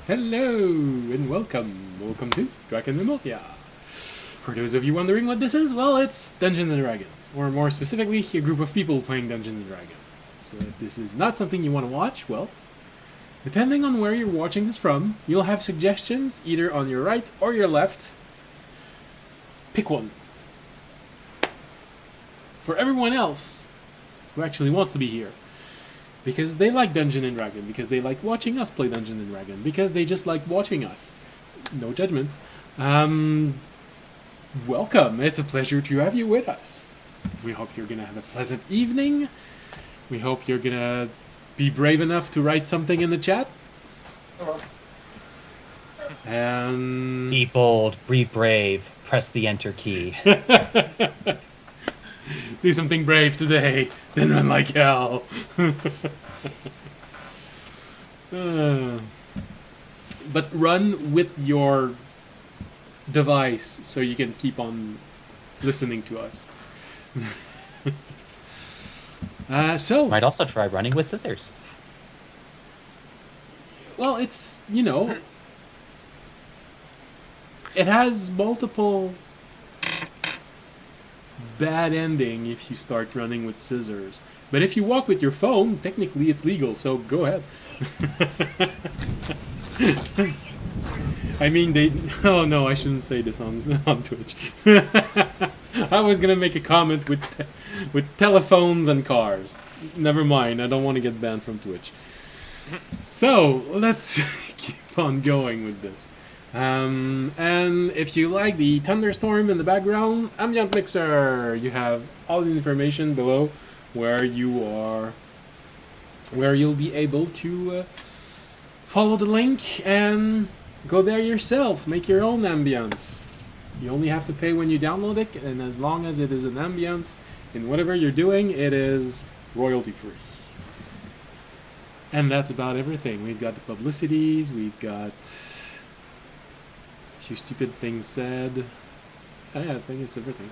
Hello and welcome to Drakenmemoria. For those of you wondering what this is, well, it's Dungeons and Dragons, or more specifically, a group of people playing Dungeons and Dragons. So if this is not something you want to watch, well, depending on where you're watching this from, you'll have suggestions either on your right or your left. Pick one. For everyone else who actually wants to be here, because they like Dungeon and Dragon, because they like watching us play Dungeon and Dragon, because they just like watching us. No judgment. Welcome. It's a pleasure to have you with us. We hope you're going to have a pleasant evening. We hope you're going to be brave enough to write something in the chat. And Be bold, be brave, press the enter key. do something brave today, then run like hell. But run with your device so you can keep on listening to us. Might also try running with scissors. Well, it's, it has multiple bad ending if you start running with scissors. But if you walk with your phone, technically it's legal, so go ahead. I mean, oh no, I shouldn't say this on Twitch. I was gonna make a comment with telephones and cars. Never mind, I don't want to get banned from Twitch. So, let's keep on going with this. And if you like the thunderstorm in the background, ambient mixer, you have all the information below where you'll be able to follow the link and go there yourself, make your own ambience. You only have to pay when you download it, and as long as it is an ambience in whatever you're doing, it is royalty free. And that's about everything. We've got the publicities, we've got few stupid things said. I think it's everything.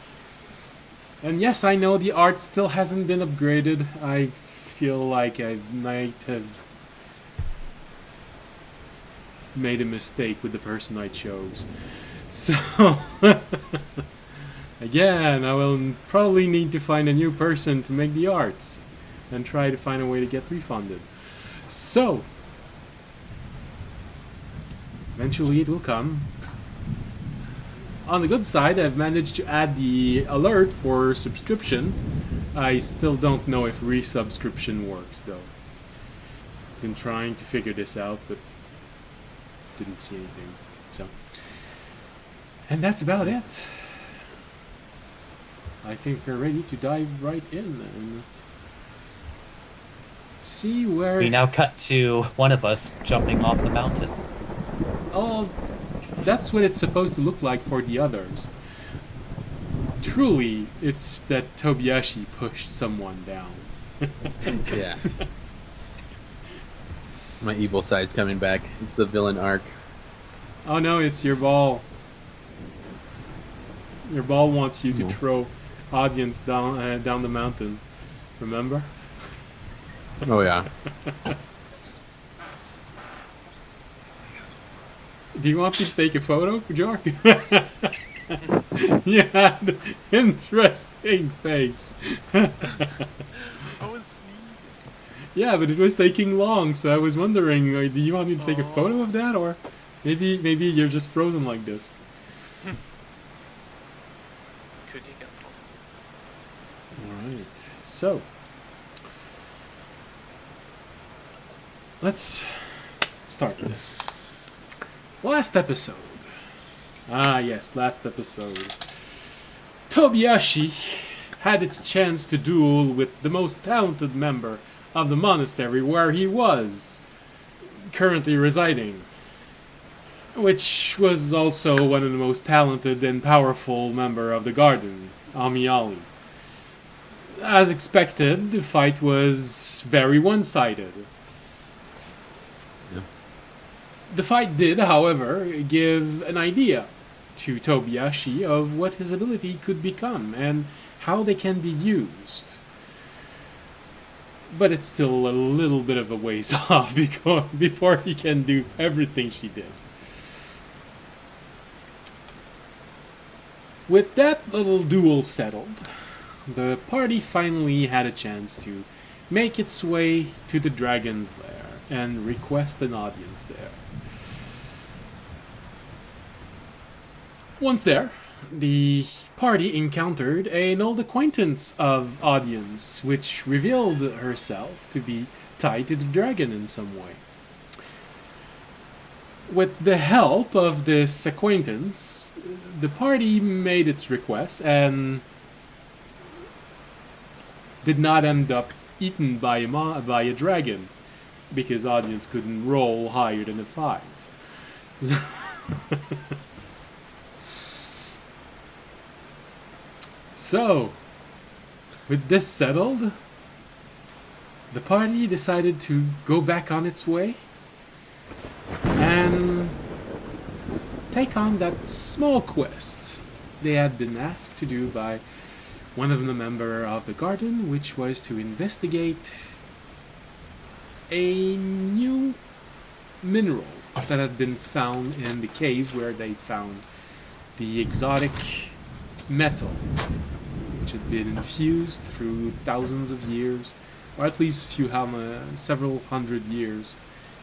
And yes, I know the art still hasn't been upgraded. I feel like I might have made a mistake with the person I chose. So, again, I will probably need to find a new person to make the art and try to find a way to get refunded. So, eventually it will come. On the good side, I've managed to add the alert for subscription. I still don't know if resubscription works, though. Been trying to figure this out, but didn't see anything. So, and that's about it. I think we're ready to dive right in and see where... We now cut to one of us jumping off the mountain. Oh, that's what it's supposed to look like for the others. Truly, it's that Tobiyashi pushed someone down. Yeah. My evil side's coming back. It's the villain arc. Oh no, it's your ball. Your ball wants you to throw audience down the mountain. Remember? Oh yeah. Do you want me to take a photo, Jork? You had an interesting face. I was sneezing. Yeah, but it was taking long, so I was wondering, do you want me to take a photo of that, or maybe you're just frozen like this? Could you get one? Alright, so let's start this. Last episode. Ah yes, last episode. Tobiyashi had its chance to duel with the most talented member of the monastery where he was currently residing, which was also one of the most talented and powerful member of the garden, Amiyali. As expected, the fight was very one-sided. The fight did, however, give an idea to Tobiyashi of what his ability could become and how they can be used. But it's still a little bit of a ways off before he can do everything she did. With that little duel settled, the party finally had a chance to make its way to the dragon's lair and request an audience there. Once there, the party encountered an old acquaintance of audience, which revealed herself to be tied to the dragon in some way. With the help of this acquaintance, the party made its request and did not end up eaten by a dragon, because audience couldn't roll higher than a 5. So, with this settled, the party decided to go back on its way and take on that small quest they had been asked to do by one of the members of the garden, which was to investigate a new mineral that had been found in the cave where they found the exotic metal, which had been infused through thousands of years, or at least several hundred years,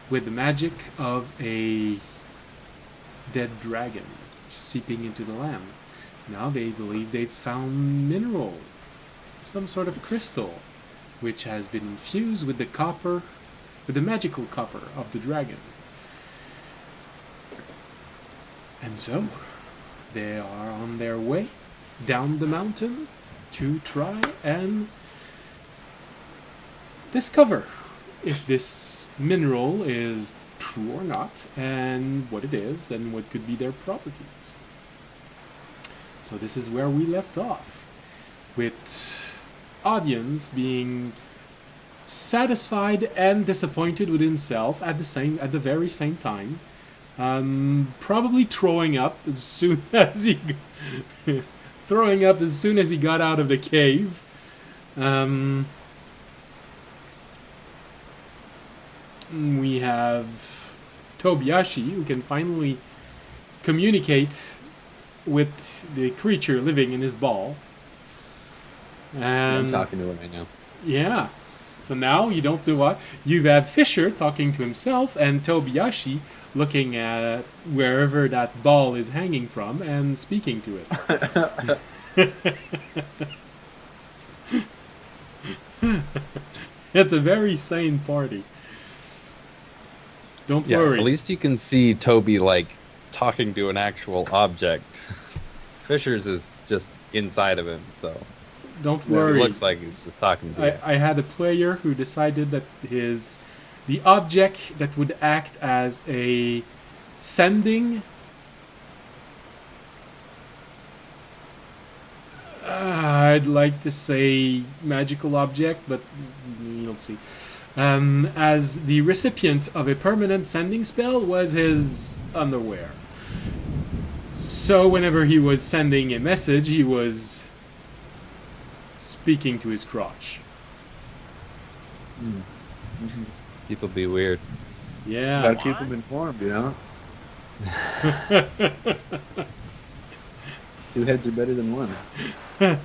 with the magic of a dead dragon seeping into the land. Now they believe they've found mineral, some sort of crystal, which has been infused with the magical copper of the dragon. And so, they are on their way down the mountain to try and discover if this mineral is true or not, and what it is, and what could be their properties. So this is where we left off, with audience being satisfied and disappointed with himself at the very same time. Probably throwing up as soon as he got out of the cave. We have Tobiyashi, who can finally communicate with the creature living in his ball. I'm talking to him right now. Yeah. So now you don't do what? You have Fisher talking to himself and Tobiyashi looking at wherever that ball is hanging from and speaking to it. It's a very sane party. Don't worry. At least you can see Toby like talking to an actual object. Fisher's is just inside of him, so don't worry. It looks like he's just talking to you. I had a player who decided that the object that would act as a sending I'd like to say magical object, but we'll see. As the recipient of a permanent sending spell was his underwear. So whenever he was sending a message, he was speaking to his crotch. People be weird. Yeah. Gotta keep them informed, you know? Two heads are better than one. You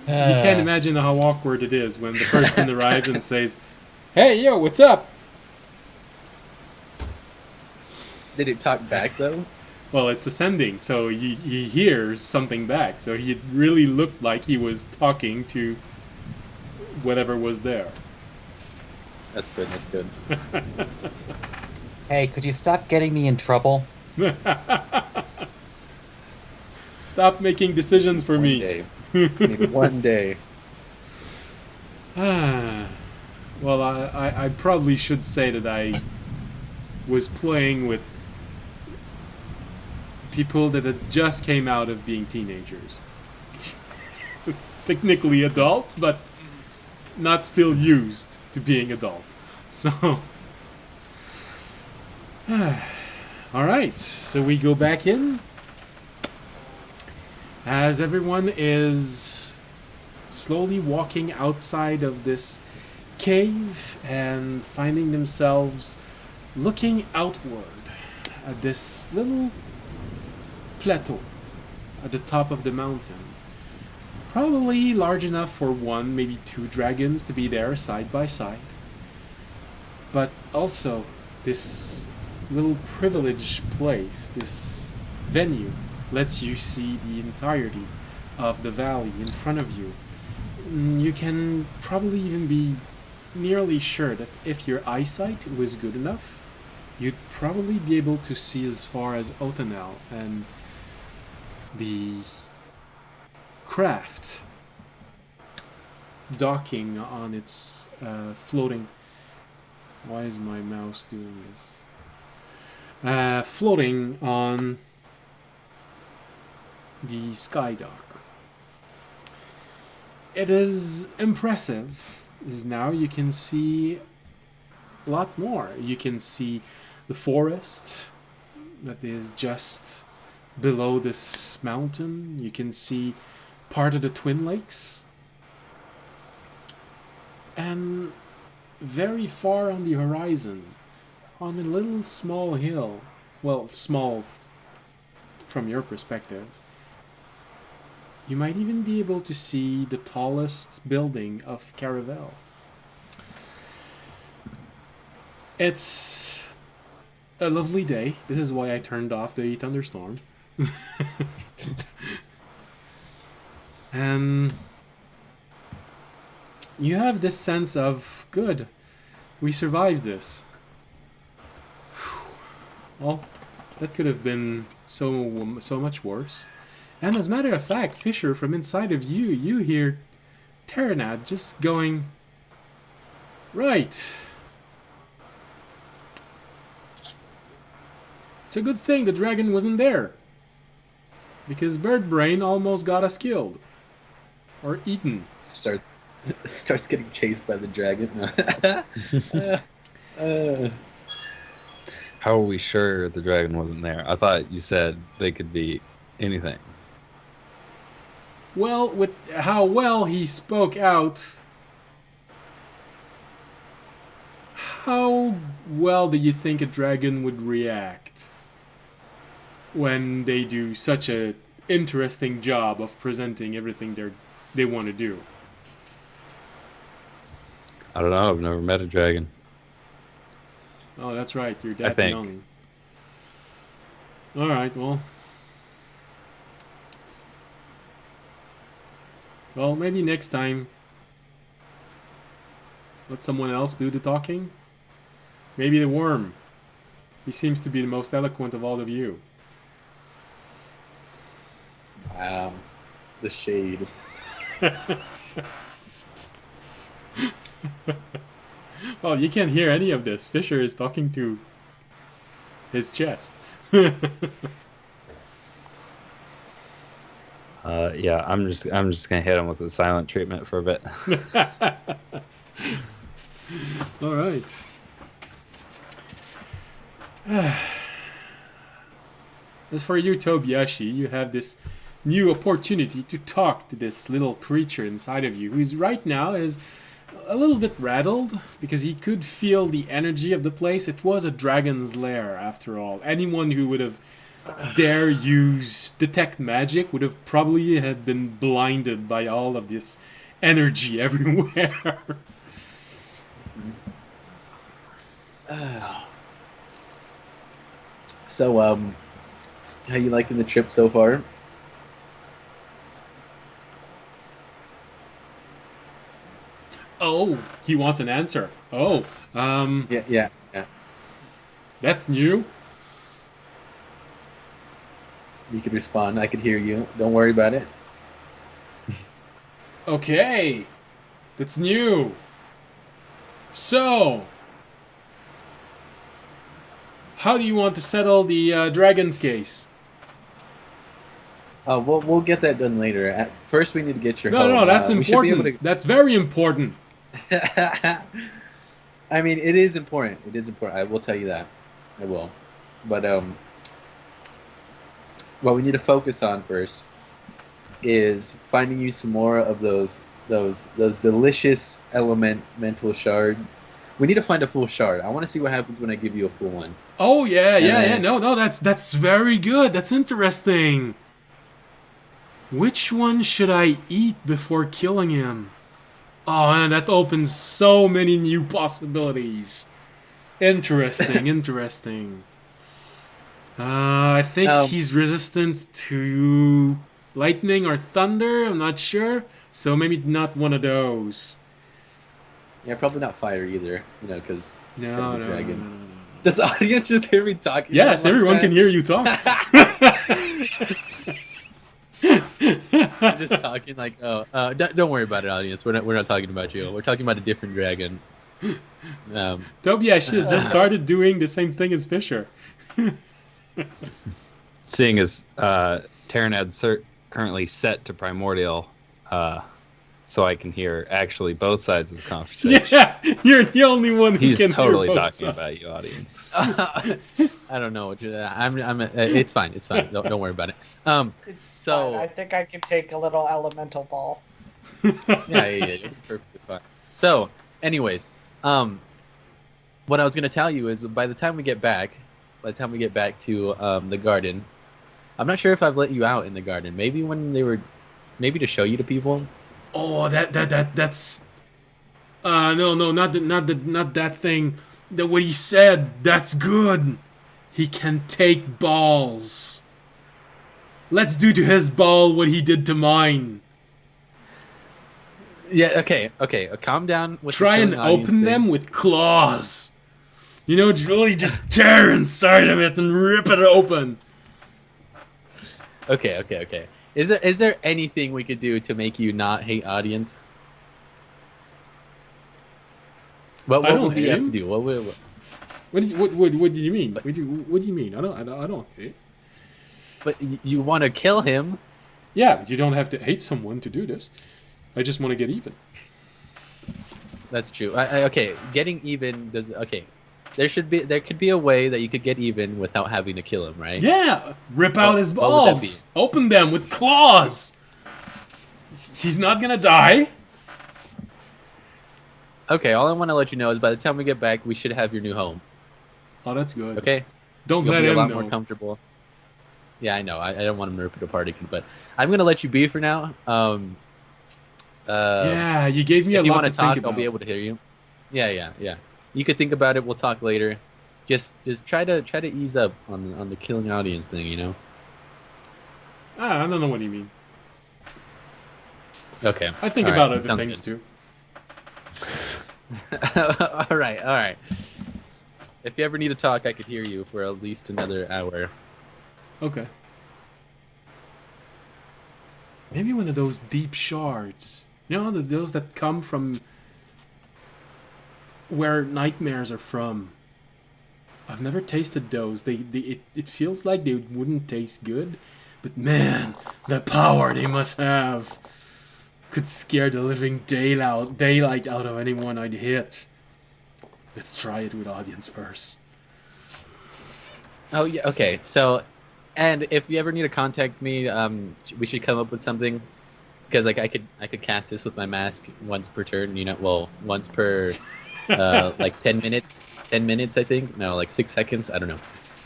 can't imagine how awkward it is when the person arrives and says, "Hey, yo, what's up?" Did it talk back, though? Well, it's ascending, so he hears something back. So he really looked like he was talking to whatever was there. That's good, that's good. Hey, could you stop getting me in trouble? Stop making decisions for me. Day. Maybe one day. Well, I probably should say that I was playing with people that had just came out of being teenagers. Technically adult, but not still used to being adult. So, alright, so we go back in. as everyone is slowly walking outside of this cave and finding themselves looking outward at this little plateau at the top of the mountain. Probably large enough for one, maybe two dragons to be there side by side. But also, this little privileged place, this venue, lets you see the entirety of the valley in front of you. You can probably even be nearly sure that if your eyesight was good enough, you'd probably be able to see as far as Otanel and the craft docking on its floating. Why is my mouse doing this? Floating on the sky dock. It is impressive, because now you can see a lot more. You can see the forest that is just below this mountain. You can see part of the Twin Lakes. And very far on the horizon, on a little small hill, well, small from your perspective, you might even be able to see the tallest building of Caravel. It's a lovely day. This is why I turned off the thunderstorm. And you have this sense of, good, we survived this. Well, that could have been so much worse. And as a matter of fact, Fisher, from inside of you, you hear Terranad just going, right. It's a good thing the dragon wasn't there, because Bird Brain almost got us killed. Or eaten. Starts getting chased by the dragon. How are we sure the dragon wasn't there? I thought you said they could be anything. Well, with how well he spoke out, how well do you think a dragon would react when they do such a interesting job of presenting everything they want to do? I don't know. I've never met a dragon. Oh, that's right. You're that young. All right. Well, maybe next time let someone else do the talking. Maybe the worm. He seems to be the most eloquent of all of you. Wow. The shade. Well, you can't hear any of this. Fisher is talking to his chest. Yeah, I'm just gonna hit him with a silent treatment for a bit. All right. As for you, Tobiyashi, you have this new opportunity to talk to this little creature inside of you, who's right now is a little bit rattled because he could feel the energy of the place. It was a dragon's lair, after all. Anyone who would have dare use detect magic would have probably had been blinded by all of this energy everywhere. So, how you liking the trip so far? Oh, he wants an answer. Oh, Yeah. that's new. You could respond. I could hear you. Don't worry about it. Okay, that's new. So, how do you want to settle the dragon's case? We'll get that done later. At first, we need to get your No, home. that's we should be able important. That's very important. I mean, it is important. It is important. I will tell you that. I will. But what we need to focus on first is finding you some more of those delicious elemental shard. We need to find a full shard. I want to see what happens when I give you a full one. Oh yeah, And yeah, yeah. then- No, that's very good. That's interesting. Which one should I eat before killing him? Oh, man, that opens so many new possibilities. Interesting, interesting. I think he's resistant to lightning or thunder. I'm not sure. So maybe not one of those. Yeah, probably not fire either. You know, because it's kind of a dragon. No. Does the audience just hear me talking? Yes, like everyone that? can hear you talk. I'm just talking like, don't worry about it, audience. We're not talking about you. We're talking about a different dragon. Tobias has just started doing the same thing as Fisher. Seeing as Terranad's currently set to primordial, so I can hear actually both sides of the conversation. Yeah, you're the only one who He's can totally hear both talking sides. about you, audience. I don't know. It's fine. It's fine. Don't worry about it. So Fine. I think I can take a little elemental ball. yeah, you're perfectly fine. So, anyways, what I was gonna tell you is by the time we get back to the garden, I'm not sure if I've let you out in the garden. Maybe maybe to show you to people. Oh, that's no, not that thing. That what he said. That's good. He can take balls. Let's do to his ball what he did to mine. Yeah. Okay. Calm down. With Try the and killing audience open thing. them with claws. You know, really just tear inside of it and rip it open. Okay. Is there anything we could do to make you not hate audience? What I don't would we hate have him. to do? What What do you mean? What do you mean? I don't hate. But you want to kill him? Yeah, but you don't have to hate someone to do this. I just want to get even. That's true. Okay, getting even does. Okay, there could be a way that you could get even without having to kill him, right? Yeah, rip out his what would that balls. Open them with claws. He's not gonna die. Okay, all I want to let you know is by the time we get back, we should have your new home. Oh, that's good. Okay, Don't you'll let be a him lot know. more comfortable. Yeah, I know. I don't want to rip it apart again, but I'm gonna let you be for now. Yeah, you gave me a If you lot want to to think talk, about. I'll be able to hear you. Yeah. You could think about it. We'll talk later. Just try to ease up on the killing audience thing. You know. I don't know what you mean. Okay. I think All about right, other sounds things too. all right. If you ever need to talk, I could hear you for at least another hour. Okay. Maybe one of those deep shards. You know, those that come from where nightmares are from. I've never tasted those. It feels like they wouldn't taste good, but man, the power they must have could scare the living daylight out of anyone I'd hit. Let's try it with audience first. Oh yeah. Okay. So, and if you ever need to contact me, we should come up with something. Because like I could cast this with my mask once per turn. You know, well, once per like 10 minutes. 10 minutes, I think. No, like 6 seconds. I don't know.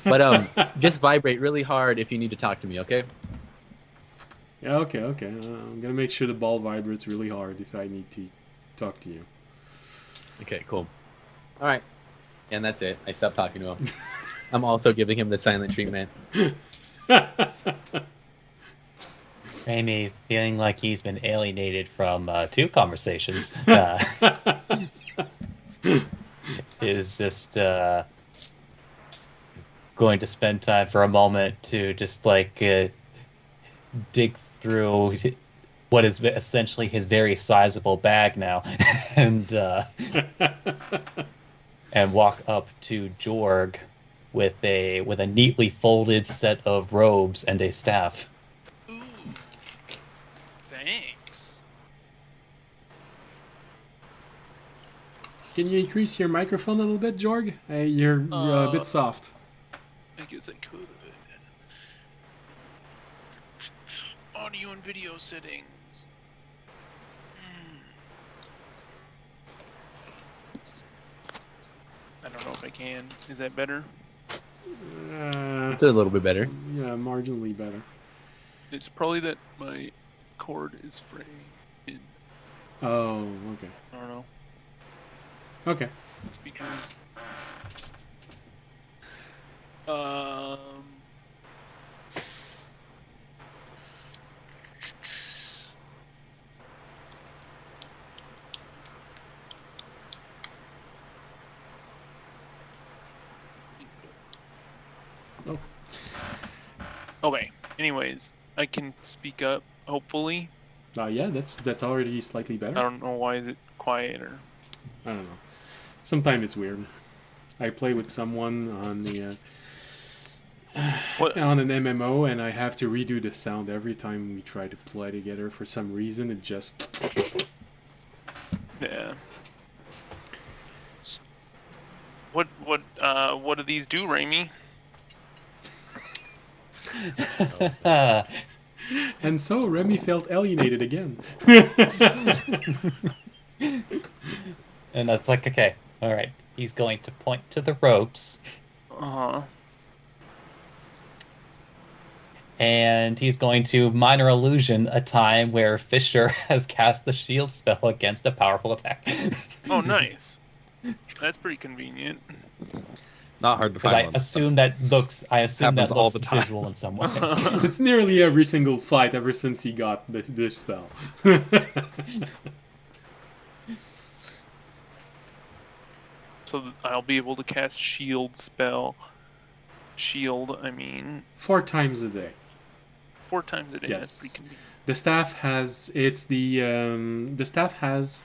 But just vibrate really hard if you need to talk to me. Okay. Yeah. Okay. I'm gonna make sure the ball vibrates really hard if I need to talk to you. Okay. Cool. All right. And that's it. I stopped talking to him. I'm also giving him the silent treatment. Amy, feeling like he's been alienated from 2 conversations, is just going to spend time for a moment to just like dig through what is essentially his very sizable bag now, and walk up to Jorg with a neatly folded set of robes and a staff. Ooh. Thanks. Can you increase your microphone a little bit, Jorg? You're a bit soft. I guess I could. audio and video settings. I don't know if I can. Is that better? It's a little bit better. Yeah, marginally better. It's probably that my cord is fraying. Oh, okay. I don't know. Okay. Speakers. Um. Oh. Okay. Anyways, I can speak up. Hopefully, Yeah, that's already slightly I better. don't know why is it quiet or. I don't know. Sometimes it's weird. I play with someone on the What? on an MMO, and I have to redo the sound every time we try to play together. For some reason, it just Yeah. What do these do, Raimi? and so Remy felt alienated again. And that's like, okay, all right. He's going to point to the ropes, Uh-huh. and he's going to minor illusion a time where Fisher has cast the shield spell against a powerful attack. Oh, nice. That's pretty convenient. Not hard to Because find I one. assume that looks Happens all looks the time. visual in some way. It's nearly every single fight ever since he got this spell. So I'll be able to cast shield spell. Shield, I mean, 4 times a day. 4 times a day. That's Yes. pretty convenient. The staff has the staff has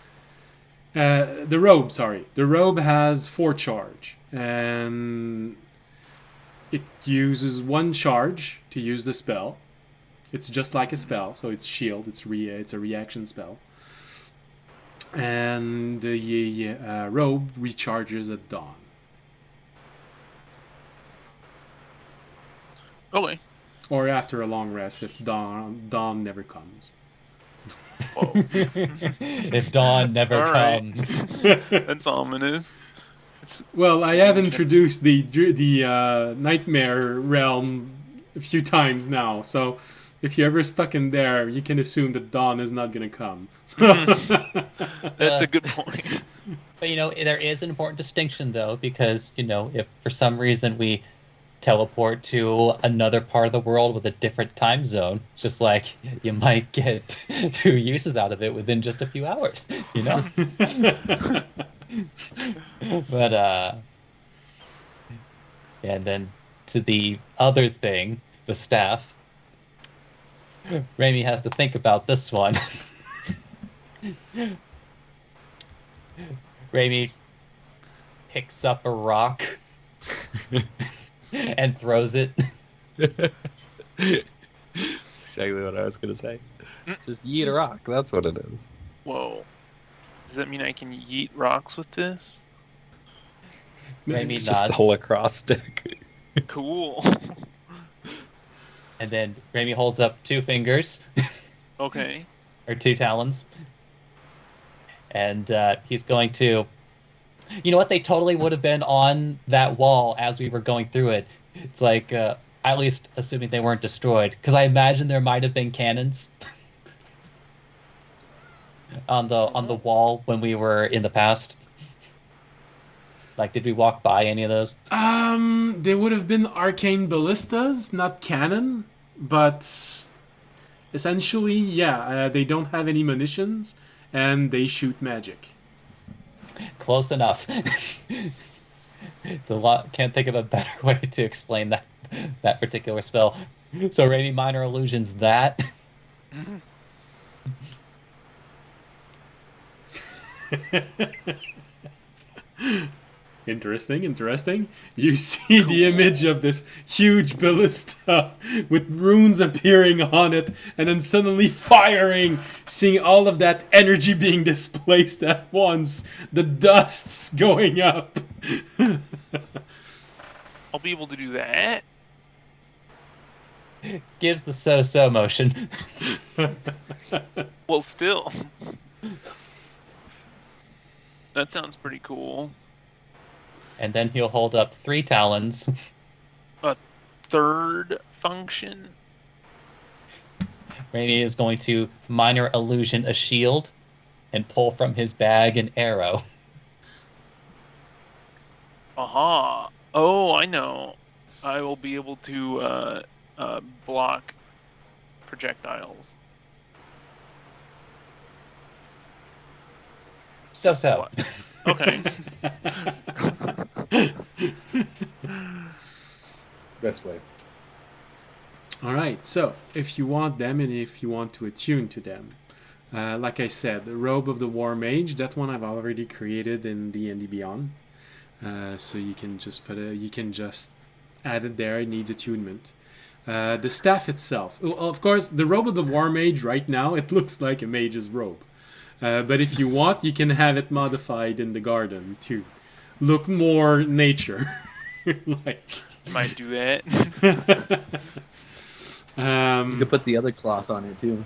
the robe. Sorry, the robe has 4 charge, and it uses 1 charge to use the spell. It's just like a spell, so it's shield. It's a reaction spell, and the robe recharges at dawn. Okay. Or after a long rest, if dawn never comes. Whoa. If dawn never All right. comes. That's ominous. Well, I have introduced the nightmare realm a few times now, so if you're ever stuck in there, you can assume that dawn is not gonna come. That's a good point. But there is an important distinction though, because if for some reason we teleport to another part of the world with a different time zone, just like you might get 2 uses out of it within just a few hours, But and then to the other thing, the staff. Raimi has to think about this one. Raimi picks up a rock and throws it. That's exactly what I was gonna say. Just yeet a rock. That's what it is. Whoa. Does that mean I can yeet rocks with this? Raimi It's just a nods, whole lacrosse stick. Cool. and then Raimi holds up 2 fingers, Okay. or 2 talons, and he's going to... You know what? They totally would have been on that wall as we were going through it. It's like, at least assuming they weren't destroyed, because I imagine there might have been cannons on the wall when we were in the past. Like, did we walk by any of those? They would have been arcane ballistas, not cannon, but essentially, yeah, they don't have any munitions, and they shoot magic. Close enough. It's a lot. Can't think of a better way to explain that particular spell. So Raimi minor illusions that. Interesting. You see the image of this huge ballista with runes appearing on it, and then suddenly firing, seeing all of that energy being displaced at once, the dusts going up. I'll be able to do that. Gives the so-so motion. Well, still. That sounds pretty cool. And then he'll hold up 3 talons. Third function. Rainy is going to minor illusion a shield and pull from his bag an arrow. Aha. Oh, I know. I will be able to block projectiles. So-so. Okay. Best way. All right, so if you want them and if you want to attune to them, like I said, the Robe of the War Mage, that one I've already created in D&D Beyond. So you can just add it there. It needs attunement. The staff itself, well, of course, the Robe of the War Mage right now, it looks like a mage's robe. But if you want, you can have it modified in the garden to look more nature. Like, Might do that. You could put the other cloth on it too.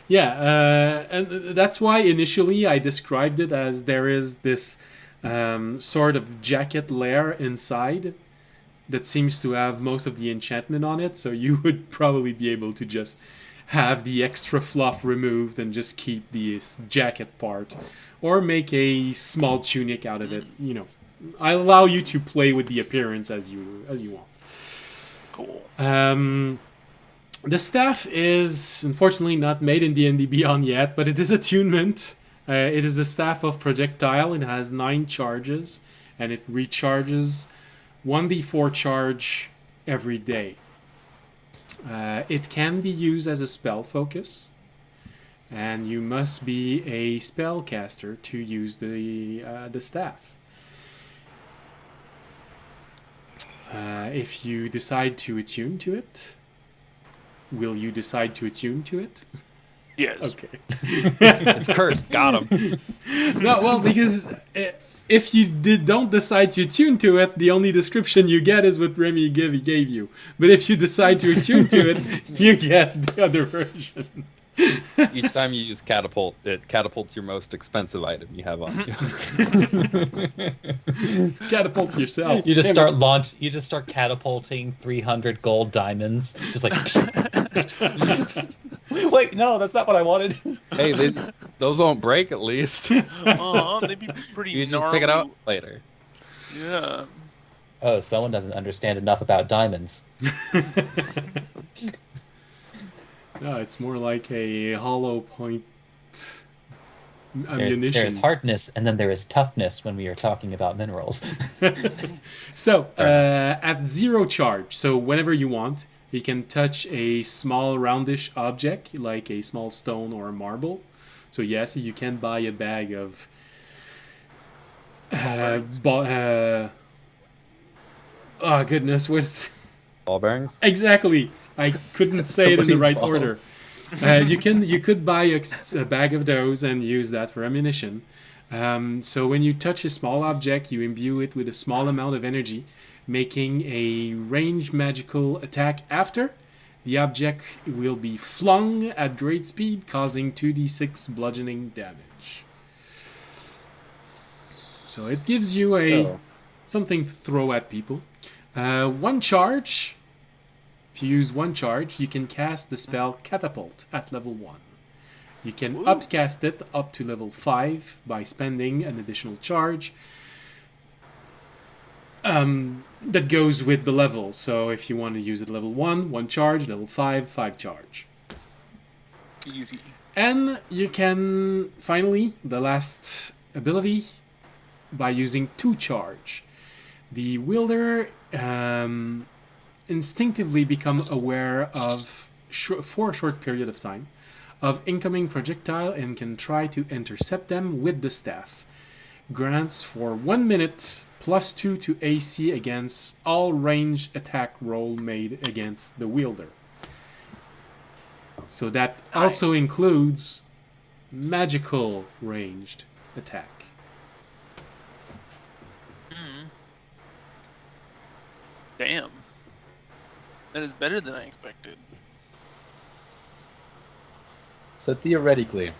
Yeah, and that's why initially I described it as there is this sort of jacket lair inside that seems to have most of the enchantment on it, so you would probably be able to just have the extra fluff removed and just keep the jacket part, or make a small tunic out of it. You know, I allow you to play with the appearance as you want. Cool. The staff is unfortunately not made in D&D Beyond yet, but it is attunement. It is a staff of projectile. It has 9 charges, and it recharges 1d4 charge every day. It can be used as a spell focus, and you must be a spellcaster to use the staff. If you decide to attune to it, will you decide to attune to it? Yes. Okay. It's cursed. Got him. No, well, because if you don't decide to attune to it, the only description you get is what Remy gave you. But if you decide to attune to it, you get the other version. Each time you use catapult, it catapults your most expensive item you have on you. Catapult yourself. You just start catapulting 300 gold diamonds. Just like wait, no, that's not what I wanted. Hey, those won't break at least. They'd be pretty You just gnarly. pick it up later. Yeah. Oh, someone doesn't understand enough about diamonds. No, it's more like a hollow point ammunition. There's hardness, and then there is toughness when we are talking about minerals. So, at 0 charge, so whenever you want, you can touch a small roundish object, like a small stone or a marble. So yes, you can buy a bag of oh goodness, what's Ball bearings. exactly? I couldn't say it in the right Somebody's order. balls. You could buy a bag of those and use that for ammunition. So when you touch a small object, you imbue it with a small amount of energy, making a ranged magical attack after. The object will be flung at great speed, causing 2d6 bludgeoning damage. So it gives you something to throw at people. 1 charge. If you use 1 charge, you can cast the spell Catapult at level 1. You can upcast it up to level 5 by spending an additional charge that goes with the level. So if you want to use it level 1 charge, level 5 charge. Easy. And you can, finally, the last ability, by using 2 charge. The wielder instinctively become aware of, for a short period of time, of incoming projectile and can try to intercept them with the staff. Grants for 1 minute +2 to AC against all ranged attack roll made against the wielder. So that also includes magical ranged attack. Damn. That is better than I expected. So theoretically,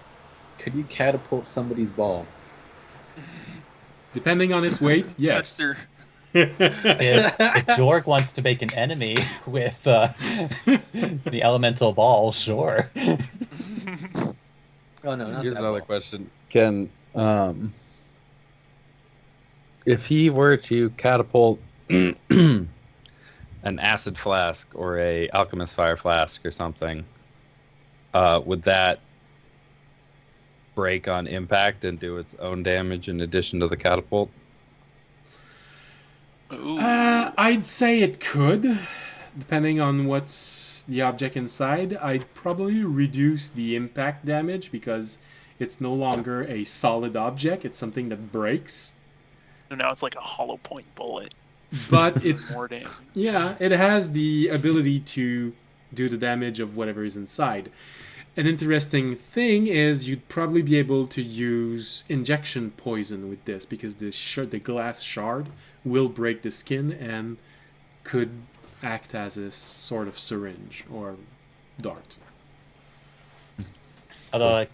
could you catapult somebody's ball? Depending on its weight, yes. Tester. If Jorg wants to make an enemy with the elemental ball, sure. Oh no, not Here's that another ball. question. Can if he were to catapult an acid flask or a alchemist fire flask or something, would that break on impact and do its own damage in addition to the catapult? Ooh. I'd say it could, depending on what's the object inside. I'd probably reduce the impact damage because it's no longer a solid object. It's something that breaks. So now it's like a hollow point bullet. But it, More damage. yeah, it has the ability to do the damage of whatever is inside. An interesting thing is you'd probably be able to use injection poison with this because the glass shard will break the skin and could act as a sort of syringe or dart. Although,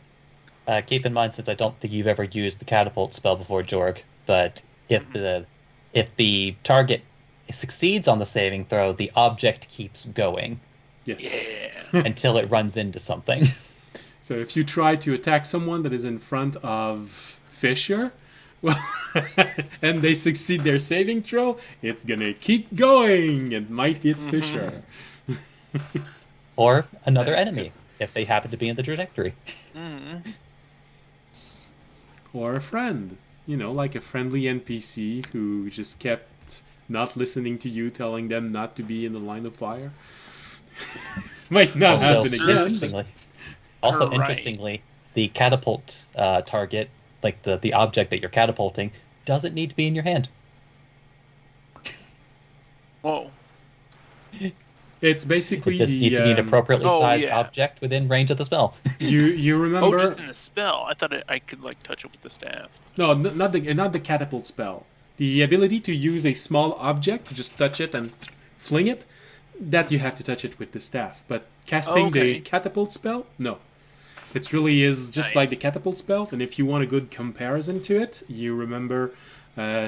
keep in mind, since I don't think you've ever used the catapult spell before, Jorg, but if the target succeeds on the saving throw, the object keeps going Yes. Yeah. until it runs into something. So if you try to attack someone that is in front of Fisher, well, and they succeed their saving throw, it's gonna keep going and might hit Fisher. Or another That's enemy, if they happen to be in the trajectory. Mm-hmm. Or a friend. You know, like a friendly NPC who just kept not listening to you, telling them not to be in the line of fire. Might not happen again. Also, Right. interestingly, the catapult target, like the object that you're catapulting, doesn't need to be in your hand. Whoa. It's basically It just needs to be an appropriately Oh, sized yeah. object within range of the spell. you Oh, remember? just in the spell. I thought I could like touch it with the staff. No, not the catapult spell. The ability to use a small object, just touch it and fling it. That you have to touch it with the staff. But casting the Okay. catapult spell, no. It really is just Nice. like the catapult spell. And if you want a good comparison to it, you remember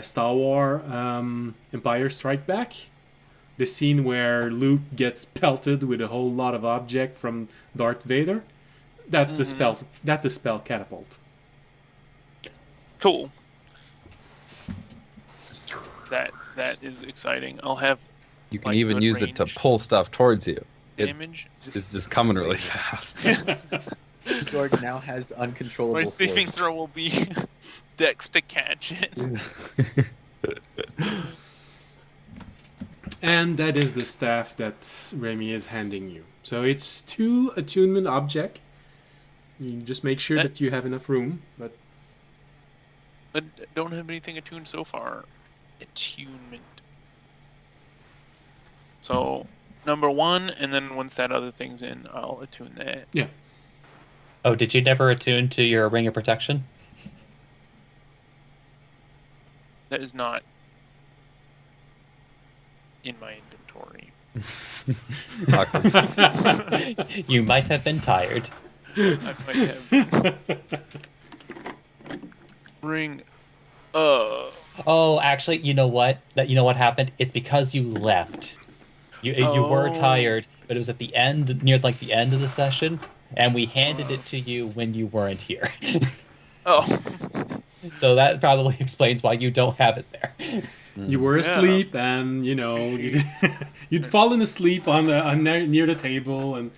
Star Wars Empire Strike Back? The scene where Luke gets pelted with a whole lot of object from Darth Vader? That's the spell. That's the spell catapult. Cool. That is exciting. I'll have You can Like even good use it to range. pull stuff towards you. damage. It's just coming really fast. Jorg now has uncontrollable My saving force. throw will be Dex to catch it. And that is the staff that Remy is handing you. So it's 2 attunement object. You just make sure that you have enough room. But I don't have anything attuned so far. Attunement. So number 1, and then once that other thing's in, I'll attune that. yeah, Oh, did you never attune to your ring of protection? That is not in my inventory. Awkward. You might have been tired. I might have ring. Oh, actually, you know what? You know what happened? It's because you left. You were Oh. tired, but it was at the end, near like the end of the session, and we handed it to you when you weren't here. Oh. So that probably explains why you don't have it there. you were Yeah. asleep, and you know you'd fallen asleep near the table, and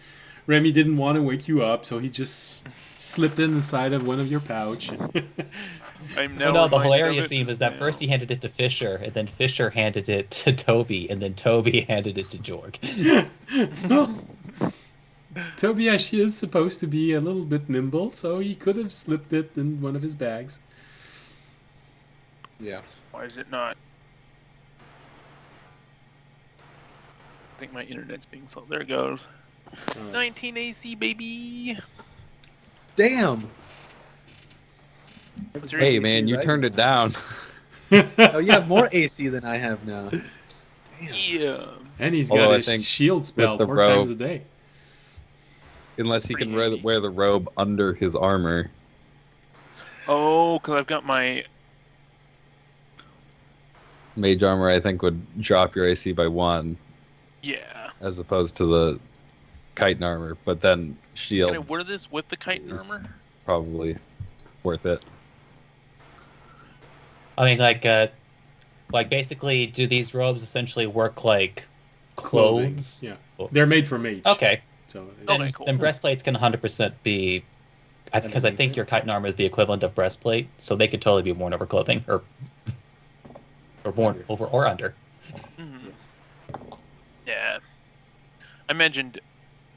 Remy didn't want to wake you up, so he just slipped it inside of one of your pouch. I'm Oh, now no, the reminded of hilarious it scene was just that now. first he handed it to Fisher, and then Fisher handed it to Toby, and then Toby handed it to Jorg. Toby actually is supposed to be a little bit nimble, so he could have slipped it in one of his bags. Yeah. Why is it not? I think my internet's being slow. There it goes. 19 AC, baby. Damn. What's your Hey AC? man, you right? turned it down. Oh, you have more AC than I have now. Yeah. And he's Although got I his think shield spell the 4 times a robe- day. Unless he can Pretty handy. wear the robe under his armor. Oh, because I've got my. Mage armor, I think, would drop your AC by 1, Yeah. as opposed to the chitin armor. But then shield Can I wear this with the chitin is armor? probably worth it. I mean, like basically, do these robes essentially work like Clothing. clothes? Yeah. They're made for mage. Okay. So Okay, Then, cool. then breastplates can 100% be, because I think your chitin armor is the equivalent of breastplate, so they could totally be worn over clothing or worn over or under. Mhm. Yeah. I mentioned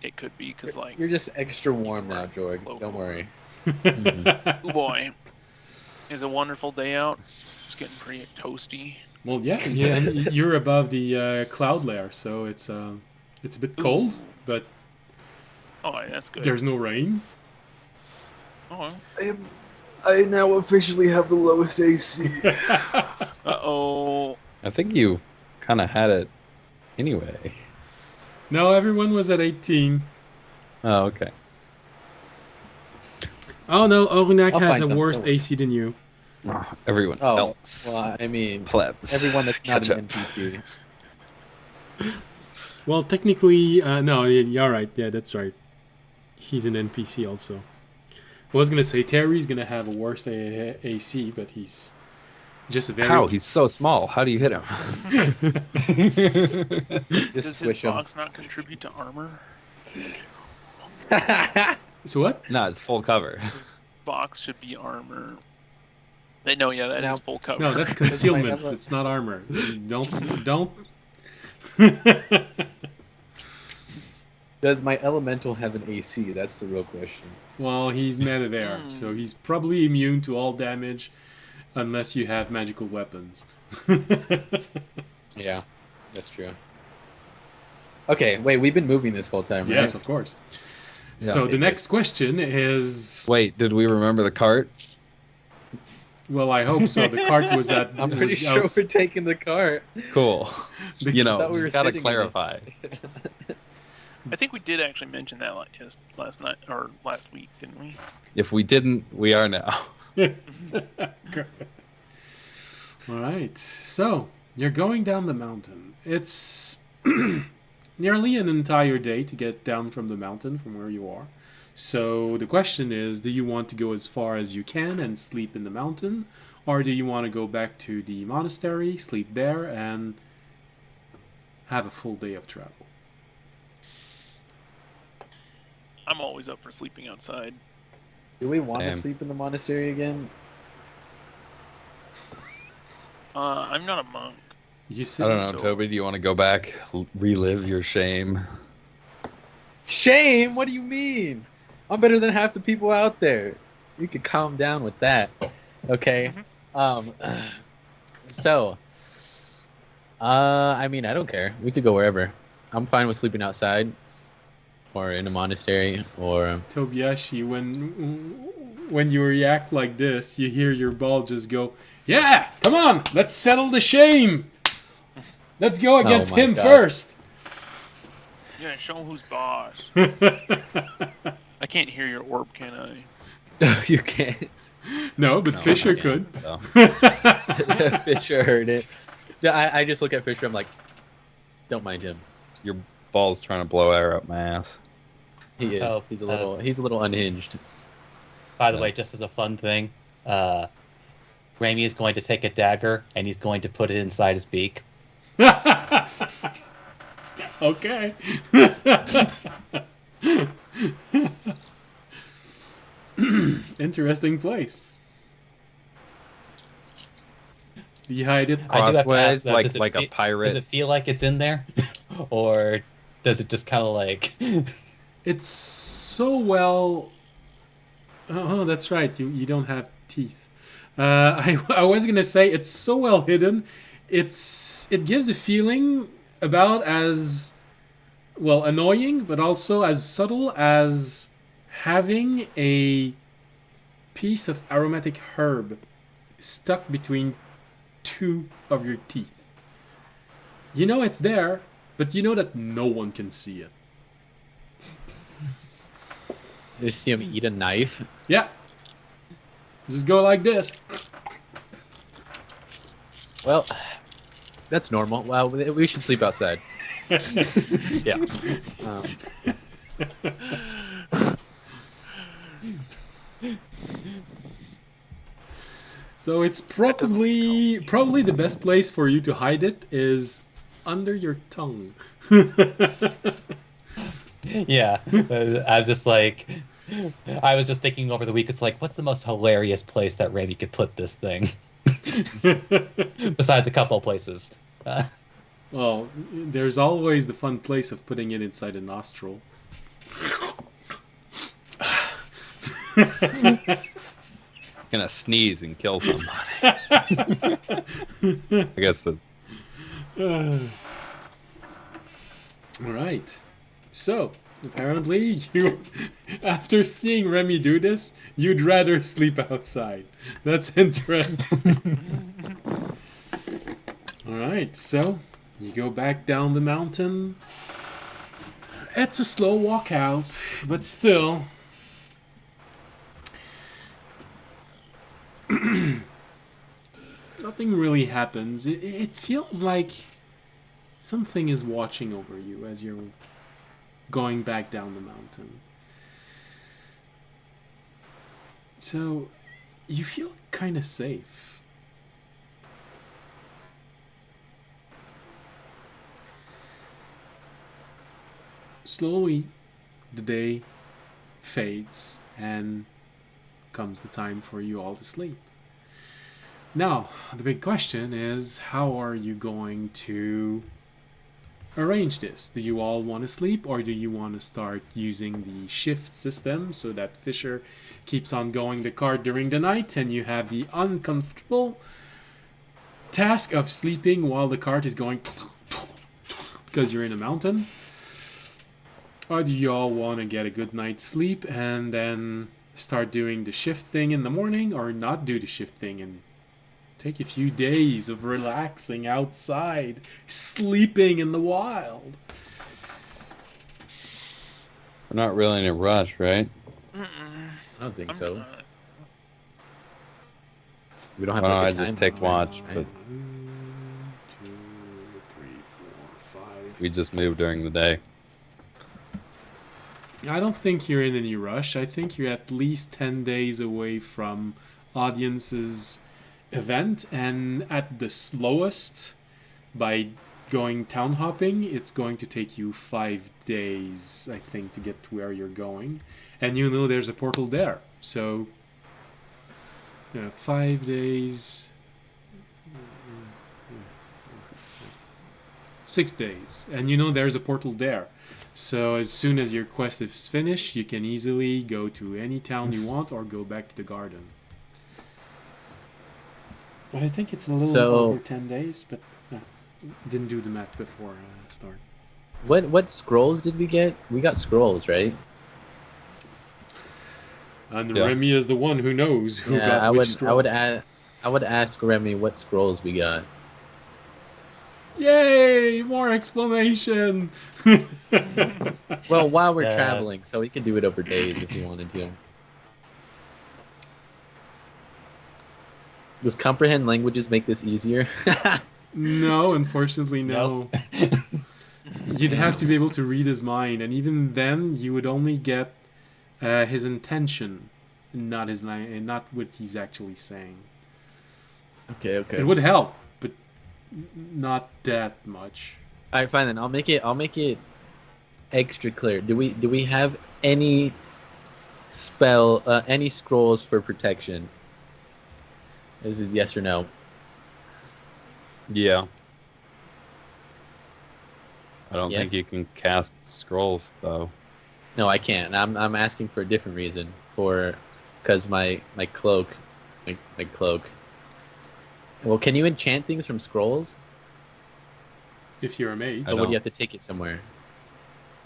it could be because, like, You're just extra warm now, Jorg. Don't worry. oh boy, it's a wonderful day out. It's getting pretty toasty. Well, yeah, and you're above the cloud layer, so it's a bit cold, Ooh. but Oh, yeah, that's good. there's no rain. Oh, I now officially have the lowest AC. uh-oh. I think you kind of had it anyway. No, everyone was at 18. Oh, okay. Oh no, Orunak I'll has find a some, worse don't worry. AC than you. Oh, everyone Oh, else. well, I mean, Plebs. everyone that's not Catch an up. NPC. Well, technically, no, you're right. Yeah, that's right. He's an NPC also. I was gonna say Terry's gonna have a worse AC, but he's just a very. How? He's so small. How do you hit him? Just Does his swish them. box not contribute to armor? So what? No, it's full cover. Box should be armor. No, yeah, that is Now- full cover. No, that's concealment. have a- It's not armor. Don't. Does my elemental have an AC? That's the real question. Well, he's meta there, so he's probably immune to all damage, unless you have magical weapons. Yeah, that's true. Okay, wait, we've been moving this whole time, right? Yes, of course. Yeah. So the next question is. Wait, did we remember the cart? Well, I hope so. The cart was at. I'm pretty was sure out- we're taking the cart. Cool. The- You I know, thought we were just gotta sitting in it. clarify. I think we did actually mention that last night or last week, didn't we? If we didn't, we are now. Good. All right. So you're going down the mountain. It's nearly an entire day to get down from the mountain from where you are. So the question is, do you want to go as far as you can and sleep in the mountain, or do you want to go back to the monastery, sleep there, and have a full day of travel? I'm always up for sleeping outside. Do we want to Same. sleep in the monastery again? I'm not a monk. You I said don't know, So- Toby. Do you want to go back, relive your shame? Shame? What do you mean? I'm better than half the people out there. You could calm down with that. Okay. So, I mean, I don't care. We could go wherever. I'm fine with sleeping outside, or in a monastery, or Tobiashi, when you react like this, you hear your ball just go, "Yeah, come on, let's settle the shame. Let's go against my him God. first." Yeah, show him who's boss. I can't hear your orb, can I? you can't. No, but No, Fisher I could. So. Fisher heard it. Yeah, I just look at Fisher. I'm like, don't mind him. Your ball's trying to blow air up my ass. He is. Oh, He's a little unhinged. By the way, just as a fun thing, Raimi is going to take a dagger and he's going to put it inside his beak. Okay. Interesting place. Do you hide it? I do have to Crossways, ask, though, like does it like a fe- pirate. Does it feel like it's in there, or does it just kind of like? It's so well. Oh, that's right. You don't have teeth. I was gonna say it's so well hidden. It gives a feeling about as well annoying, but also as subtle as having a piece of aromatic herb stuck between two of your teeth. You know it's there, but you know that no one can see it. You see him eat a knife. Yeah. Just go like this. Well, that's normal. Well, we should sleep outside. Yeah. So it's probably the best place for you to hide it is under your tongue. Yeah, I was just like, I was just thinking over the week. It's like, what's the most hilarious place that Remy could put this thing? Besides a couple places. Well, there's always the fun place of putting it inside a nostril. Gonna sneeze and kill somebody. I guess the All right. So, apparently you, after seeing Remy do this, you'd rather sleep outside. That's interesting. All right, so you go back down the mountain. It's a slow walk out, but still. Nothing really happens. It feels like something is watching over you as you're going back down the mountain. So, you feel kind of safe. Slowly, the day fades and comes the time for you all to sleep. Now, the big question is, how are you going to arrange this? Do you all want to sleep, or do you want to start using the shift system so that Fisher keeps on going the cart during the night and you have the uncomfortable task of sleeping while the cart is going because you're in a mountain? Or do you all want to get a good night's sleep and then start doing the shift thing in the morning, or not do the shift thing and take a few days of relaxing outside, sleeping in the wild? we're not really in a rush, right? I don't think so. not. We don't have Why don't like, I a just time take limit, watch, right? but 1, 2, 3, 4, 5. we just move during the day. I don't think you're in any rush. I think you're at least 10 days away from audience's event, and at the slowest, by going town hopping, it's going to take you 5 days, I think, to get to where you're going. And you know there's a portal there. So, 5 days. 6 days. And you know there's a portal there. So as soon as your quest is finished, you can easily go to any town you want or go back to the garden. But I think it's a little over 10 days, but didn't do the math before start. What scrolls did we get? We got scrolls, right? And Yeah. Remy is the one who knows who Yeah, got I which would scroll. I would ask Remy what scrolls we got. Yay! More explanation! Well, while we're Yeah. traveling, so we could do it over days if we wanted to. Does comprehend languages make this easier? No, unfortunately, no. You'd have to be able to read his mind, and even then, you would only get his intention, not his and not what he's actually saying. Okay. It would help, but not that much. All right, fine then. I'll make it extra clear. Do we have any any scrolls for protection? This is yes or no. Yeah. I don't Yes. think you can cast scrolls though. No, I can't. I'm asking for a different reason. Because my cloak, my cloak. Well, can you enchant things from scrolls? If you're a mage. I Or would don't. you have to take it somewhere?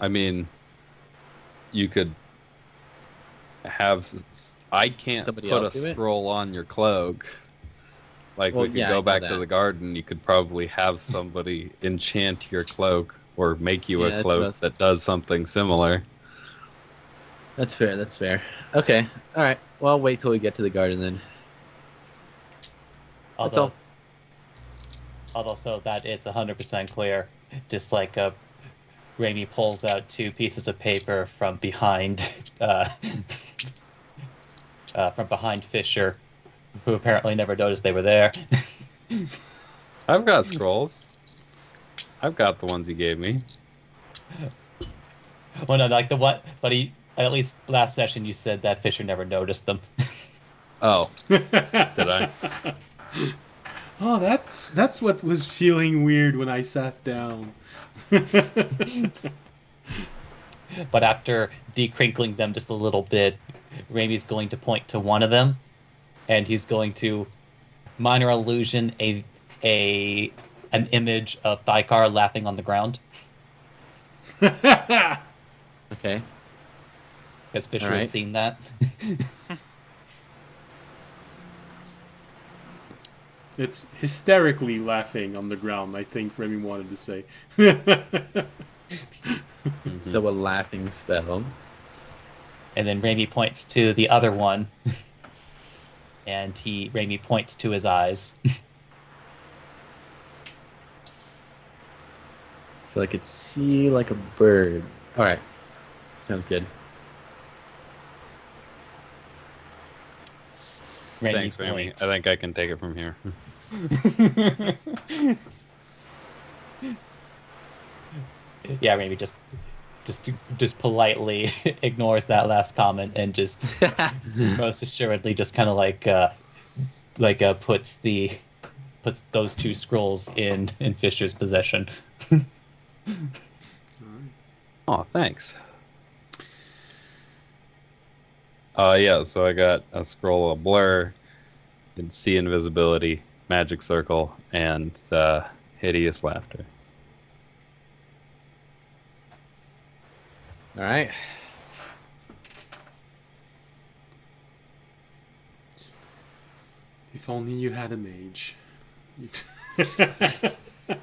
I mean, you could have. I can't Somebody put a else do it? scroll on your cloak. Like, Well, we could yeah, I go know back to that. the garden. You could probably have somebody enchant your cloak or make you Yeah, a that's what I cloak was- that does something similar. That's fair. That's fair. Okay. All right. Well, I'll wait till we get to the garden then. That's Although, all. so that it's 100% clear, just like Raimi pulls out two pieces of paper from behind, Fisher, who apparently never noticed they were there. I've got scrolls. I've got the ones you gave me. Well, no, like the what? But at least last session you said that Fisher never noticed them. Oh, did I? Oh, that's what was feeling weird when I sat down. But after decrinkling them just a little bit, Raimi's going to point to one of them, and he's going to minor illusion an image of Thykar laughing on the ground, Okay. because Fisher All right. has seen that. It's hysterically laughing on the ground, I think Remy wanted to say. So a laughing spell. And then Raimi points to the other one, and Raimi points to his eyes. So I could see like a bird. All right. Sounds good. Thanks, Rami. I think I can take it from here. Yeah, Raimi just politely ignores that last comment and just most assuredly just kind of puts those two scrolls in Fisher's possession. Oh, thanks. Yeah, so I got a scroll of blur, and see invisibility, magic circle, and hideous laughter. All right. If only you had a mage.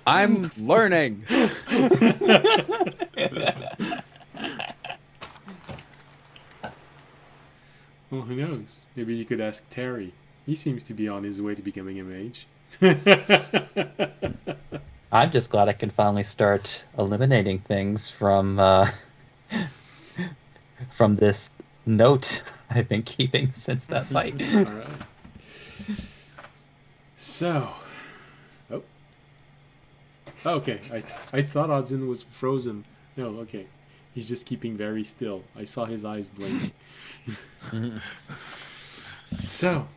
I'm learning. Well, who knows? Maybe you could ask Terry. He seems to be on his way to becoming a mage. I'm just glad I can finally start eliminating things from this note I've been keeping since that fight. All right. So, okay. I thought Odin was frozen. No, okay. He's just keeping very still. I saw his eyes blink. So,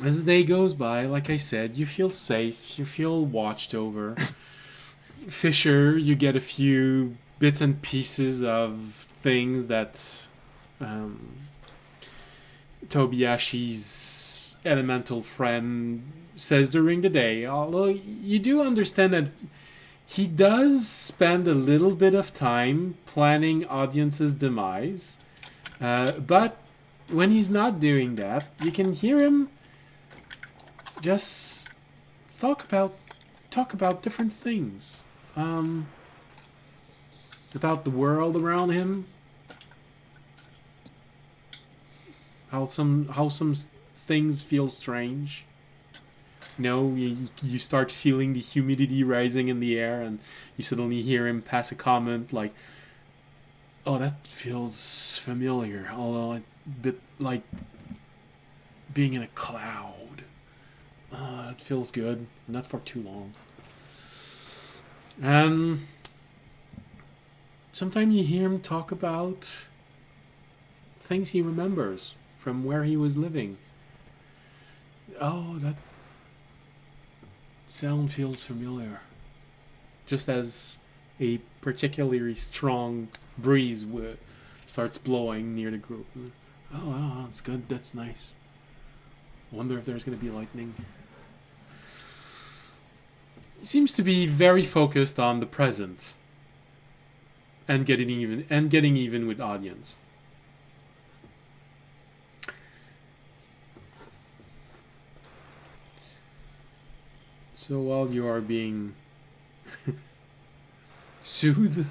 as the day goes by, like I said, you feel safe. You feel watched over. Fisher, you get a few bits and pieces of things that Tobiashi's elemental friend says during the day. Although you do understand that he does spend a little bit of time planning Audience's demise. But when he's not doing that, you can hear him just talk about different things. About the world around him. How some things feel strange. You know, you start feeling the humidity rising in the air, and you suddenly hear him pass a comment like, "Oh, that feels familiar," although a bit like being in a cloud. It feels good, not for too long. And sometimes you hear him talk about things he remembers from where he was living. Oh, that sound feels familiar. Just as a particularly strong breeze starts blowing near the group. Oh, it's good. That's nice. Wonder if there's going to be lightning. He seems to be very focused on the present and getting even with Audience. So while you are being soothed,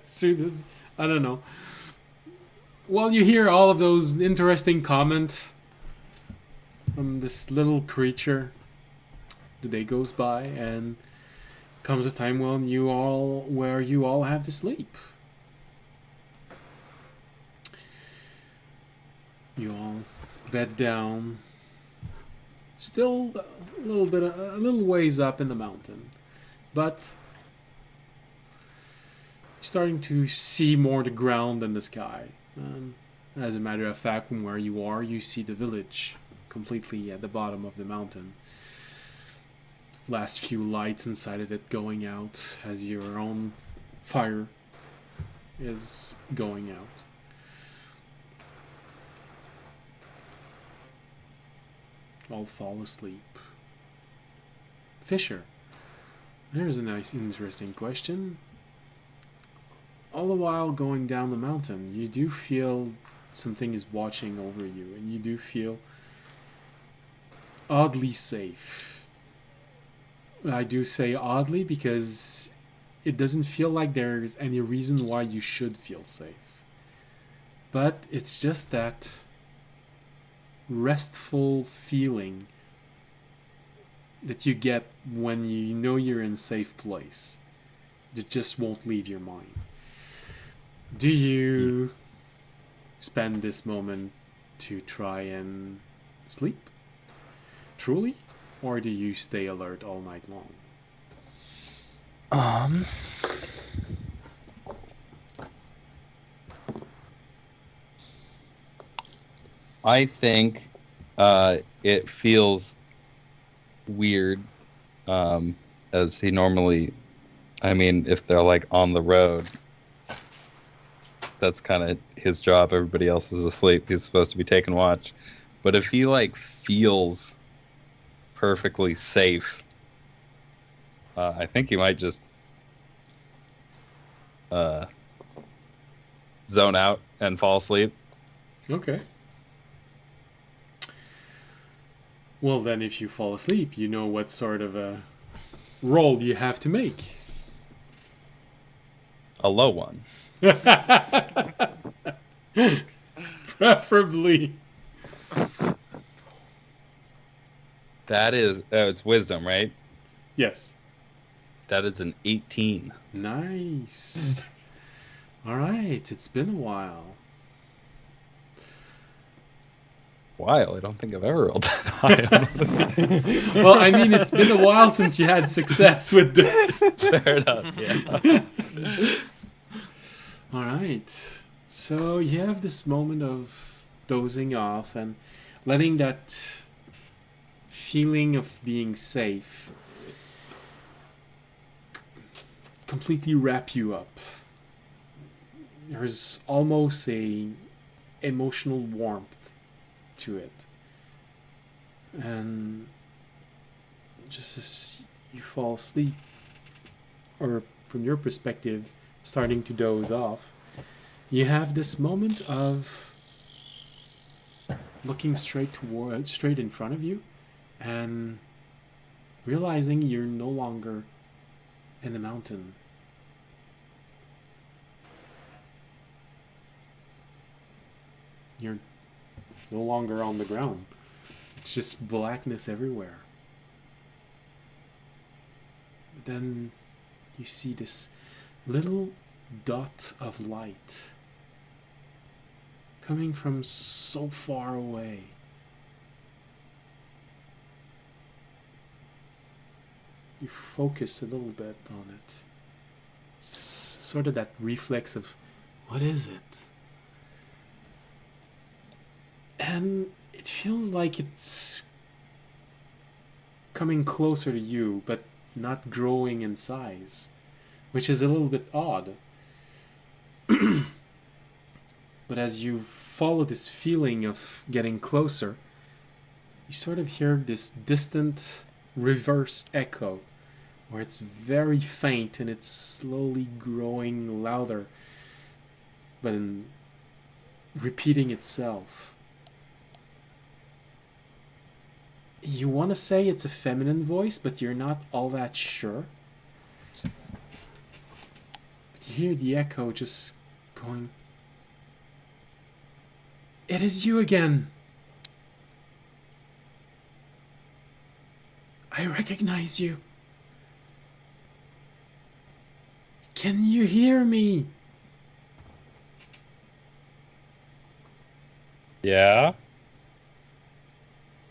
soothed, I don't know. While you hear all of those interesting comments from this little creature, the day goes by and comes a time when where you all have to sleep. You all bed down. Still a little ways up in the mountain, but starting to see more the ground than the sky. As a matter of fact, from where you are, you see the village completely at the bottom of the mountain. Last few lights inside of it going out as your own fire is going out. All fall asleep. Fisher, there's a nice, interesting question. All the while going down the mountain, you do feel something is watching over you, and you do feel oddly safe. I do say oddly because it doesn't feel like there's any reason why you should feel safe. But it's just that restful feeling that you get when you know you're in a safe place that just won't leave your mind. Do you spend this moment to try and sleep truly, or do you stay alert all night long? I think it feels weird, as he normally, I mean, if they're like on the road, that's kind of his job. Everybody else is asleep. He's supposed to be taking watch. But if he like feels perfectly safe, I think he might just zone out and fall asleep. Okay. Well, then if you fall asleep, you know what sort of a roll you have to make. A low one. Preferably. That is, it's wisdom, right? Yes. That is an 18. Nice. All right. It's been a while. While I don't think I've ever rolled that high. Well, I mean, it's been a while since you had success with this. Fair enough. Yeah. All right. So you have this moment of dozing off and letting that feeling of being safe completely wrap you up. There's almost a emotional warmth to it, and just as you fall asleep, or from your perspective starting to doze off, you have this moment of looking straight in front of you and realizing you're no longer in the mountain. You're no longer on the ground. It's just blackness everywhere. But then you see this little dot of light coming from so far away. You focus a little bit on it. Sort of that reflex of, what is it? And it feels like it's coming closer to you, but not growing in size, which is a little bit odd. But as you follow this feeling of getting closer, you sort of hear this distant reverse echo, where it's very faint and it's slowly growing louder, but repeating itself. You want to say it's a feminine voice, but you're not all that sure. But you hear the echo just going, "It is you again. I recognize you. Can you hear me?" Yeah.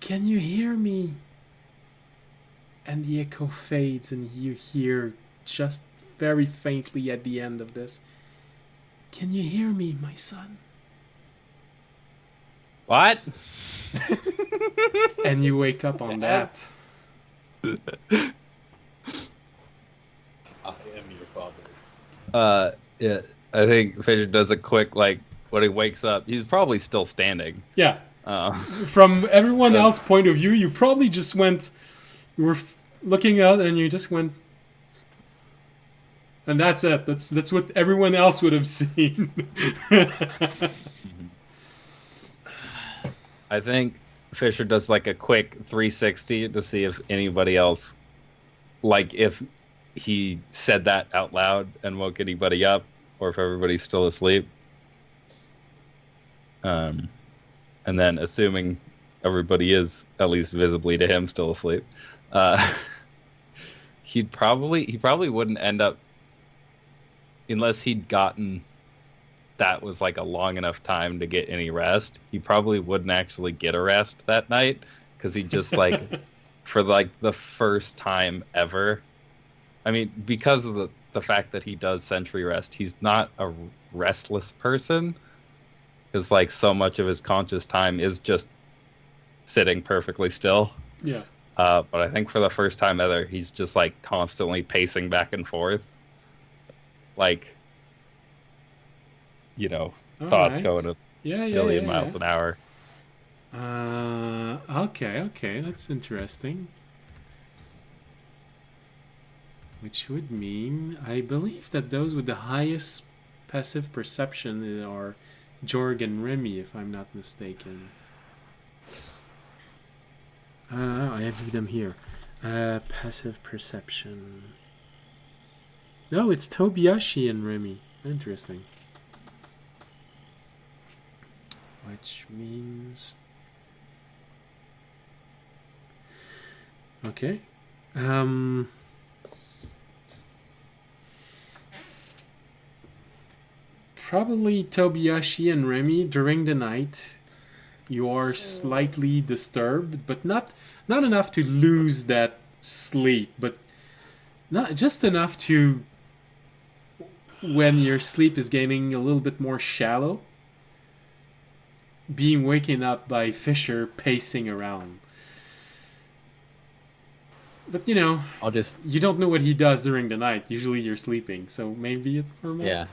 "Can you hear me?" And the echo fades, and you hear just very faintly at the end of this, "Can you hear me, my son?" What? And you wake up on that. I am your father. Yeah. I think Fisher does a quick when he wakes up. He's probably still standing. Yeah. Uh, From everyone else's point of view, you probably just went. You were looking out, and you just went. And that's it. That's what everyone else would have seen. I think Fisher does like a quick 360 to see if anybody else, if he said that out loud and woke anybody up, or if everybody's still asleep. And then assuming everybody is at least visibly to him still asleep, he probably wouldn't end up, unless he'd gotten that was like a long enough time to get any rest. He probably wouldn't actually get a rest that night, because he just for the first time ever. I mean, because of the fact that he does sentry rest, he's not a restless person, because so much of his conscious time is just sitting perfectly still. Yeah. But I think for the first time ever, he's just constantly pacing back and forth, thoughts going at a million miles an hour. Okay, that's interesting. Which would mean, I believe that those with the highest passive perception are Jorg and Remy, if I'm not mistaken. I have them here. Passive perception. No, it's Tobiyashi and Remy. Interesting. Which means... Okay. Probably Tobiyashi and Remy, during the night, you are slightly disturbed, but not enough to lose that sleep, but not just enough to, when your sleep is getting a little bit more shallow, being waken up by Fisher pacing around. But you don't know what he does during the night. Usually you're sleeping, so maybe it's normal. Yeah.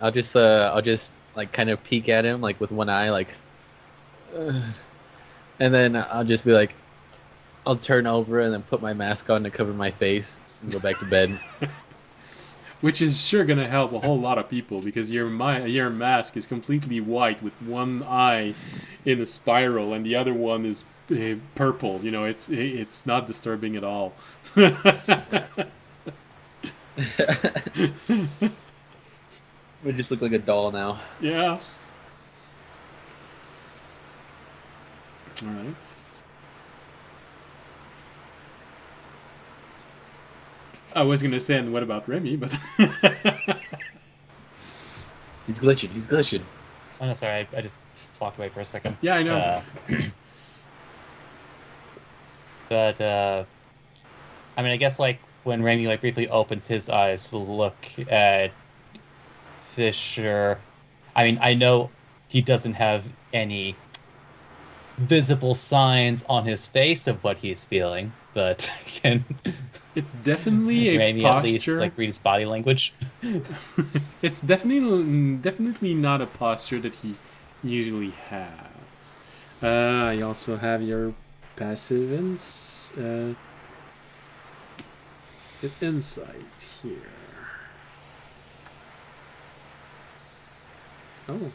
I'll just kind of peek at him with one eye and then I'll just be I'll turn over and then put my mask on to cover my face and go back to bed. Which is sure gonna help a whole lot of people, because your mask is completely white with one eye in a spiral and the other one is purple. It's not disturbing at all. We just look like a doll now. Yeah. All right. I was gonna say, and what about Remy? But He's glitching. Oh, no, sorry. I just walked away for a second. yeah, I know. But I mean, I guess when Remy briefly opens his eyes to look at Fisher, I mean, I know he doesn't have any visible signs on his face of what he's feeling, but can It's definitely a Remy posture. at least read his body language? It's definitely not a posture that he usually has. You also have your passive insight here. Oh.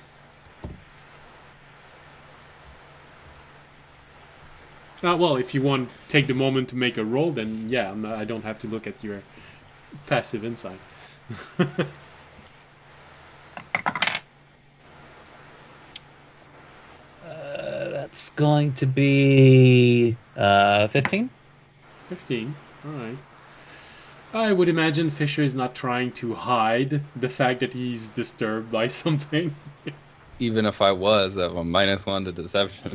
Well, if you want take the moment to make a roll, then yeah, I don't have to look at your passive insight. That's going to be 15. 15. All right. I would imagine Fisher is not trying to hide the fact that he's disturbed by something. Even if I was, I have a -1 to deception.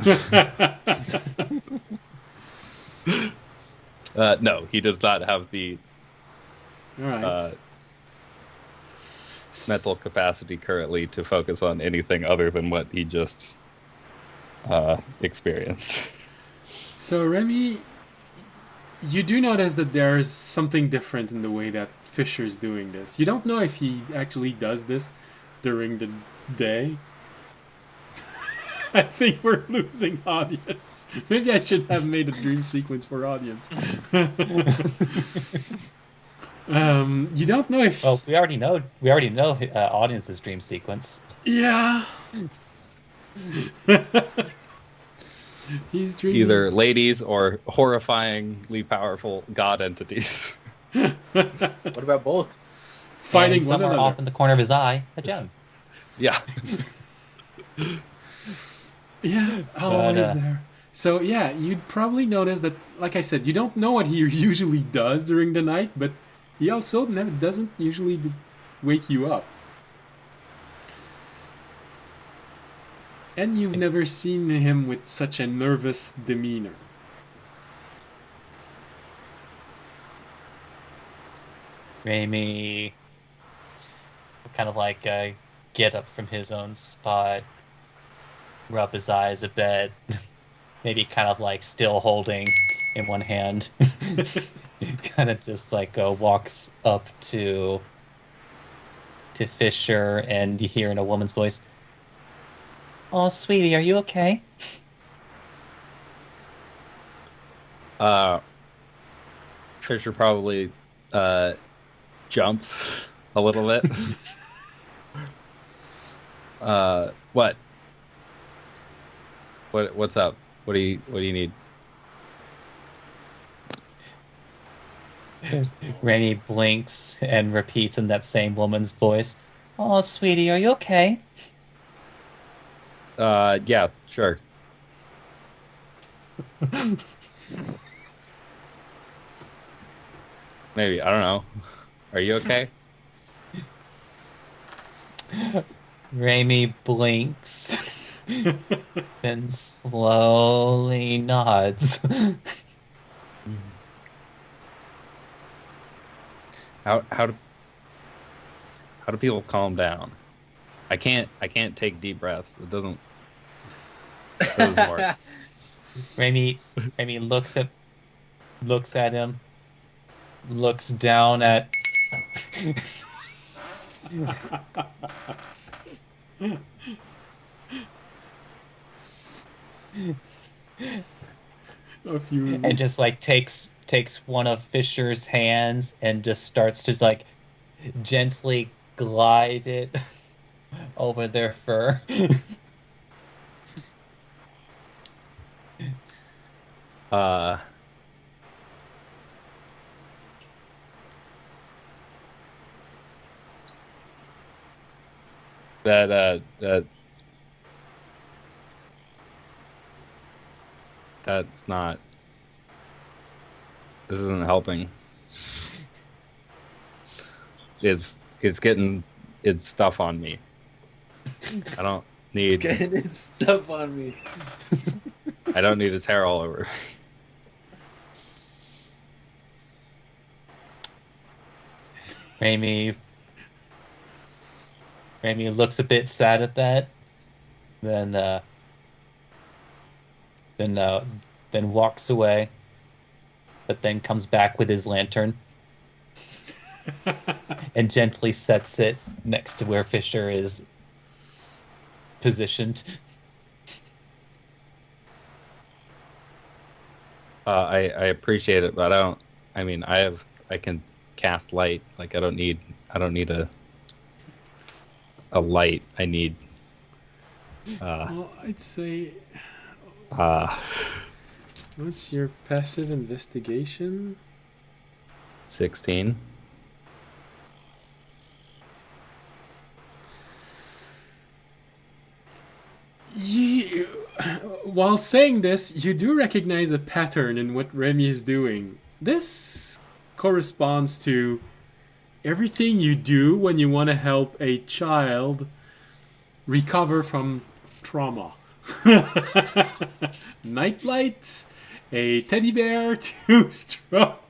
No, he does not have the All right. mental capacity currently to focus on anything other than what he just experienced. So Remy, you do notice that there's something different in the way that Fisher's doing this. You don't know if he actually does this during the day. I think we're losing audience. Maybe I should have made a dream sequence for audience. You don't know if... Well, we already know audience's dream sequence. Yeah. He's dreaming. Either ladies or horrifyingly powerful god entities. What about both? Fighting And one somewhere another. off in the corner of his eye, a gem. Yeah. Yeah, always there. So yeah, you'd probably notice that, like I said, you don't know what he usually does during the night, but he also doesn't usually wake you up. And you've never seen him with such a nervous demeanor. Raimi kind of like get up from his own spot, rub his eyes a bit, maybe kind of like still holding in one hand, kind of just like walks up to Fisher, and you hear in a woman's voice, "Oh, sweetie, are you okay?" Fisher probably jumps a little bit. What? What's up? What do you need? Rainy blinks and repeats in that same woman's voice, "Oh, sweetie, are you okay?" Yeah, sure. Maybe, I don't know. Are you okay? Raimi blinks, then slowly nods. How do people calm down? I can't take deep breaths. It doesn't work. Raimi looks at him, looks down at and just like takes one of Fisher's hands and just starts to like gently glide it over their fur. That's not. This isn't helping. It's getting its stuff on me. I don't need. Getting its stuff on me. I don't need his hair all over. Raimi looks a bit sad at that, then walks away, but then comes back with his lantern and gently sets it next to where Fisher is positioned. I appreciate it, but I don't. I mean, I can cast light. Like I don't need a light. I need. Well, I'd say. What's your passive investigation? 16. You, while saying this, you do recognize a pattern in what Remy is doing. This corresponds to everything you do when you want to help a child recover from trauma. Nightlight, a teddy bear, 2 stroke.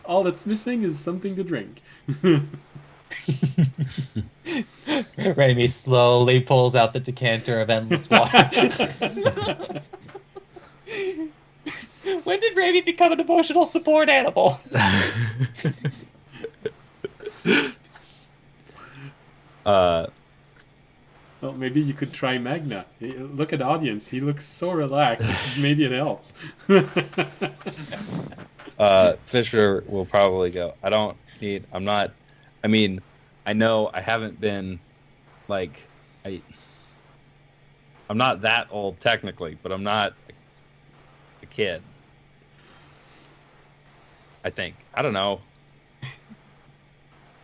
All that's missing is something to drink. Raimi slowly pulls out the decanter of endless water. When did Raimi become an emotional support animal? Well, maybe you could try Magna. Look at the audience. He looks so relaxed. Maybe it helps. Fisher will probably go. I know I haven't been, like, I'm not that old technically, but I'm not a kid. I think. I don't know.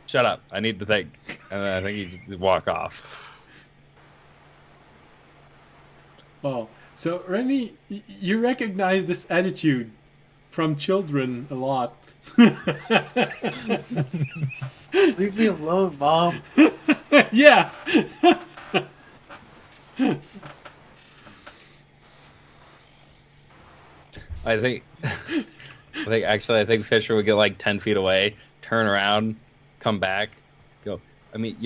Shut up. I need to think. And then I think you just walk off. Oh, so Remy, you recognize this attitude from children a lot. Leave me alone, Mom. Yeah. I think I think Fisher would get like 10 feet away, turn around, come back, go. I mean,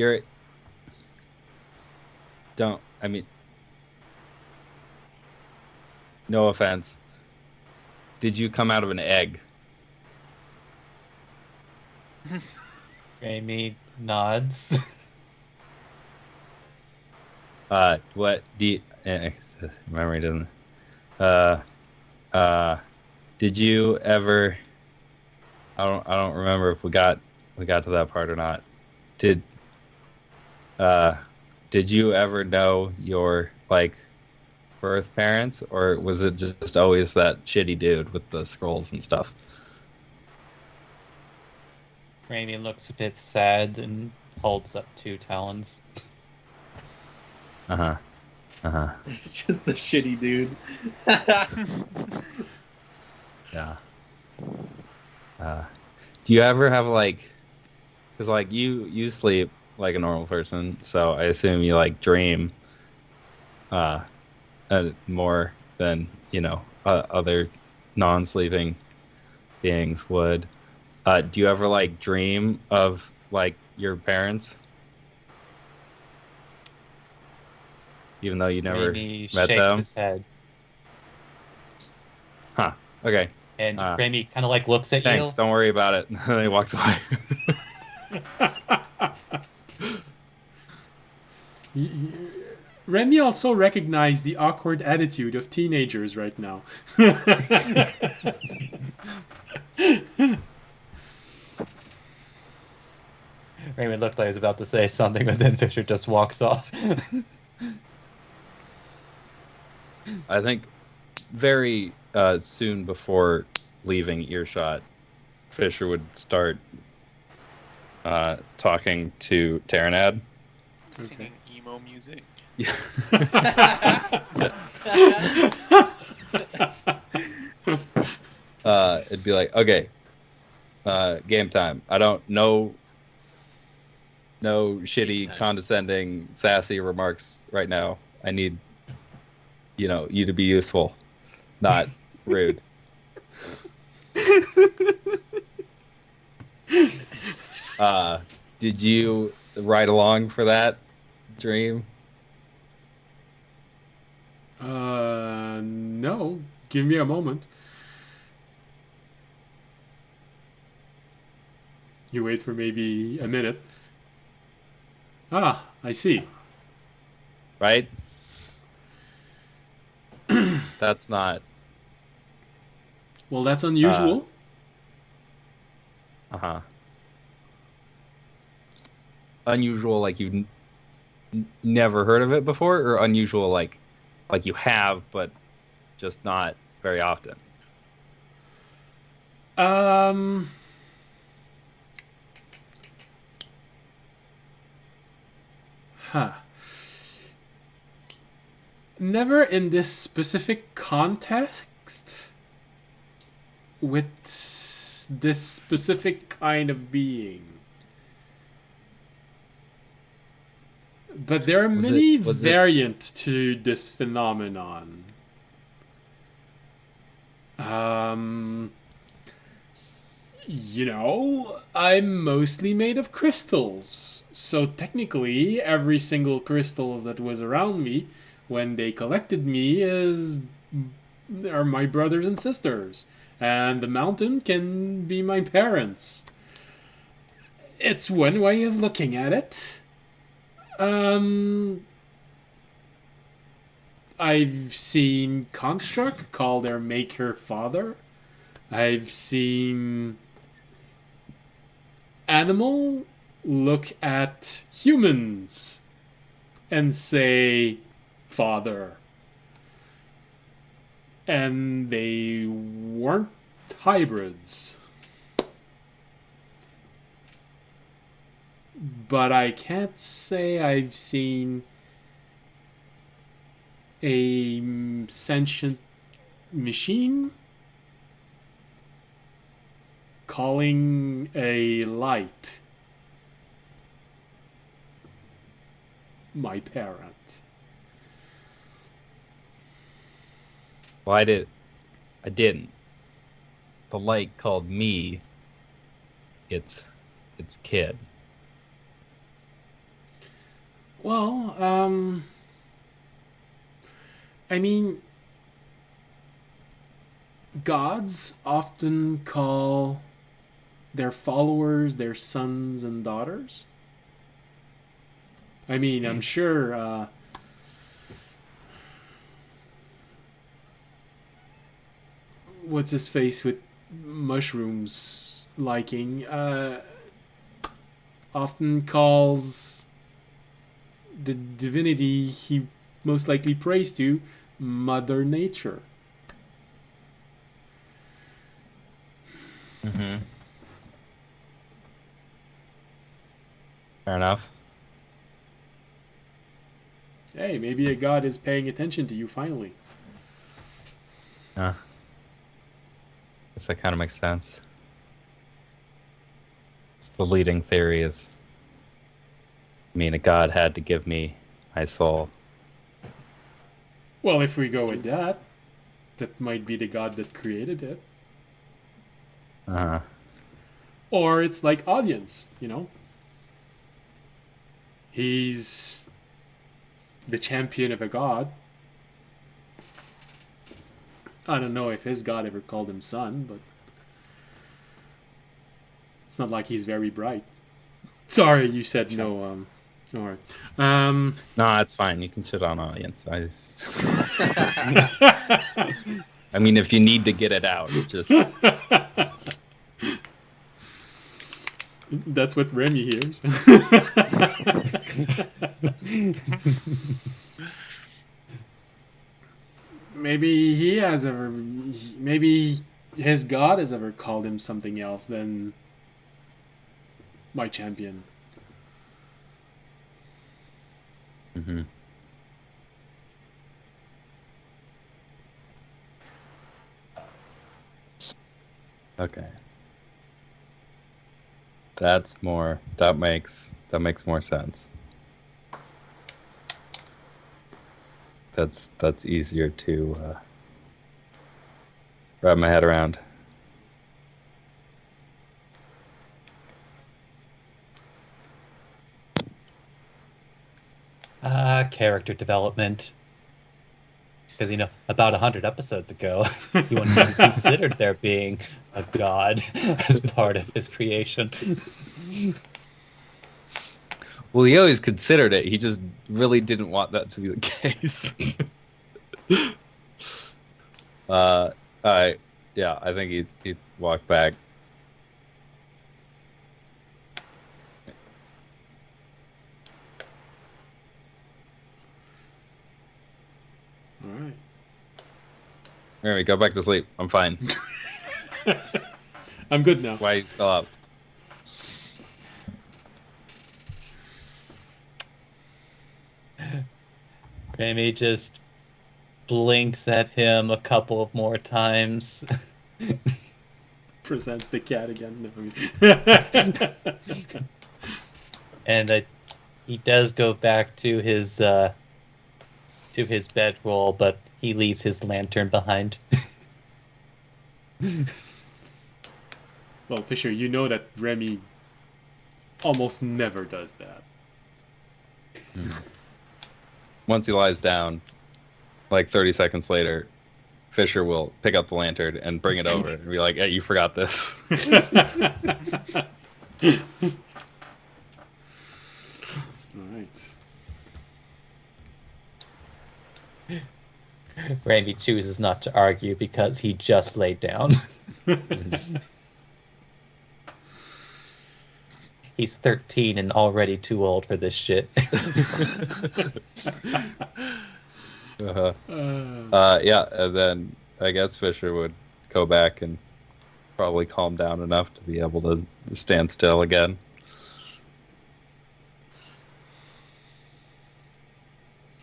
no offense. Did you come out of an egg? Raimi nods. What do you, memory doesn't. Did you ever? I don't remember if we got to that part or not. Did you ever know your like birth parents, or was it just always that shitty dude with the scrolls and stuff? Raimi looks a bit sad and holds up 2 talons. Just the shitty dude. Yeah. Do you ever have like, because like you sleep like a normal person, so I assume you like dream more than other non-sleeping beings would. Do you ever like dream of like your parents, even though you never Raimi met shakes them? his head. Huh. Okay. And Raimi kind of like looks at Thanks. you. Don't worry about it. And then he walks away. Remy also recognized the awkward attitude of teenagers right now. Raimi looked like he was about to say something, but then Fisher just walks off. I think very soon before leaving earshot, Fisher would start talking to Terranad. Singing emo music. It'd be like, okay, game time. I don't know. No shitty, condescending, sassy remarks right now. I need, you to be useful, not rude. Did you ride along for that dream? No. Give me a moment. You wait for maybe a minute. Ah, I see. Right? That's not. Well, that's unusual. Unusual, like you've never heard of it before, or unusual, like you have, but just not very often. Um. Huh. Never in this specific context with this specific kind of being. But there are many was it- variants to this phenomenon. I'm mostly made of crystals. So technically, every single crystal that was around me when they collected me are my brothers and sisters. And the mountain can be my parents. It's one way of looking at it. I've seen Construct call their maker father. I've seen Animal look at humans and say father. And they weren't hybrids. But I can't say I've seen a sentient machine calling a light my parent. Well, I didn't. The light called me its kid. Well, I mean, gods often call their followers their sons and daughters. I mean, I'm sure what's his face with mushrooms liking often calls the divinity he most likely prays to Mother Nature. Mm-hmm. Fair enough. Hey, maybe a god is paying attention to you finally. Guess that kind of makes sense. It's the leading theory is, a god had to give me my soul. Well, if we go with that, that might be the god that created it. Uh-huh. Or it's like audience, He's the champion of a god. I don't know if his god ever called him son, but it's not like he's very bright. Sorry, you said no. Alright. No, it's fine. You can shit on audience. I mean, if you need to get it out, just... That's what Remy hears. Maybe maybe his god has ever called him something else than my champion. Mm-hmm. Okay. That makes more sense. That's easier to wrap my head around. Character development. Because, about 100 episodes ago, he wouldn't have considered there being a god as part of his creation. Well, he always considered it. He just really didn't want that to be the case. I think he'd walk back. All right. Remy, go back to sleep. I'm fine. I'm good now. Why are you still up? Remy just blinks at him a couple of more times. Presents the cat again. No. And he does go back to his bedroll, but he leaves his lantern behind. Well, Fisher, you know that Remy almost never does that. Once he lies down, like 30 seconds later, Fisher will pick up the lantern and bring it over and be like, "Hey, you forgot this." Alright. Randy chooses not to argue because he just laid down. He's 13 and already too old for this shit. Yeah, and then I guess Fisher would go back and probably calm down enough to be able to stand still again.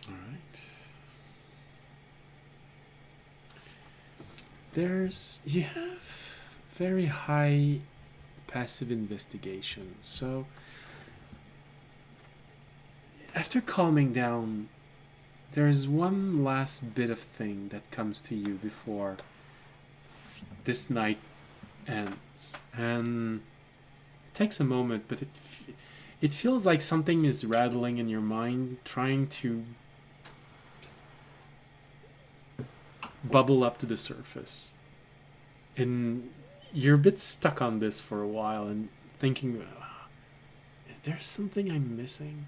Alright. You have very high passive investigation, so after calming down, there's one last bit of thing that comes to you before this night ends, and it takes a moment, but it feels like something is rattling in your mind, trying to bubble up to the surface, and you're a bit stuck on this for a while and thinking, is there something I'm missing?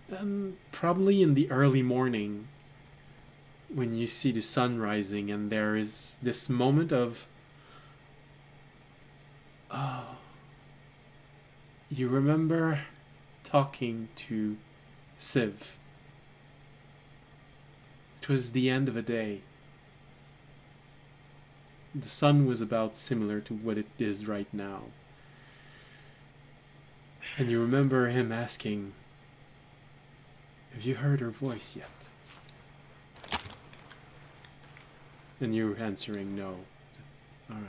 And probably in the early morning, when you see the sun rising and there is this moment of, oh, you remember talking to Civ. It was the end of a day. The sun was about similar to what it is right now. And you remember him asking, have you heard her voice yet? And you answering no. Alright.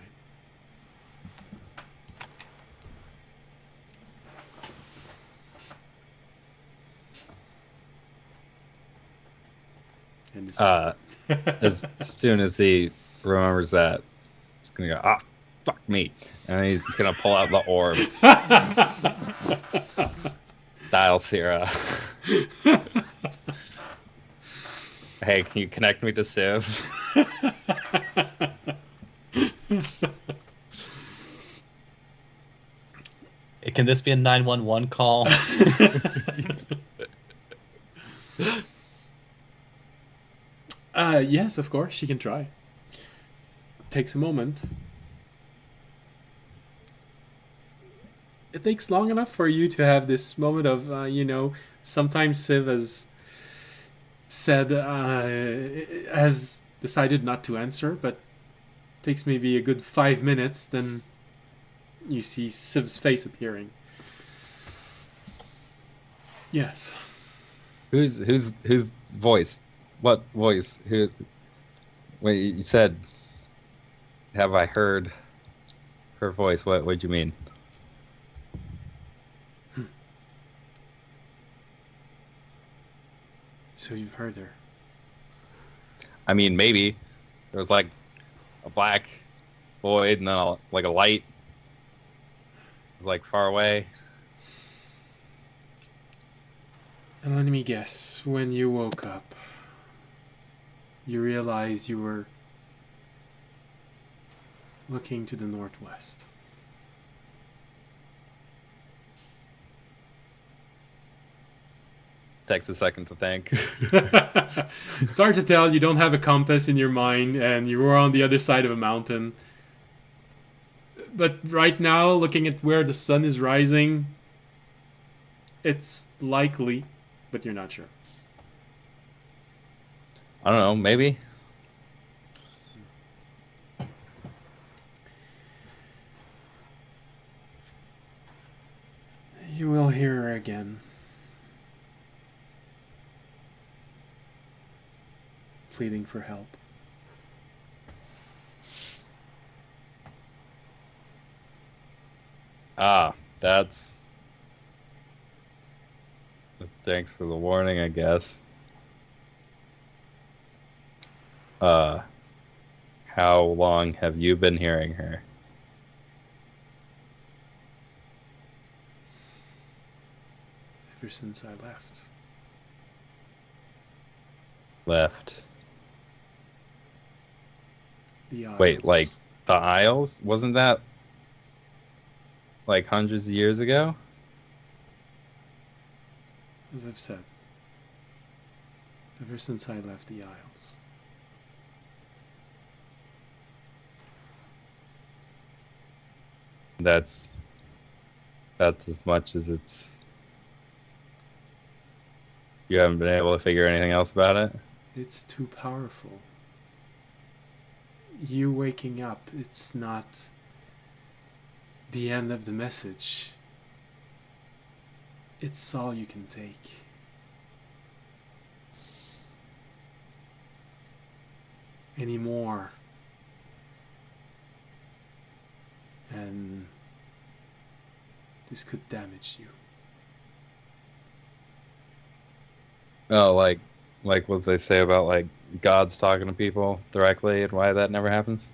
And As soon as he remembers that, he's gonna go, fuck me. And he's gonna pull out the orb. Dial Sierra. Hey, can you connect me to Civ? Can this be a 911 call? Yes, of course, she can try. Takes a moment. It takes long enough for you to have this moment of, sometimes Civ has said, has decided not to answer, but takes maybe a good 5 minutes, then you see Civ's face appearing. Yes. Whose voice? What voice? Who? Wait, you said, have I heard her voice? What'd you mean? So you've heard her. I mean, maybe. There was like a black void and then like a light. It was like far away. And let me guess, when you woke up, you realized you were looking to the northwest. Takes a second to think. It's hard to tell. You don't have a compass in your mind, and you were on the other side of a mountain. But right now, looking at where the sun is rising, it's likely, but you're not sure. I don't know, maybe. again. Pleading for help. Ah, that's... Thanks for the warning, I guess. How long have you been hearing her? Ever since I left. Left. The Isles. Wait, like the Isles? Wasn't that like hundreds of years ago? As I've said. Ever since I left the Isles. That's as much as it's... You haven't been able to figure anything else about it? It's too powerful. You waking up, it's not the end of the message. It's all you can take. Anymore. And this could damage you. Oh, like what they say about like gods talking to people directly and why that never happens?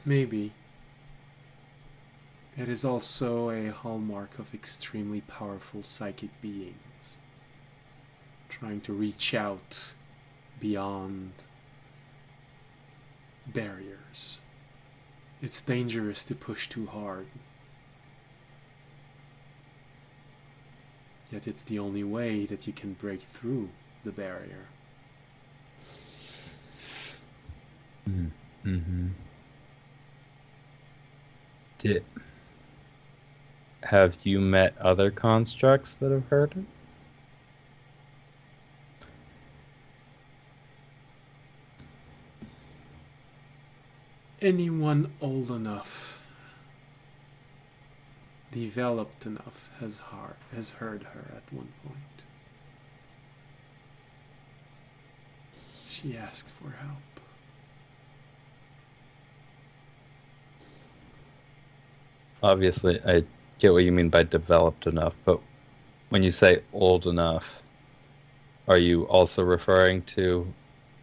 Maybe. It is also a hallmark of extremely powerful psychic beings. Trying to reach out beyond barriers. It's dangerous to push too hard. Yet it's the only way that you can break through the barrier. Mm-hmm. Have you met other constructs that have heard it? Anyone old enough, developed enough, has heard her at one point. She asked for help. Obviously, I get what you mean by developed enough, but when you say old enough, are you also referring to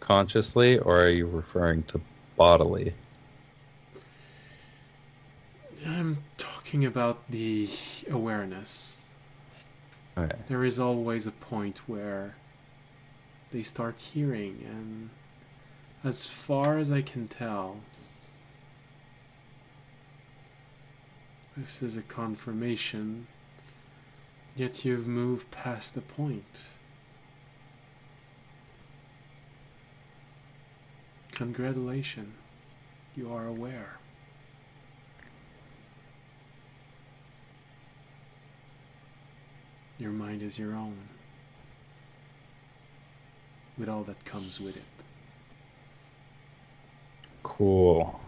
consciously, or are you referring to bodily? I'm talking about the awareness. Okay. There is always a point where they start hearing, and as far as I can tell, this is a confirmation, yet you've moved past the point. Congratulations, you are aware. Your mind is your own, with all that comes with it. Cool.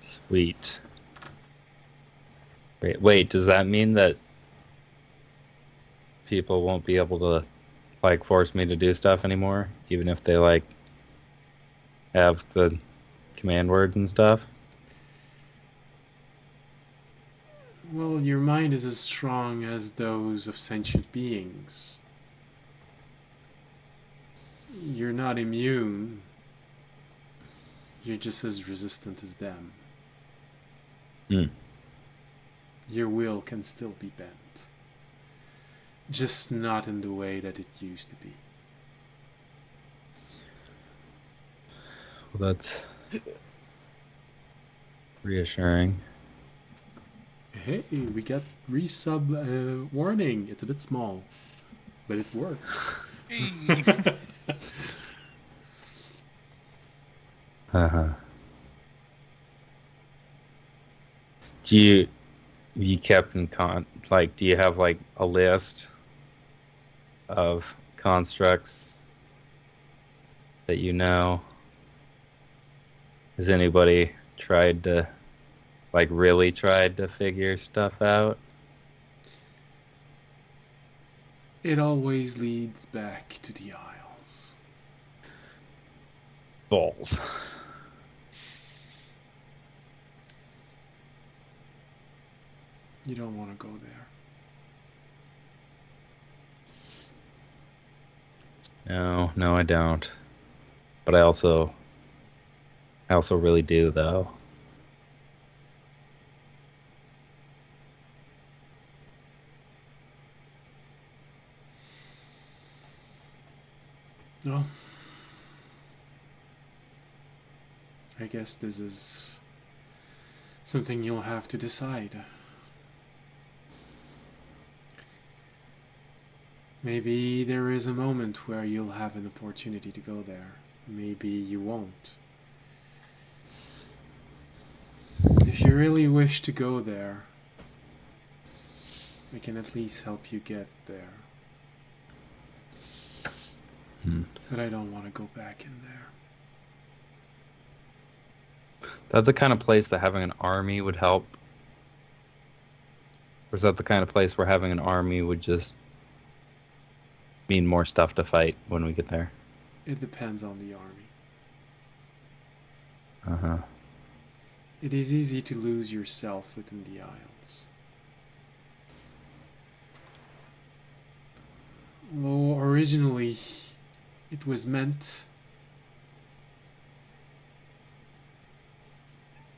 Sweet. Wait, does that mean that people won't be able to like force me to do stuff anymore, even if they like have the command word and stuff? Well, your mind is as strong as those of sentient beings. You're not immune. You're just as resistant as them. Your will can still be bent. Just not in the way that it used to be. Well, that's reassuring. Hey, we got resub warning. It's a bit small, but it works. Uh-huh. Do you kept in do you have like a list of constructs that you know? Has anybody really tried to figure stuff out? It always leads back to the Isles. Balls. You don't want to go there. No, I don't. But I also really do, though. No. I guess this is something you'll have to decide. Maybe there is a moment where you'll have an opportunity to go there. Maybe you won't. If you really wish to go there, I can at least help you get there. But I don't want to go back in there. That's the kind of place that having an army would help? Or is that the kind of place where having an army would just mean more stuff to fight when we get there? It depends on the army. Uh-huh. It is easy to lose yourself within the Isles. Though originally it was meant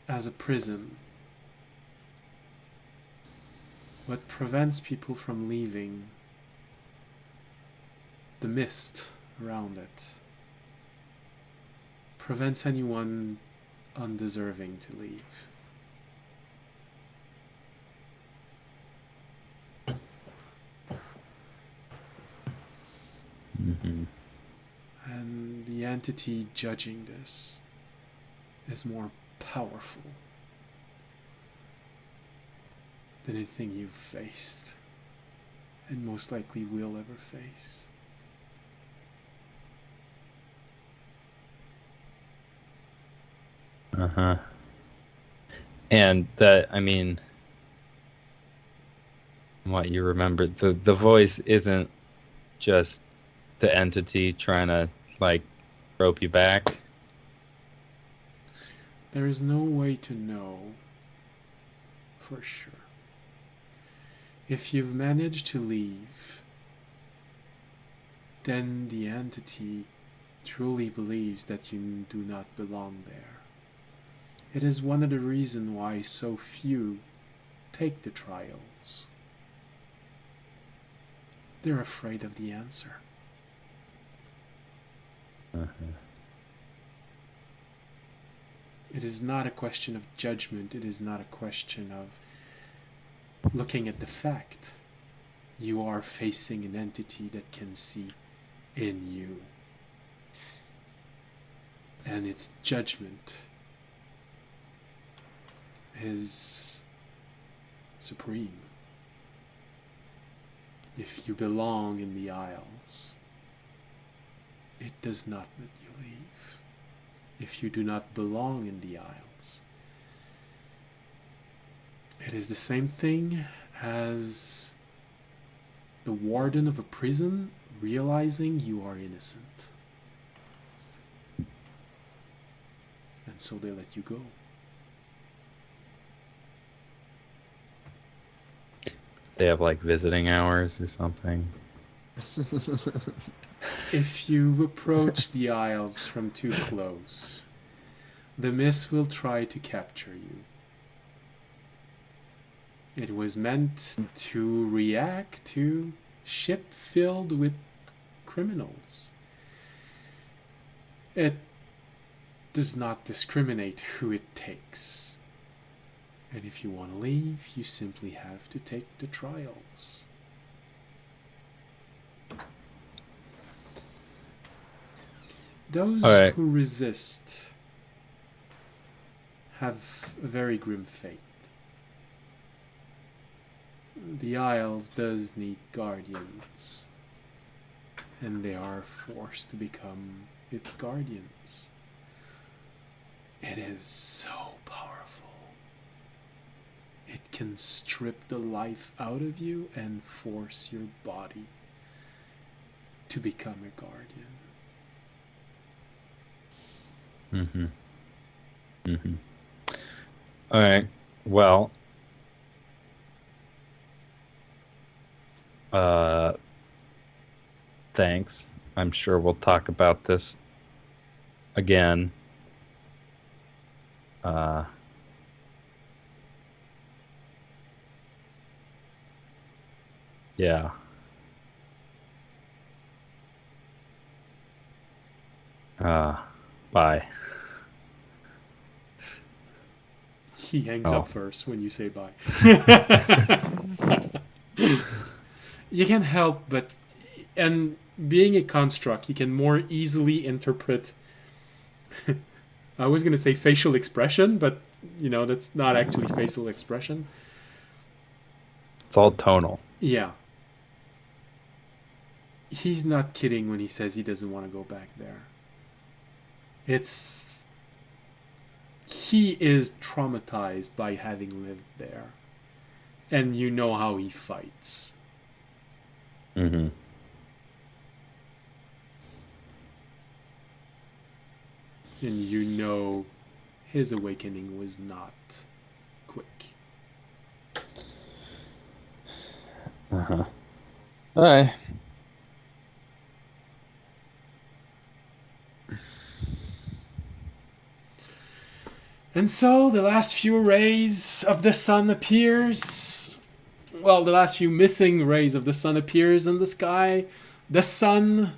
as a prison. What prevents people from leaving? The mist around it prevents anyone undeserving to leave. Mm-hmm. And the entity judging this is more powerful than anything you've faced and most likely will ever face. Uh-huh. And that, I mean, what you remember, the voice isn't just the entity trying to, like, rope you back. There is no way to know for sure. If you've managed to leave, then the entity truly believes that you do not belong there. It is one of the reasons why so few take the trials. They're afraid of the answer. Uh-huh. It is not a question of judgment. It is not a question of looking at the fact. You are facing an entity that can see in you. And its judgment is supreme. If you belong in the Isles, it does not let you leave. If you do not belong in the Isles, it is the same thing as the warden of a prison realizing you are innocent. And so they let you go. They have, like, visiting hours or something. If you approach the Isles from too close, the mist will try to capture you. It was meant to react to ship filled with criminals. It does not discriminate who it takes. And if you want to leave, you simply have to take the trials. Those Alright. who resist have a very grim fate. The Isles does need guardians, and they are forced to become its guardians. It is so powerful. It can strip the life out of you and force your body to become a guardian. All right. Well, thanks. I'm sure we'll talk about this again. Yeah. Bye. He hangs up first when you say bye. You can't help but, and being a construct, you can more easily interpret. I was going to say facial expression, but that's not actually facial expression. It's all tonal. Yeah. He's not kidding when he says he doesn't want to go back there. He is traumatized by having lived there. And you know how he fights. Mm-hmm. And you know his awakening was not quick. Uh-huh. All right. And so the last few rays of the sun appears. Well, the last few missing rays of the sun appears in the sky. The sun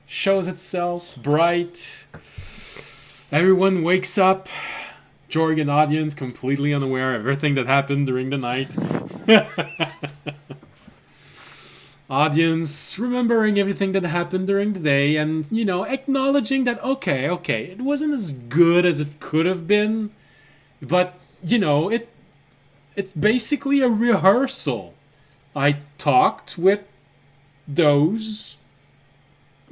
shows itself bright. Everyone wakes up. Jorgen audience completely unaware of everything that happened during the night. Audience remembering everything that happened during the day and, acknowledging that, okay, it wasn't as good as it could have been, but, it's basically a rehearsal. I talked with those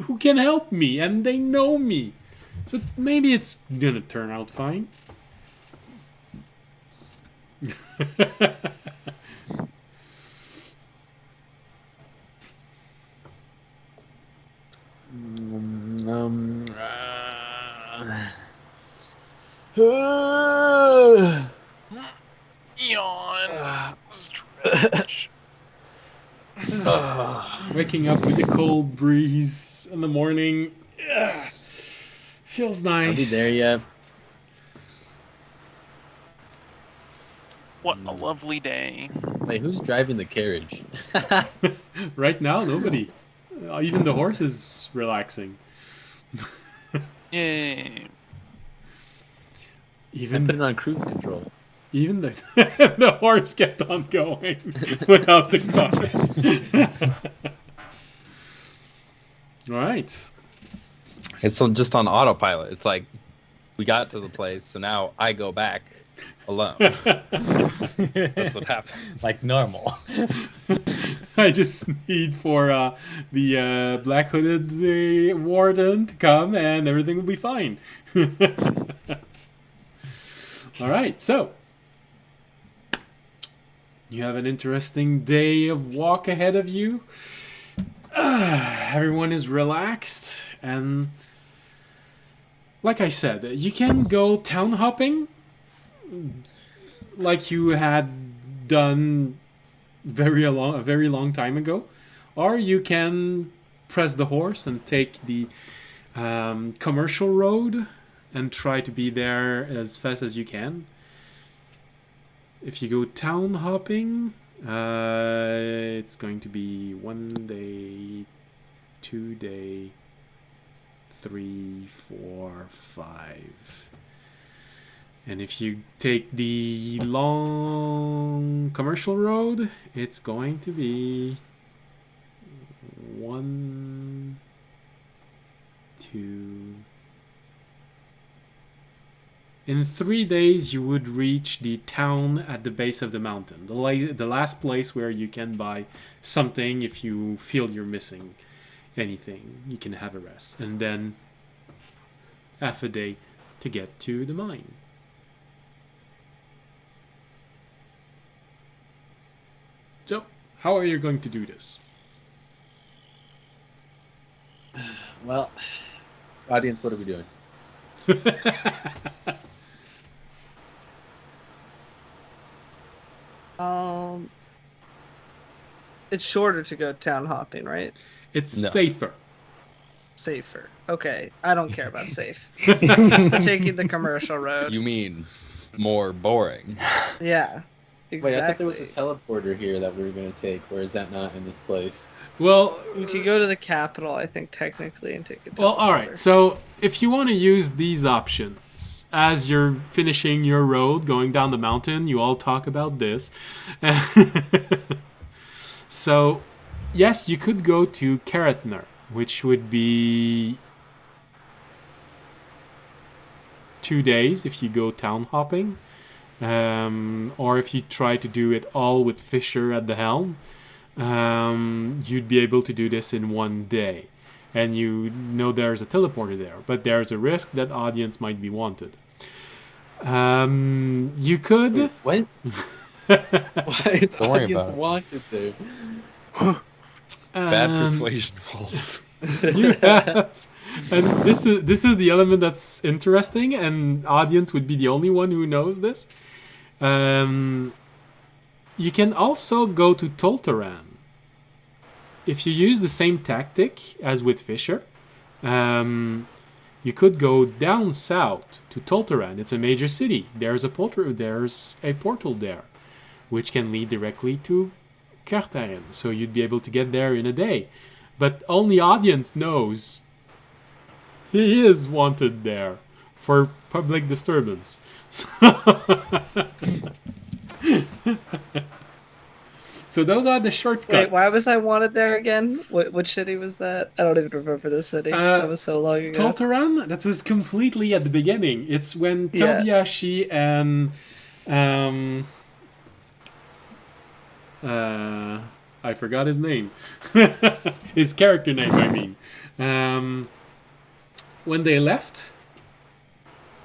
who can help me, and they know me. So maybe it's gonna turn out fine. Yawn. Stretch. Waking up with the cold breeze in the morning. Feels nice. I'll be there yet. What a lovely day. Wait, who's driving the carriage? Right now, nobody. Even the horse is relaxing. Yay. I Even put it on cruise control. Even the the horse kept on going without the car. All right. It's just on autopilot. It's like we got to the place, so now I go back alone. That's what happens. Like normal. I just need for the black hooded warden to come, and everything will be fine. All right, so you have an interesting day of walk ahead of you. Everyone is relaxed, and like I said, you can go town hopping like you had done a very long time ago, or you can press the horse and take the commercial road and try to be there as fast as you can. If you go town hopping, it's going to be 1 day, 2 day, 3, 4, 5. And if you take the long commercial road, it's going to be 1, 2. In 3 days, you would reach the town at the base of the mountain, the last place where you can buy something if you feel you're missing anything. You can have a rest, and then half a day to get to the mine. So, how are you going to do this? Well, audience, what are we doing? It's shorter to go town hopping, right? It's No. safer. Safer. Okay, I don't care about safe. We're taking the commercial road. You mean more boring? Yeah, exactly. Wait, I thought there was a teleporter here that we were going to take. Or is that not in this place? Well, We could go to the capital, I think, technically, and take a well, all right. teleporter. So if you want to use these options as you're finishing your road going down the mountain, you all talk about this. So, yes, you could go to Karathner, which would be 2 days if you go town hopping, or if you try to do it all with Fisher at the helm, you'd be able to do this in 1 day. And you know there's a teleporter there, but there's a risk that audience might be wanted. You could. Wait, what? Why is Don't worry audience about it. wanted there? Bad persuasion rolls. You have, and this is the element that's interesting, and audience would be the only one who knows this. You can also go to Tolteran. If you use the same tactic as with Fisher, you could go down south to Tolteran. It's a major city. There's a portal there, which can lead directly to Kartharin. So you'd be able to get there in a day. But only audience knows he is wanted there for public disturbance. So those are the shortcuts. Wait, why was I wanted there again? What city was that? I don't even remember the city. That was so long ago. Tolteran? That was completely at the beginning. It's when Yeah. Tobiyashi and I forgot his name. His character name, I mean. When they left,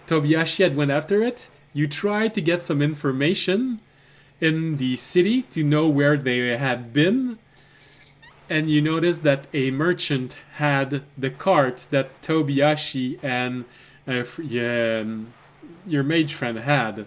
Tobiyashi had went after it. You tried to get some information in the city to know where they had been, and you noticed that a merchant had the cart that Tobiyashi and your mage friend had.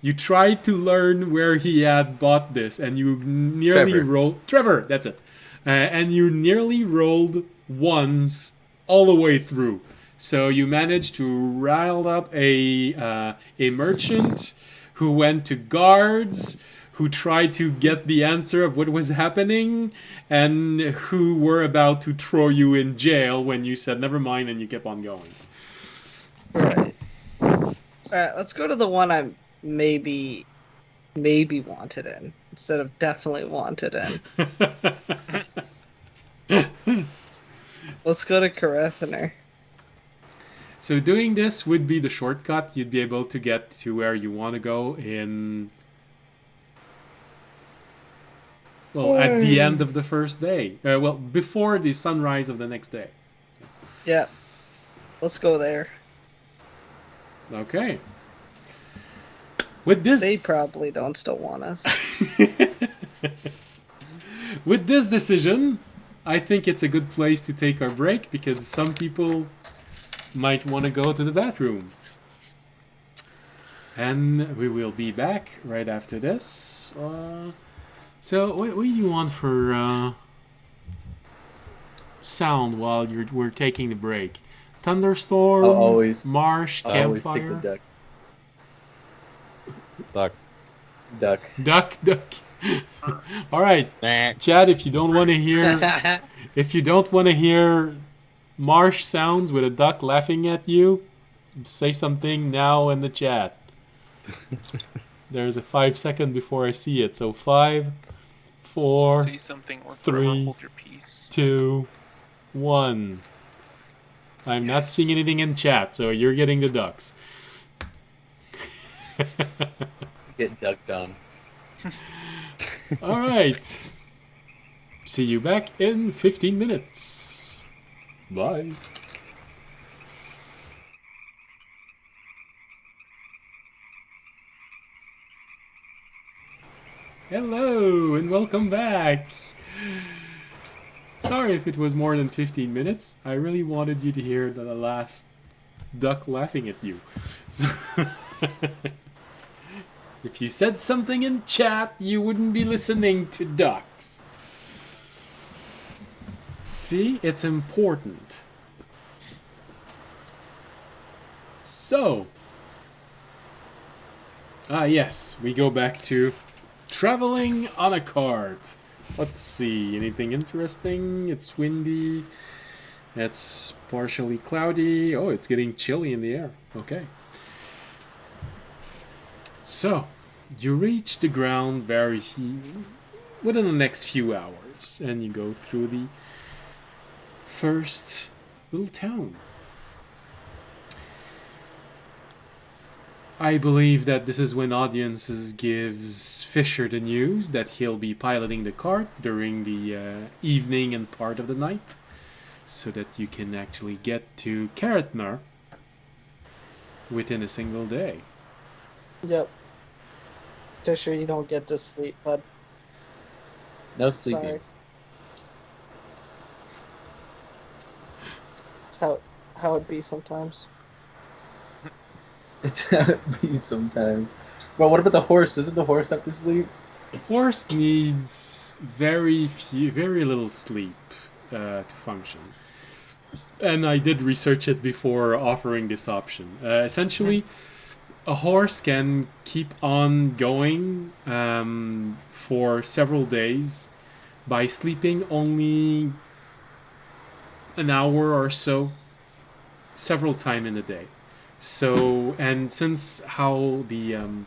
You tried to learn where he had bought this, and you nearly Trevor. rolled... Trevor, that's it. And you nearly rolled ones all the way through. So you managed to rile up a merchant who went to guards, who tried to get the answer of what was happening, and who were about to throw you in jail when you said never mind and you kept on going. Right. Alright, let's go to the one I'm maybe wanted in, instead of definitely wanted in. Let's go to Karathner. So doing this would be the shortcut. You'd be able to get to where you want to go in... Well, at the end of the first day. Well, before the sunrise of the next day. Yeah. Let's go there. Okay. With this... They probably don't still want us. With this decision, I think it's a good place to take our break because some people might want to go to the bathroom. And we will be back right after this. So, what do you want for sound while we're taking the break? Thunderstorm, I'll always- marsh, I always pick campfire, the Duck. duck. duck. All right, Chad. If you don't want to hear marsh sounds with a duck laughing at you, say something now in the chat. There's a 5 second before I see it. So 5, 4, Say something or 3, forever hold your peace. 2, 1. I'm not seeing anything in chat, so you're getting the ducks. Get ducked on. All right. See you back in 15 minutes. Bye. Hello and welcome back. So sorry if it was more than 15 minutes. I really wanted you to hear the last duck laughing at you. So if you said something in chat, you wouldn't be listening to ducks. See, it's important. So, yes, we go back to traveling on a cart. Let's see, anything interesting? It's windy. It's partially cloudy. Oh, it's getting chilly in the air. Okay. So, you reach the ground within the next few hours, and you go through the first little town. I believe that this is when audiences gives Fisher the news that he'll be piloting the cart during the evening and part of the night, so that you can actually get to Karatnar within a single day. Yep. Fisher, you don't get to sleep, bud. No sleeping. Sorry. It's how it be sometimes. It's how it be sometimes. Well, what about the horse? Doesn't the horse have to sleep? Horse needs very little sleep to function. And I did research it before offering this option. Essentially, a horse can keep on going for several days by sleeping only an hour or so, several times in a day. So, and since how Dungeon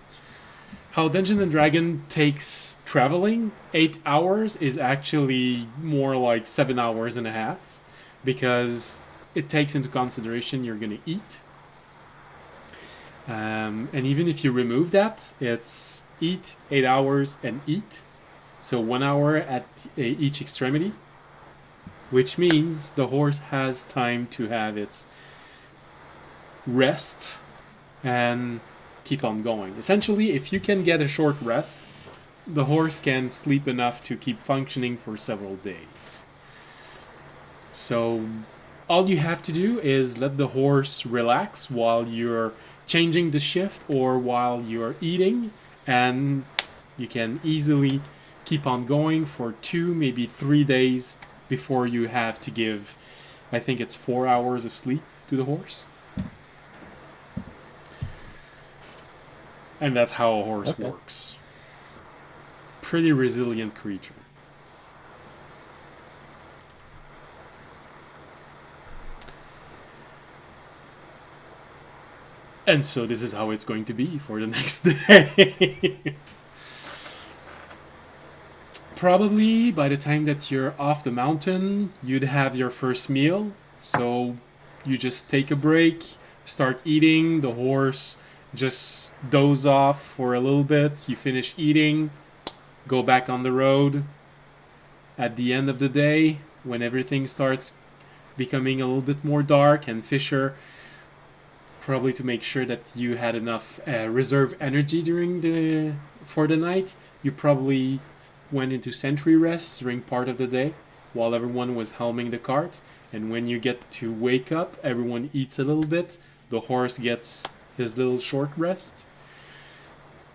and Dragon takes traveling, 8 hours is actually more like 7 hours and a half, because it takes into consideration you're going to eat. And even if you remove that, it's eat, 8 hours, and eat. So 1 hour at each extremity, which means the horse has time to have its rest and keep on going. Essentially, if you can get a short rest, the horse can sleep enough to keep functioning for several days. So all you have to do is let the horse relax while you're changing the shift or while you're eating, and you can easily keep on going for 2, maybe 3 days before you have to give, I think it's 4 hours of sleep to the horse. And that's how a horse works. Pretty resilient creature. And so this is how it's going to be for the next day. Probably by the time that you're off the mountain, you'd have your first meal. So you just take a break, start eating, the horse just doze off for a little bit, you finish eating, go back on the road. At the end of the day, when everything starts becoming a little bit more dark, and Fisher, probably to make sure that you had enough reserve energy for the night, you probably went into sentry rest during part of the day while everyone was helming the cart. And when you get to wake up, everyone eats a little bit, the horse gets his little short rest,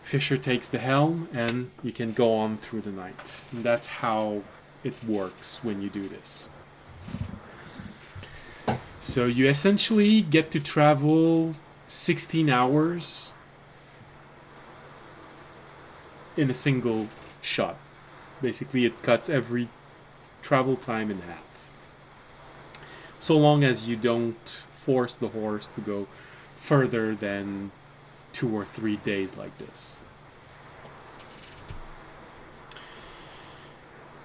Fisher takes the helm, and you can go on through the night. And that's how it works when you do this. So you essentially get to travel 16 hours in a single shot. Basically, it cuts every travel time in half. So long as you don't force the horse to go further than 2 or 3 days like this.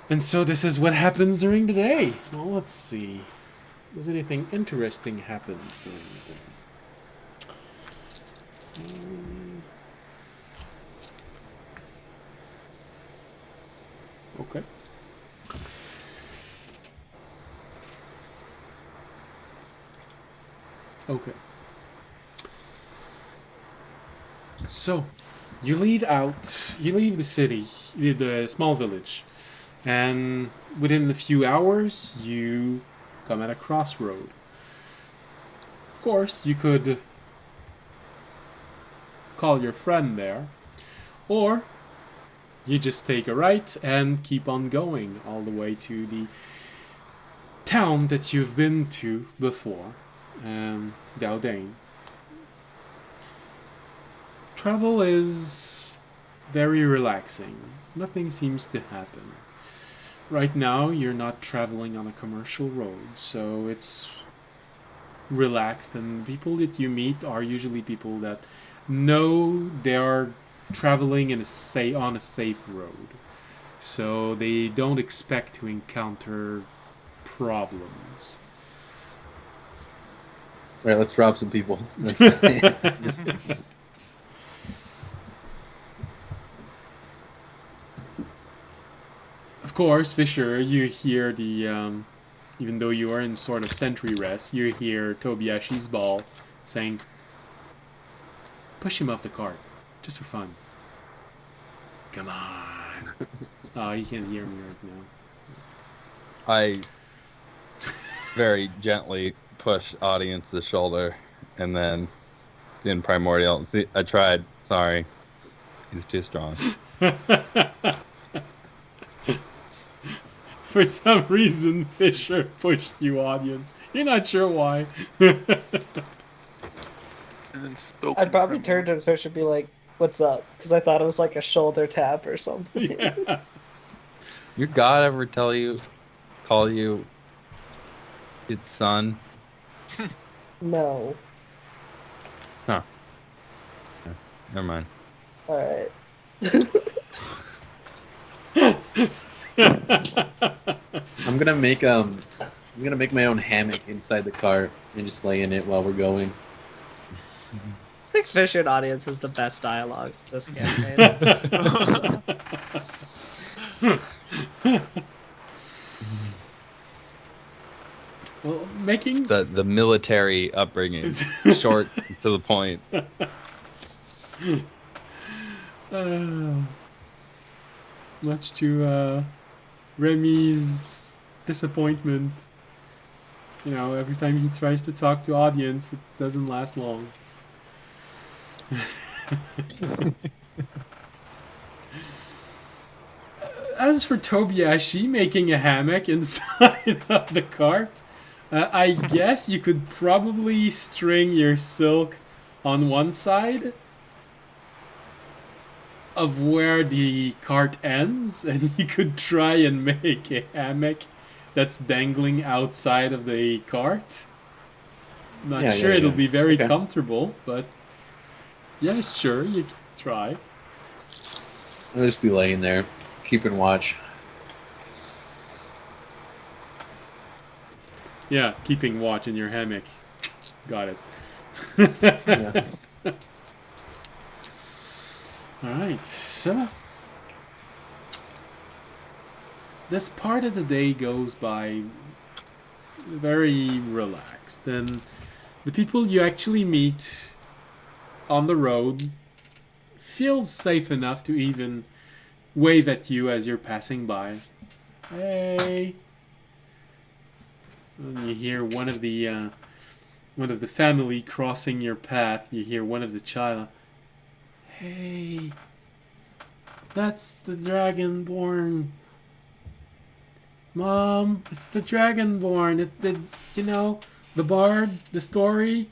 And so this is what happens during the day. Well, let's see. Does anything interesting happen during the day? Okay. Okay. So, you leave the city, the small village, And within a few hours, you come at a crossroad. Of course, you could call your friend there, or you just take a right and keep on going all the way to the town that you've been to before, Daldane. Travel is very relaxing. Nothing seems to happen. Right now, you're not traveling on a commercial road, so it's relaxed, and people that you meet are usually people that know they are traveling on a safe road, so they don't expect to encounter problems. All right, let's rob some people. Of course, Fisher, you hear the even though you are in sort of sentry rest, you hear Tobiashi's ball saying, "Push him off the cart, just for fun. Come on." Oh, he can't hear me right now. I very gently push Audience's shoulder, and then in Primordial, see, I tried. Sorry, he's too strong. For some reason, Fisher pushed you, Audience. You're not sure why. And then spoke. I'd probably turn to Fisher and be like, "What's up?" Because I thought it was like a shoulder tap or something. Yeah. Your God ever call you its son? No. Huh. Never mind. All right. I'm gonna make my own hammock inside the cart and just lay in it while we're going. I think Fisher and Audience is the best dialogues in this campaign. Well, making The military upbringing, short to the point. Much to Remy's disappointment. You know, every time he tries to talk to Audience, it doesn't last long. As for Tobiashi making a hammock inside of the cart, I guess you could probably string your silk on one side of where the cart ends, and you could try and make a hammock that's dangling outside of the cart. Not sure it'll be very comfortable, but yeah, sure, you can try. I'll just be laying there, keeping watch. Yeah, keeping watch in your hammock. Got it. Yeah. Alright, so this part of the day goes by very relaxed, and the people you actually meet on the road feel safe enough to even wave at you as you're passing by. Hey! And you hear one of the family crossing your path. You hear one of the child. Hey, that's the Dragonborn. Mom, it's the Dragonborn. You know, the bard, the story.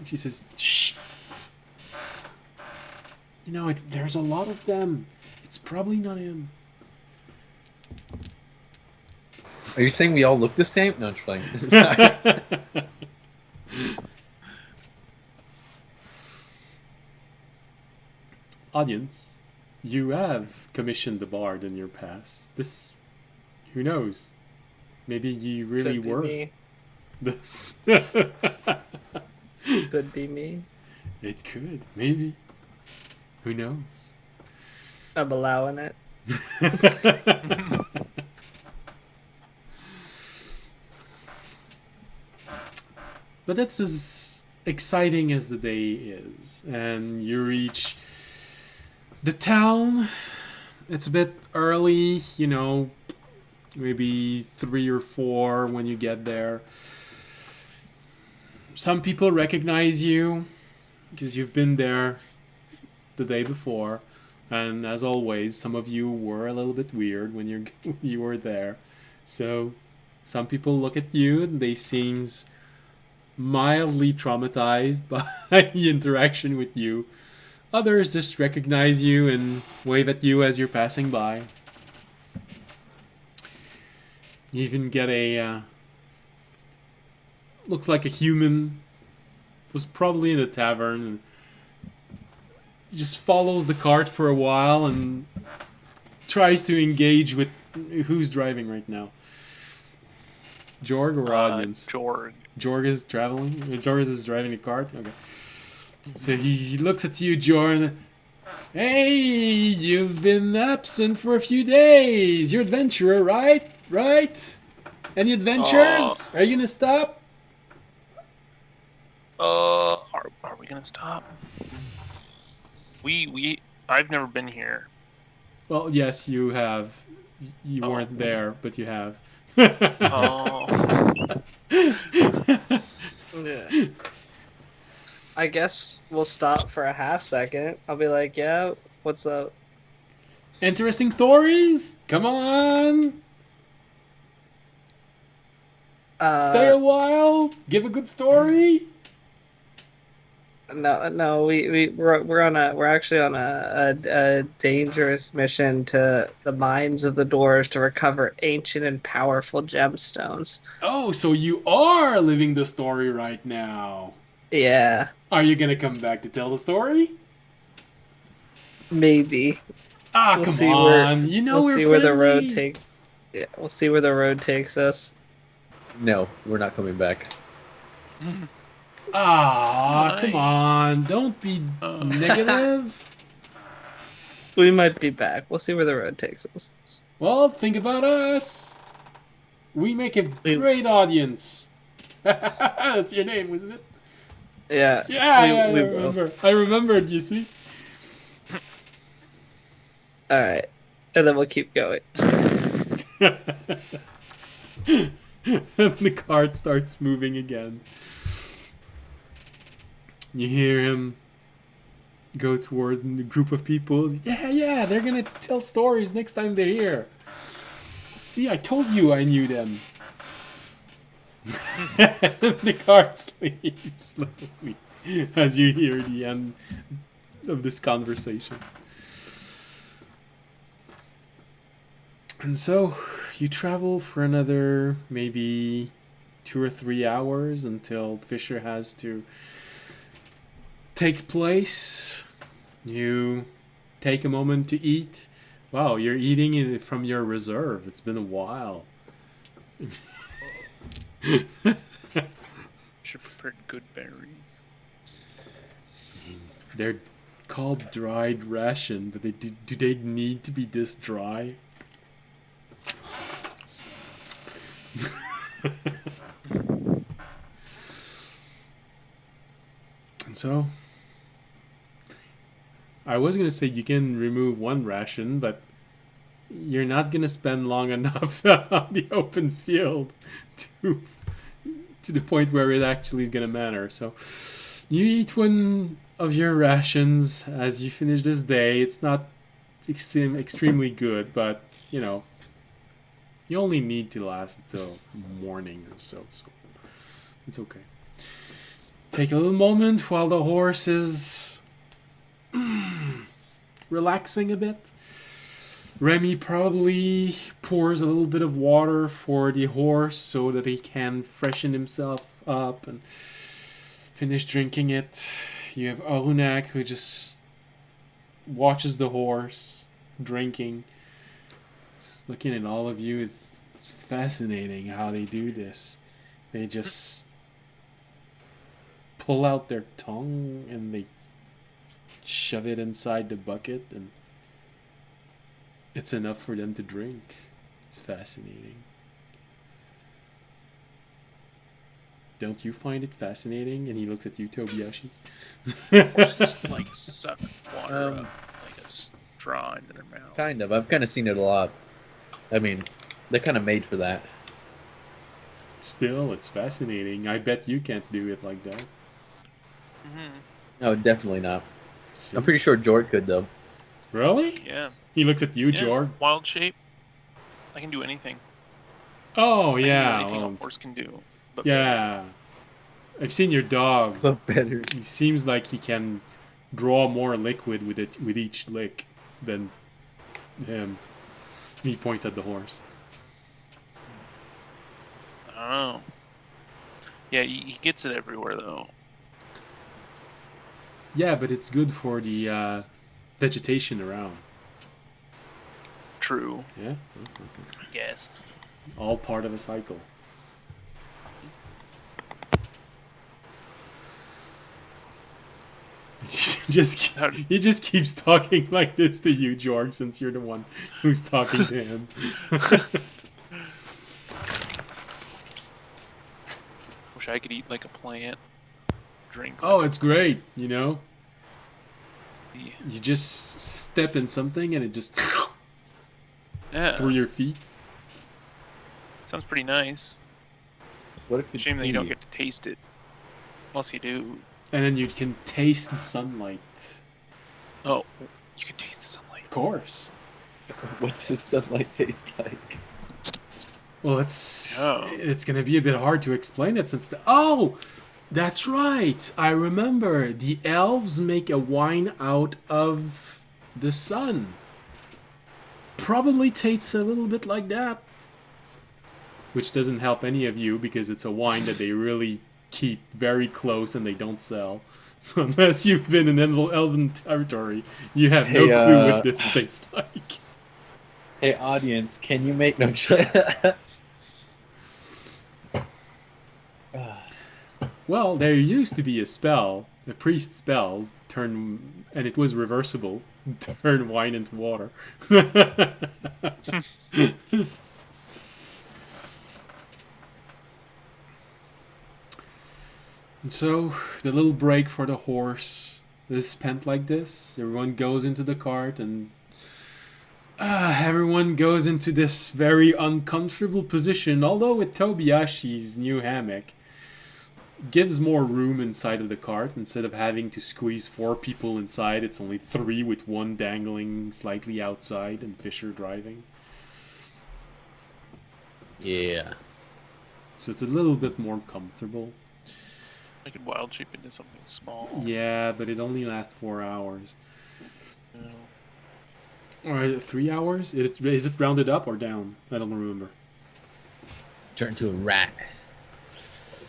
She says, shh. You know, there's a lot of them. It's probably not him. Are you saying we all look the same? No, I'm just playing. Sorry. Audience, you have commissioned the bard in your past. This, who knows? Maybe you really Could be were me. this. Could be me. It could, maybe. Who knows? I'm allowing it. But that's as exciting as the day is, and you reach the town, It's a bit early, you know, maybe 3 or 4 when you get there. Some people recognize you because you've been there the day before, and as always, some of you were a little bit weird when when you were there. So some people look at you and they seems mildly traumatized by the interaction with you. Others just recognize you and wave at you as you're passing by. You even get a looks like a human, was probably in the tavern, and just follows the cart for a while and tries to engage with who's driving right now. Jorg or audience? Jorg. Jorg is traveling? Jorg is driving the cart? Okay. So he looks at you, Jorg. Hey, you've been absent for a few days. You're adventurer, right? Right? Any adventures? Are you gonna stop? Are we gonna stop? I've never been here. Well, yes, you have. You weren't there, but you have. Oh. Yeah. I guess we'll stop for a half second. I'll be like, yeah, what's up? Interesting stories? Come on! Stay a while? Give a good story? No, we're actually on a dangerous mission to the mines of the doors to recover ancient and powerful gemstones. Oh, so you are living the story right now. Yeah, Are you gonna come back to tell the story? maybe. Ah, We'll come see on. You know we'll we're see where the road friendly. take. Yeah, we'll see where the road takes us. No, we're not coming back. Ah, Why? come on. Don't be negative. We might be back. We'll see where the road takes us. Well, think about us. We make a We- great audience. That's your name, wasn't it? Yeah, Yeah, I we will. remember. I remembered, you see. All right, and then we'll keep going. And the cart starts moving again. You hear him go toward the group of people. Yeah, they're gonna tell stories next time they're here. See, I told you I knew them. The cart leaves slowly as you hear the end of this conversation. And so you travel for another maybe 2 or 3 hours until Fisher has to take place. You take a moment to eat. Wow, you're eating from your reserve. It's been a while. Should prepare good berries. They're called dried ration, but do they need to be this dry? And so, I was gonna say you can remove one ration, but you're not gonna spend long enough on the open field to the point where it actually is gonna matter. So, you eat one of your rations as you finish this day. It's not extremely good, but you know, you only need to last until morning or so it's okay. Take a little moment while the horse is relaxing a bit. Remy probably pours a little bit of water for the horse so that he can freshen himself up and finish drinking it. You have Arunak who just watches the horse drinking. Just looking at all of you, it's fascinating how they do this. They just pull out their tongue and they shove it inside the bucket and it's enough for them to drink. It's fascinating. Don't you find it fascinating? And he looks at you, Tobiyashi. Just like suck water up like a draw into their mouth. Kind of. I've kind of seen it a lot. I mean, they're kind of made for that. Still, it's fascinating. I bet you can't do it like that. Hmm. No, definitely not. See? I'm pretty sure Jord could though. Really? Yeah. He looks at you, Yeah. Jorg. Wild shape. I can do anything. Oh, I can yeah. do anything well, a horse can do. But yeah. I've seen your dog. But better. He seems like he can draw more liquid with it with each lick than him. He points at the horse. I don't know. Yeah, he gets it everywhere though. Yeah, but it's good for the vegetation around. True. Yeah? Yes. All part of a cycle. He just keeps talking like this to you, George, since you're the one who's talking to him. Wish I could eat like a plant. Drink. Oh, like it's great, you know? Yeah. You just step in something and it just Yeah. through your feet. Sounds pretty nice. What if it's Shame that you don't pee? get to taste it. Unless you do. And then you can taste the sunlight. Oh, you can taste the sunlight. Of course. What does sunlight taste like? Well, it's gonna be a bit hard to explain it since oh, that's right. I remember the elves make a wine out of the sun. Probably tastes a little bit like that. Which doesn't help any of you because it's a wine that they really keep very close and they don't sell. So unless you've been in elven territory, you have no Hey, clue what this tastes like. Hey, audience, can you make no Well, there used to be a spell, a priest spell, and it was reversible. Turn wine into water. And so, the little break for the horse is spent like this. Everyone goes into the cart and everyone goes into this very uncomfortable position, although with Tobiashi's new hammock, gives more room inside of the cart. Instead of having to squeeze 4 people inside, it's only 3 with 1 dangling slightly outside and Fisher driving. Yeah. So it's a little bit more comfortable. I could wild shape into something small. Yeah, but it only lasts 4 hours. No. Or 3 hours? Is it rounded up or down? I don't remember. Turn to a rat.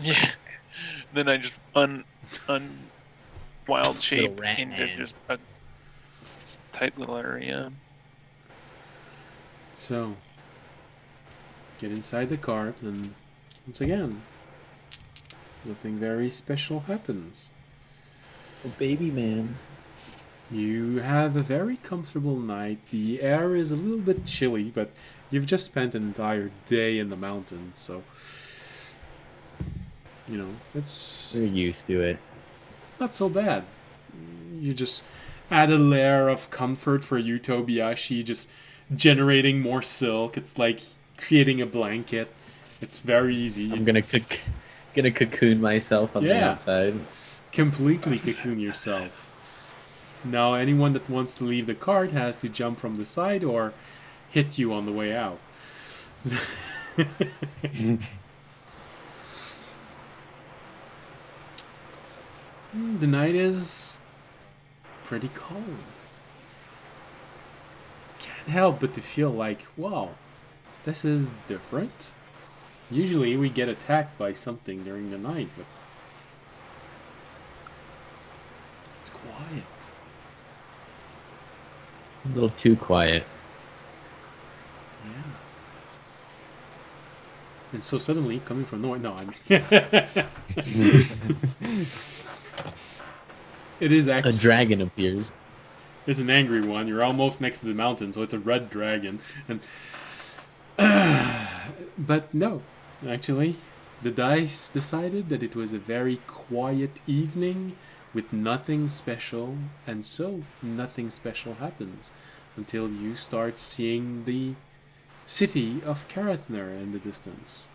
Yeah. Then I just wild shape rat into man. just a tight little area. So, get inside the cart and once again, nothing very special happens. Oh, baby man. You have a very comfortable night. The air is a little bit chilly, but you've just spent an entire day in the mountains, so you know, it's We're used to it. not so bad. You just add a layer of comfort for you, Tobiashi, just generating more silk. It's like creating a blanket. It's very easy. I'm gonna cocoon myself on the Yeah. outside. Completely cocoon yourself. Now, anyone that wants to leave the cart has to jump from the side or hit you on the way out. The night is pretty cold. Can't help but to feel like, wow, this is different. Usually we get attacked by something during the night, but it's quiet. A little too quiet. Yeah. And so suddenly, coming from nowhere, no, I mean, it is A actually dragon appears. it's an angry one. You're almost next to the mountain, so it's a red dragon. And but no, actually, the dice decided that it was a very quiet evening with nothing special, and so nothing special happens. until you start seeing the city of Karathner in the distance.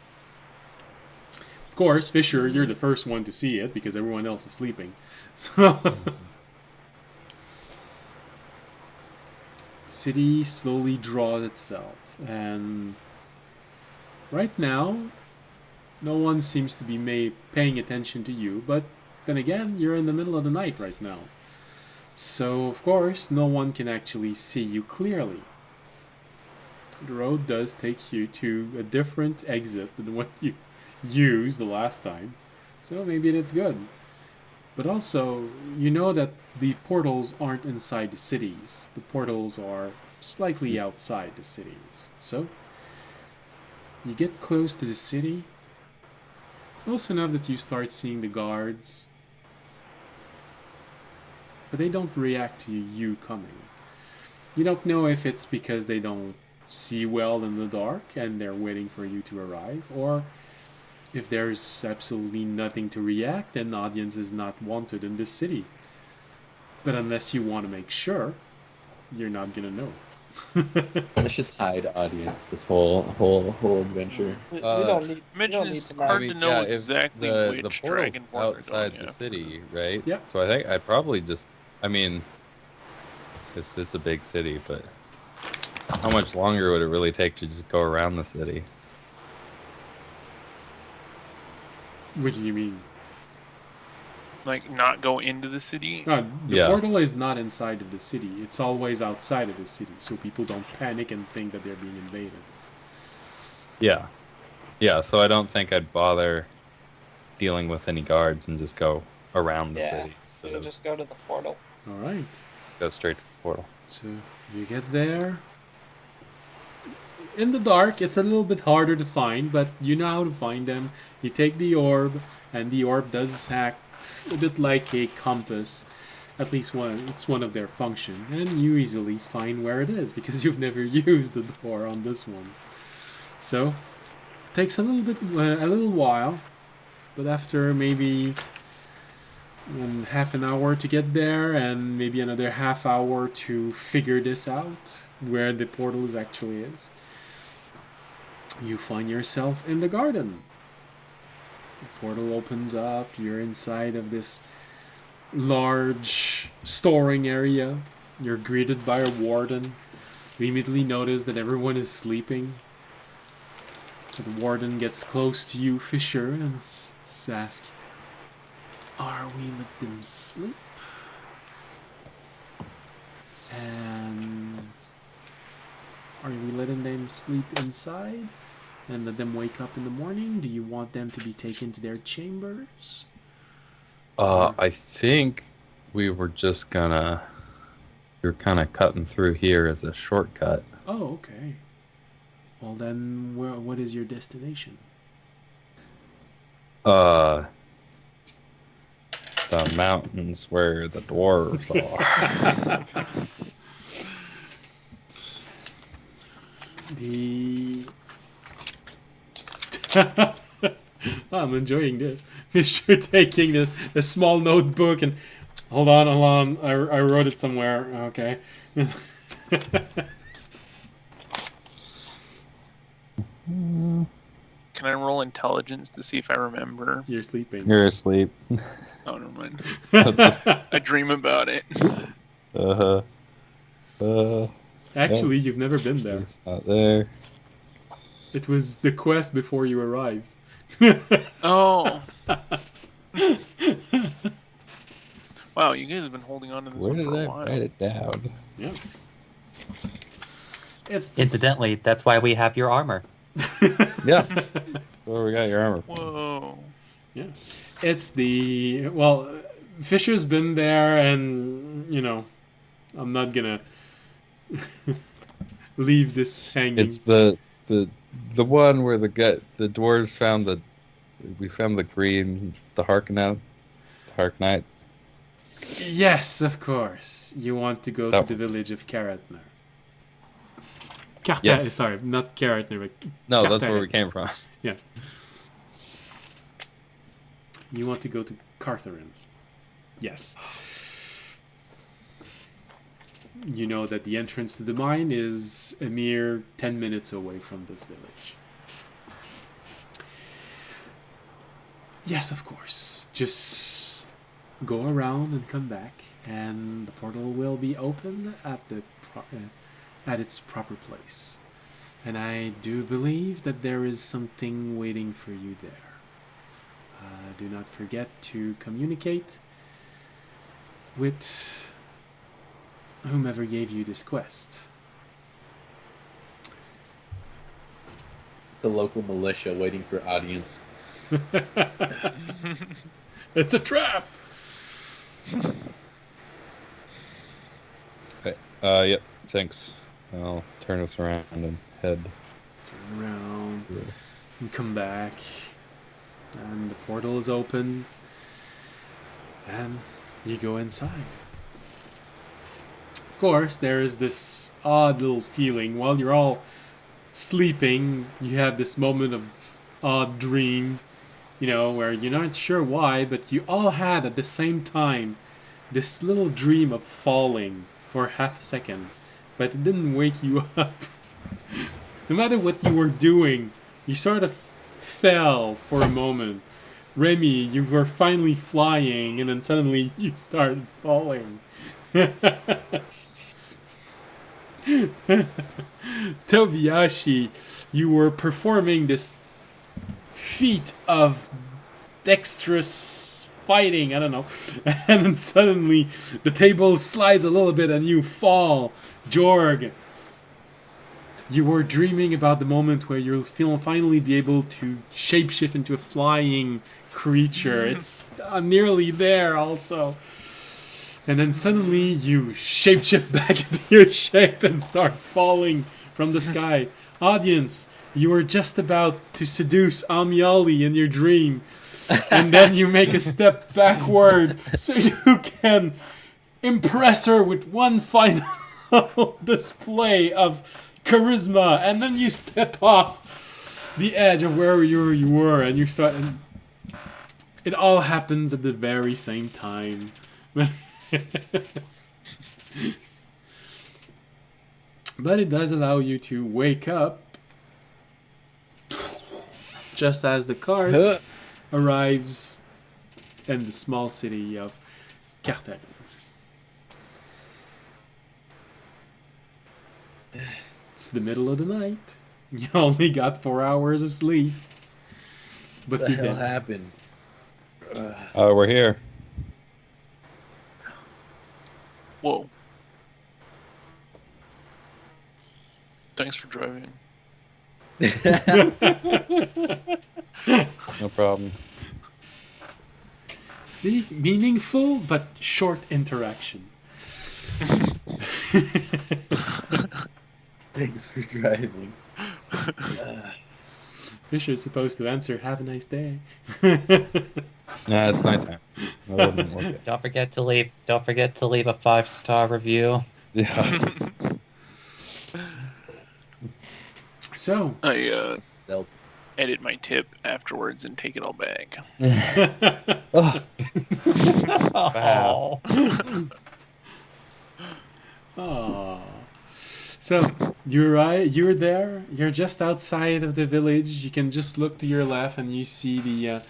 Of course, Fisher, you're the first one to see it because everyone else is sleeping. So, city slowly draws itself, and right now, no one seems to be paying attention to you, but then again, you're in the middle of the night right now. So, of course, no one can actually see you clearly. The road does take you to a different exit than what you used the last time, so maybe that's good. But also, you know that the portals aren't inside the cities. The portals are slightly outside the cities. So, you get close to the city, close enough that you start seeing the guards, but they don't react to you coming. You don't know if it's because they don't see well in the dark and they're waiting for you to arrive, or if there's absolutely nothing to react, then the audience is not wanted in this city. But unless you want to make sure, you're not gonna know. Let's just hide audience this whole adventure. We don't need. Mention need it's to know. hard to know if exactly the which portal's dragon port they're outside going, the yeah. city, right? Yeah. So I think I'd probably just, I mean, it's a big city, but how much longer would it really take to just go around the city? What do you mean? Like, not go into the city? The Yeah. portal is not inside of the city. It's always outside of the city, so people don't panic and think that they're being invaded. Yeah. Yeah, so I don't think I'd bother dealing with any guards and just go around the city. So We'll just go to the portal. Alright. go straight to the portal. So you get there. In the dark, it's a little bit harder to find, but you know how to find them. You take the orb, and the orb does act a bit like a compass. At least it's one of their function, and you easily find where it is because you've never used the door on this one. So it takes a little while, but after maybe half an hour to get there, and maybe another half hour to figure this out, where the portal actually is, you find yourself in the garden. The portal opens up, you're inside of this large storing area. You're greeted by a warden. You immediately notice that everyone is sleeping. So the warden gets close to you, Fisher, and asks, "Are we let them sleep? And are we letting them sleep inside and let them wake up in the morning? Do you want them to be taken to their chambers?" I think we were just gonna. We were kind of cutting through here as a shortcut. Oh, okay. Well then, what is your destination? The mountains where the dwarves are. I'm enjoying this. Fisher taking a small notebook and hold on. I wrote it somewhere. Okay. Can I roll intelligence to see if I remember? You're sleeping. You're asleep. Oh, never mind. I dream about it. Actually, you've never been there. It's not there. It was the quest before you arrived. Oh. Wow, you guys have been holding on to this Where one did for I a while. write it down? Yeah. It's Incidentally, that's why we have your armor. Yeah. Where we got your armor from? Whoa. Yeah. It's Fisher's been there, and I'm not gonna leave this hanging. It's the one where the dwarves found we found the green, the Harknight. Yes, of course. You want to go That to the village of Karatner. Yes. Sorry, not Karatner, but No, that's Kartharin. where we came from. Yeah. You want to go to Kartharin. Yes. you know that the entrance to the mine is a mere 10 minutes away from this village. Yes, of course. Just go around and come back, and the portal will be opened at at its proper place. And I do believe that there is something waiting for you there. Do not forget to communicate with whomever gave you this quest. It's a local militia waiting for audience. It's a trap! Okay. Yep. Thanks. I'll turn us around and head. Turn around and come back. And the portal is open. And you go inside. Of course, there is this odd little feeling. While you're all sleeping, you have this moment of odd dream, where you're not sure why, but you all had at the same time this little dream of falling for half a second, but it didn't wake you up. No matter what you were doing, you sort of fell for a moment. Remy, you were finally flying, and then suddenly you started falling. Tobiyashi, you were performing this feat of dexterous fighting, I don't know, and then suddenly the table slides a little bit and you fall. Jorg, you were dreaming about the moment where you'll finally be able to shapeshift into a flying creature. It's nearly there also. And then suddenly you shapeshift back into your shape and start falling from the sky. Audience, you were just about to seduce Amiali in your dream. And then you make a step backward so you can impress her with one final display of charisma. And then you step off the edge of where you were and you start... And it all happens at the very same time. But it does allow you to wake up just as the cart arrives in the small city of Carthage. It's the middle of the night. You only got 4 hours of sleep. But What you the hell did. happened? We're here. Whoa. Thanks for driving. No problem. See? Meaningful but short interaction. Thanks for driving. Fisher's supposed to answer, "Have a nice day." Nah, it's nighttime. I wouldn't work it. Don't forget to leave a 5-star review. Yeah. So, I Self. edit my tip afterwards and take it all back. Oh, Wow. Aww. So you're there. You're just outside of the village. You can just look to your left, and you see the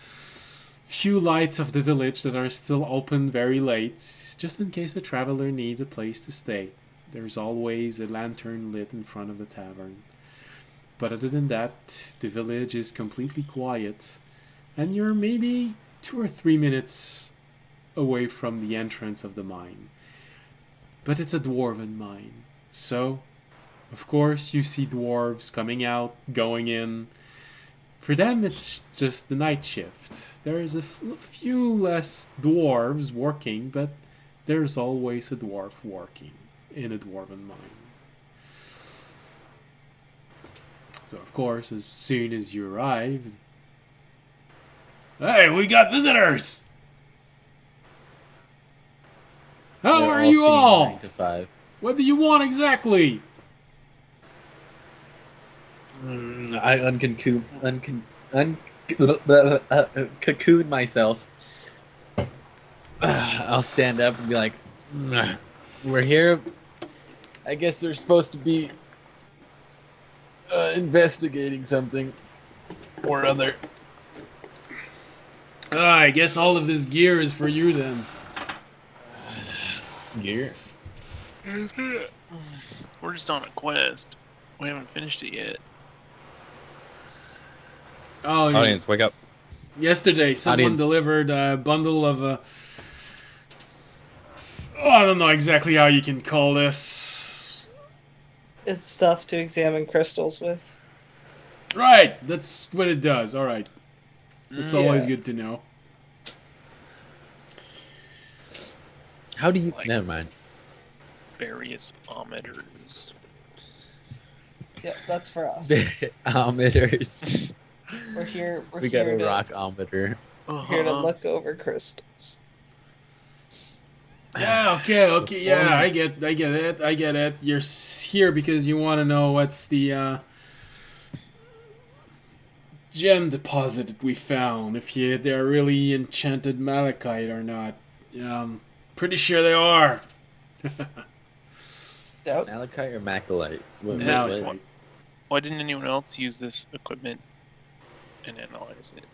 few lights of the village that are still open very late, just in case a traveler needs a place to stay. There's always a lantern lit in front of the tavern. But other than that, the village is completely quiet, and you're maybe 2 or 3 minutes away from the entrance of the mine. But it's a dwarven mine, so of course you see dwarves coming out, going in. For them it's just the night shift. There's a few less dwarves working, but there's always a dwarf working in a dwarven mine. So of course, as soon as you arrive, "Hey, we got visitors! How They're are you seeing all? 9 to 5. What do you want exactly?" I cocoon myself. I'll stand up and be like, "We're here I guess they're supposed to be investigating something or other. I guess all of this gear is for you then. Gear. We're just on a quest. We haven't finished it yet. Oh, Audience, wake up. yesterday someone Audience. delivered a bundle of I don't know exactly how you can call this. It's stuff to examine crystals with. Right, that's what it does. All right. It's always Yeah. good to know. How do you? Like- Never mind. Various ometers. Yeah, that's for us. Ometers. We're here. We're We got here a to, rock-ometer. here to look over crystals. Yeah, okay, yeah, I get it. You're here because you want to know what's the gem deposit that we found. If they're really enchanted malachite or not. Pretty sure they are. Yep. Malachite or Macalite? Malachite. Why didn't anyone else use this equipment and analyze it?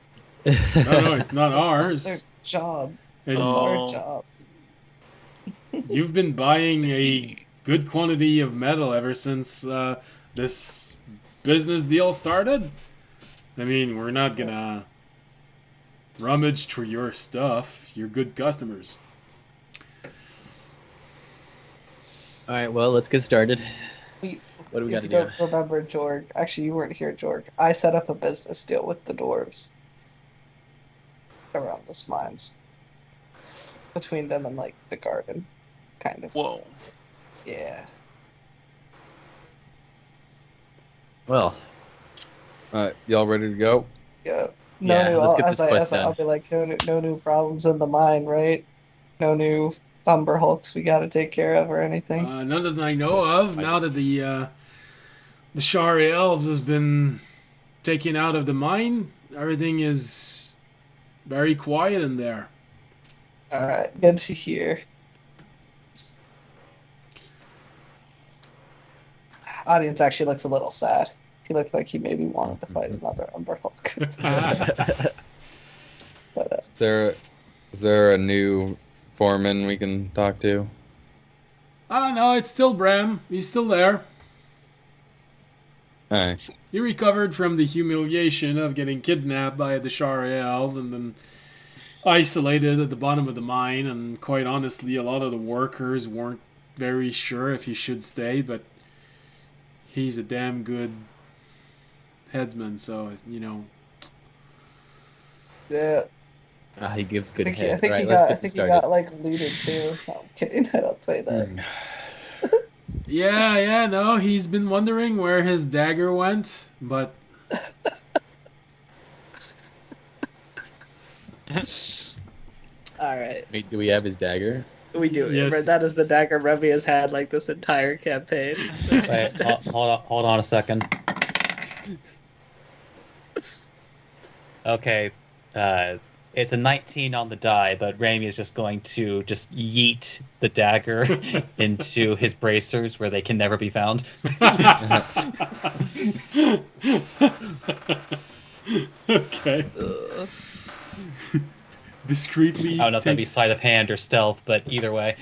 No, it's not That's ours. their job. And It's Oh. our job. you've been buying I a see. good quantity of metal ever since this business deal started. I mean, we're not gonna rummage through your stuff. You're good customers. All right, well, let's get started. We, What do we got if to you do? don't remember, Jorg, actually, you weren't here, Jorg. I set up a business deal with the dwarves around this mines. Between them and, like, the garden, kind of. Whoa. Yeah. Well, Y'all ready to go? Yeah. Yeah, let's get this quest I'll done. be like, no new problems in the mine, right? No new Umber Hulks we gotta take care of or anything. None that I know of. Now that the Shari elves has been taken out of the mine, everything is very quiet in there. Alright, good to hear. Audience actually looks a little sad. He looked like he maybe wanted to fight another Umber Hulk. But Is there a new foreman we can talk to? No, it's still Bram. He's still there. Alright. He recovered from the humiliation of getting kidnapped by the Shari elf and then isolated at the bottom of the mine. And quite honestly, a lot of the workers weren't very sure if he should stay, but he's a damn good headsman, so, you know. yeah, He gives good I head. think All he right, let's got. get I this think he started. got like looted too. No, I'm kidding. I don't say that. Yeah, no, he's been wondering where his dagger went, but All right, Wait, do we have his dagger? we do it. Yes. Right, that is the dagger Remy has had like this entire campaign. Wait, hold on a second. Okay, it's a 19 on the die, but Rami is just going to just yeet the dagger into his bracers where they can never be found. okay. Ugh. Discreetly I don't know if that'd be takes, sleight of hand or stealth, but either way.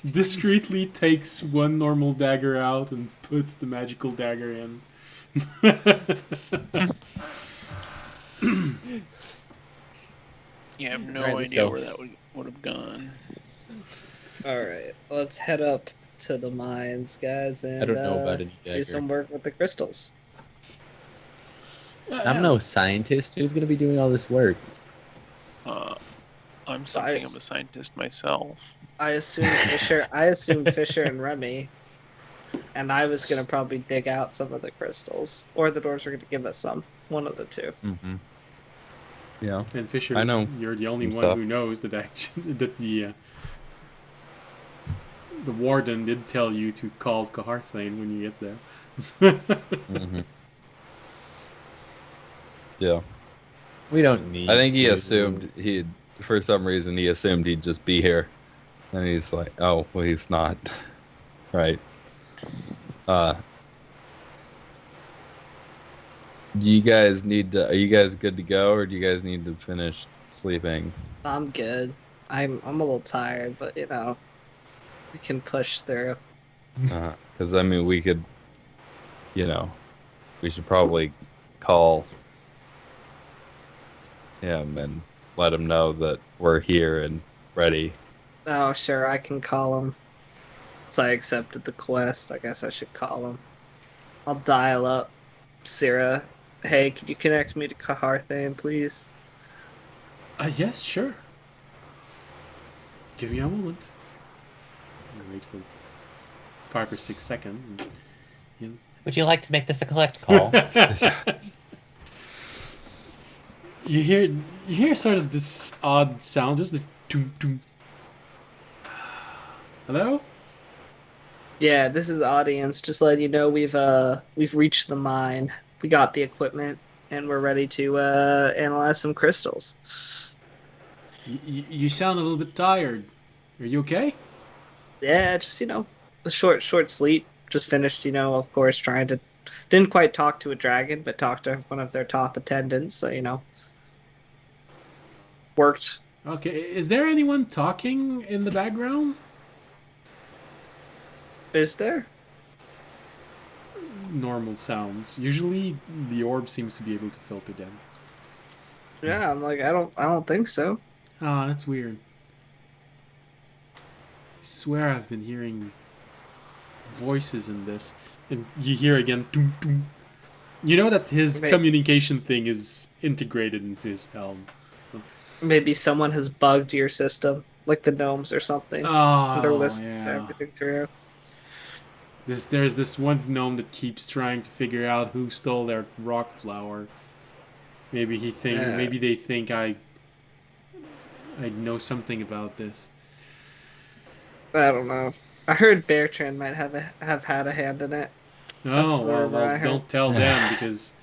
discreetly takes one normal dagger out and puts the magical dagger in. Yeah, I have no Alright, let's idea go. where that would have gone. All right, let's head up to the mines, guys, and I don't know about any do dagger. some work with the crystals. I'm no scientist. Who's going to be doing all this work? I'm something of a scientist myself. I assumed Fisher. I assumed Fisher and Remy, and I was gonna probably dig out some of the crystals, or the dwarves were gonna give us some. One of the two. Mm-hmm. Yeah. And Fisher, I know you're the only some one stuff. who knows that the warden did tell you to call Caharthane when you get there. Mm-hmm. Yeah. We don't need. I think he to. assumed he'd, for some reason, he assumed he'd just be here. And he's like, oh, well, he's not. Right. Uh, do you guys need to? Are you guys good to go, or do you guys need to finish sleeping? I'm good. I'm a little tired, but we can push through. Because I mean, we could, you know, we should probably call him and let him know that we're here and ready. Oh, sure, I can call him. So I accepted the quest. I guess I should call him. I'll dial up Syrah. Hey, can you connect me to Kaharthane, please? Yes, sure. Give me a moment. I'll wait for 5 or 6 seconds. Would you like to make this a collect call? You hear sort of this odd sound, just the doom doom. Hello? Yeah, this is audience. Just letting you know we've reached the mine. We got the equipment and we're ready to analyze some crystals. You sound a little bit tired. Are you okay? Yeah, just a short sleep. Just finished, of course, trying to didn't quite talk to a dragon, but talked to one of their top attendants, so worked. Okay, is there anyone talking in the background? Is there? Normal sounds. Usually the orb seems to be able to filter them. Yeah, I'm like, I don't think so. Ah, that's weird. I swear I've been hearing voices in this. And you hear again, doom, doom. You know that his Wait. communication thing is integrated into his helm. Maybe someone has bugged your system, like the gnomes or something. They're Oh, listening to yeah. everything through. There's this one gnome that keeps trying to figure out who stole their rock flower. Maybe they think I know something about this. I don't know. I heard Bertrand might have had a hand in it. Oh, the rumor I well, heard. don't tell them because.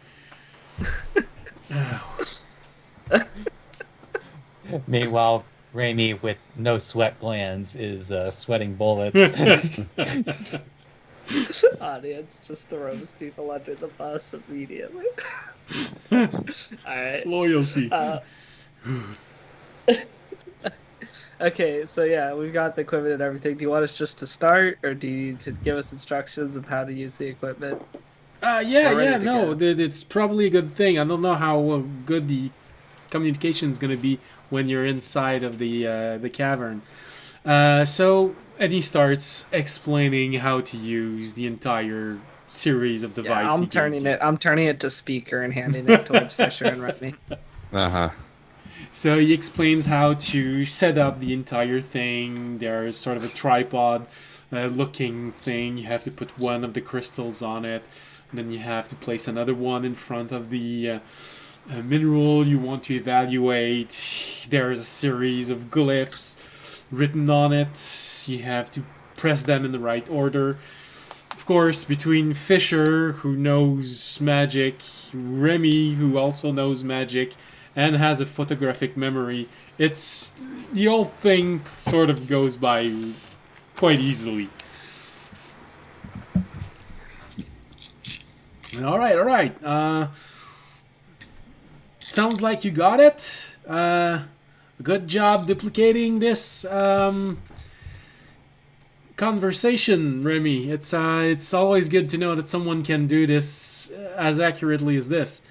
Meanwhile, Raimi, with no sweat glands, is sweating bullets. Audience just throws people under the bus immediately. Alright. Loyalty. Okay, so yeah, we've got the equipment and everything. Do you want us just to start, or do you need to give us instructions of how to use the equipment? It's probably a good thing. I don't know how good the communication is going to be when you're inside of the cavern. And he starts explaining how to use the entire series of devices. Yeah, I'm turning it to speaker and handing it towards Fisher and Remy. So he explains how to set up the entire thing. There's sort of a tripod looking thing. You have to put one of the crystals on it. And then you have to place another one in front of the mineral you want to evaluate. There's a series of glyphs written on it. You have to press them in the right order. Of course, between Fisher, who knows magic, Remy, who also knows magic, and has a photographic memory, the whole thing sort of goes by quite easily. All right. Sounds like you got it. Good job duplicating this conversation, Remy. It's always good to know that someone can do this as accurately as this.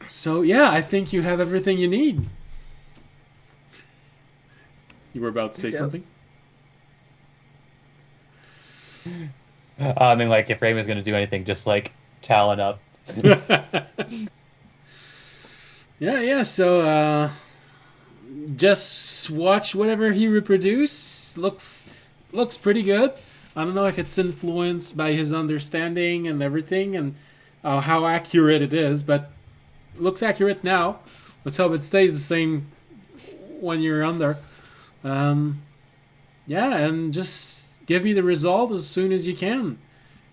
So yeah, I think you have everything you need. You were about to say something? I mean, like, if Raimi's going to do anything, just, like, talon up. Yeah, so, just watch whatever he reproduces. Looks pretty good. I don't know if it's influenced by his understanding and everything, and how accurate it is, but looks accurate now. Let's hope it stays the same when you're under. Yeah, and just give me the result as soon as you can.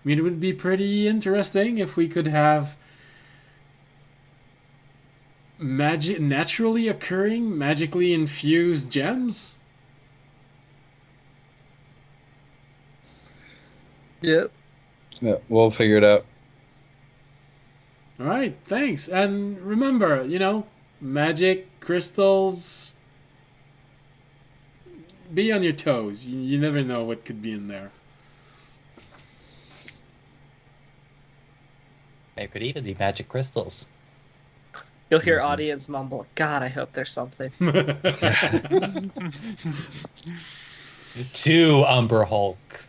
I mean, it would be pretty interesting if we could have naturally occurring, magically infused gems. Yep. Yeah, we'll figure it out. All right, thanks. And remember, magic, crystals, be on your toes. You never know what could be in there. It could even be magic crystals. You'll hear audience mumble, God, I hope there's something. To Umber Hulk.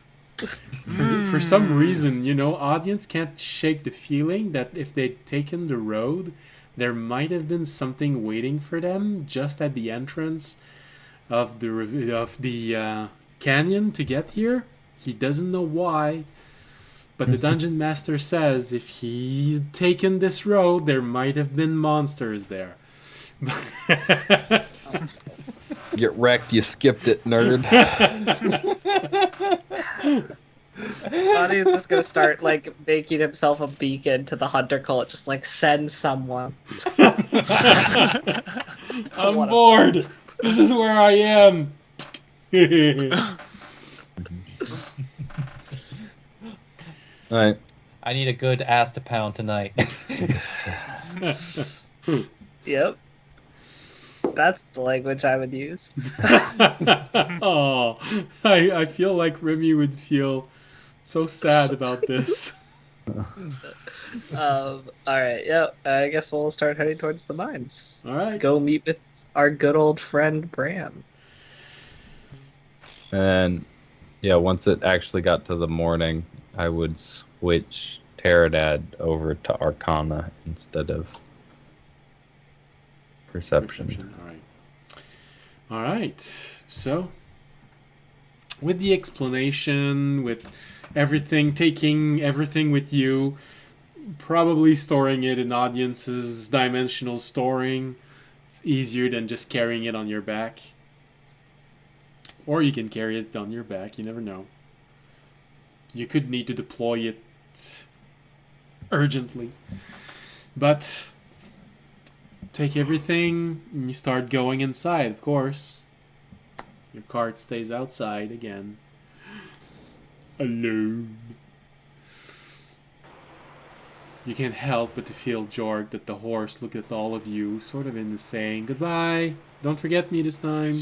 For some reason, audience can't shake the feeling that if they'd taken the road, there might have been something waiting for them just at the entrance of the canyon to get here. He doesn't know why, but the dungeon master says if he's taken this road, there might have been monsters there. Get wrecked, you skipped it, nerd. Audience is gonna start making himself a beacon to the hunter cult, just send someone. I'm bored. This is where I am. Alright. I need a good ass to pound tonight. Yep. That's the language I would use. Oh, I feel like Remy would feel so sad about this. Alright, yep. I guess we'll start heading towards the mines. All right. Go meet with our good old friend Bran. And yeah, once it actually got to the morning, I would switch Pterodad over to Arcana instead of Perception. All right. All right. So, with the explanation, with everything, taking everything with you, probably storing it in audience's dimensional storing, it's easier than just carrying it on your back. Or you can carry it on your back, you never know. You could need to deploy it urgently. But take everything and you start going inside, of course. Your cart stays outside again. Alone. You can't help but to feel Jorg that the horse looked at all of you, sort of in the saying, goodbye, don't forget me this time.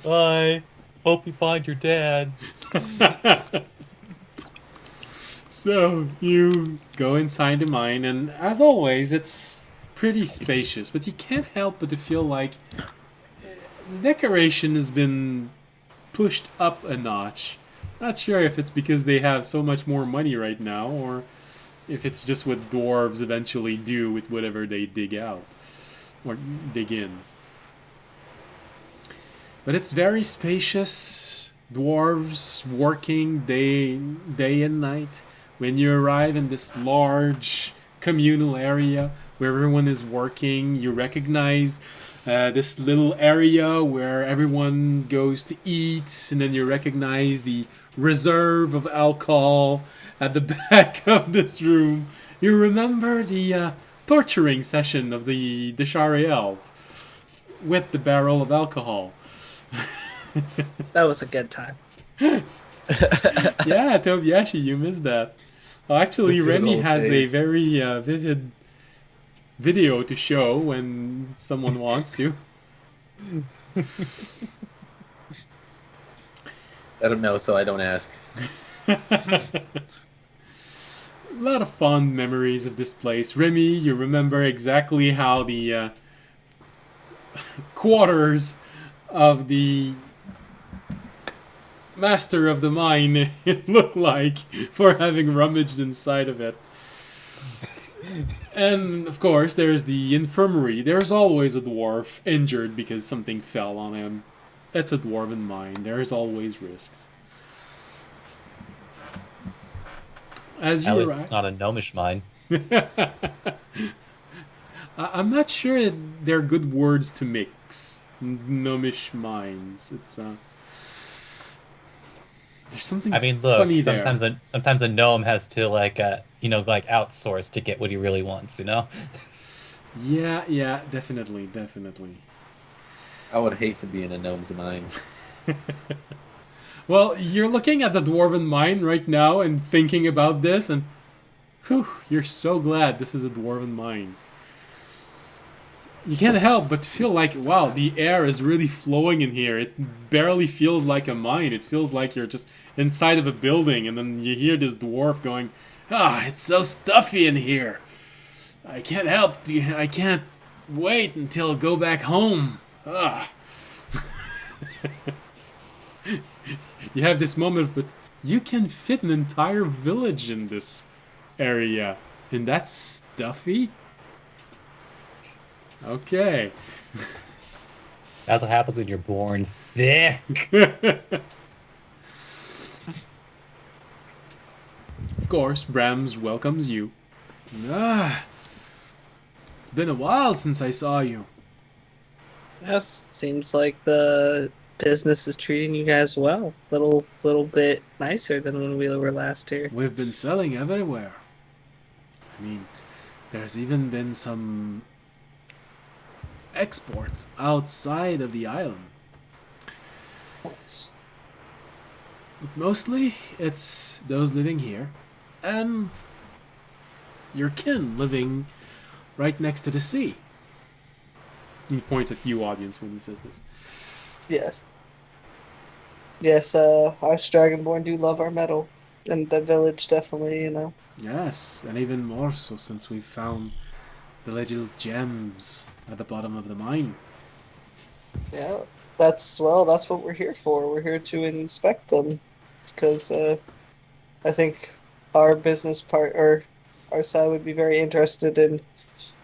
Bye. Hope you find your dad. So, you go inside the mine, and as always, it's pretty spacious, but you can't help but to feel like the decoration has been pushed up a notch. Not sure if it's because they have so much more money right now, or if it's just what dwarves eventually do with whatever they dig out, or dig in. But it's very spacious. Dwarves working day and night. When you arrive in this large communal area where everyone is working, you recognize this little area where everyone goes to eat, and then you recognize the reserve of alcohol at the back of this room. You remember the torturing session of the Deshari elf with the barrel of alcohol. That was a good time. Yeah, Tobiashi, you missed that. Oh, actually, The good Remy old has days. a very vivid video to show when someone wants to. I don't know, so I don't ask. A lot of fond memories of this place. Remy, you remember exactly how the quarters of the master of the mine looked like for having rummaged inside of it. And of course, there's the infirmary. There's always a dwarf injured because something fell on him. It's a dwarven mine. There's always risks. As At you least arrive, it's not a gnomish mine. I'm not sure that they're good words to mix. Gnomish minds. It's there's something I mean, look, funny there. sometimes a gnome has to outsource to get what he really wants, you know? Yeah, definitely. I would hate to be in a gnome's mind. Well, you're looking at the dwarven mine right now and thinking about this, and whew, you're so glad this is a dwarven mine. You can't help but feel like, wow, the air is really flowing in here. It barely feels like a mine. It feels like you're just inside of a building, and then you hear this dwarf going, "Ah, it's so stuffy in here. I can't help. I can't wait until I go back home." Ah. You have this moment, but you can fit an entire village in this area, and that's stuffy. Okay. That's what happens when you're born thick. Of course, Brahms welcomes you. Ah, it's been a while since I saw you. Yes, seems like the business is treating you guys well. Little bit nicer than when we were last here. We've been selling everywhere. I mean, there's even been some export outside of the island. But mostly, it's those living here, and your kin living right next to the sea. He points at you, audience, when he says this. Yes. Yes, us Dragonborn do love our metal. And the village definitely, Yes, and even more so since we found the little gems at the bottom of the mine. Yeah, that's what we're here for. We're here to inspect them. Because I think our business part, or our side, would be very interested in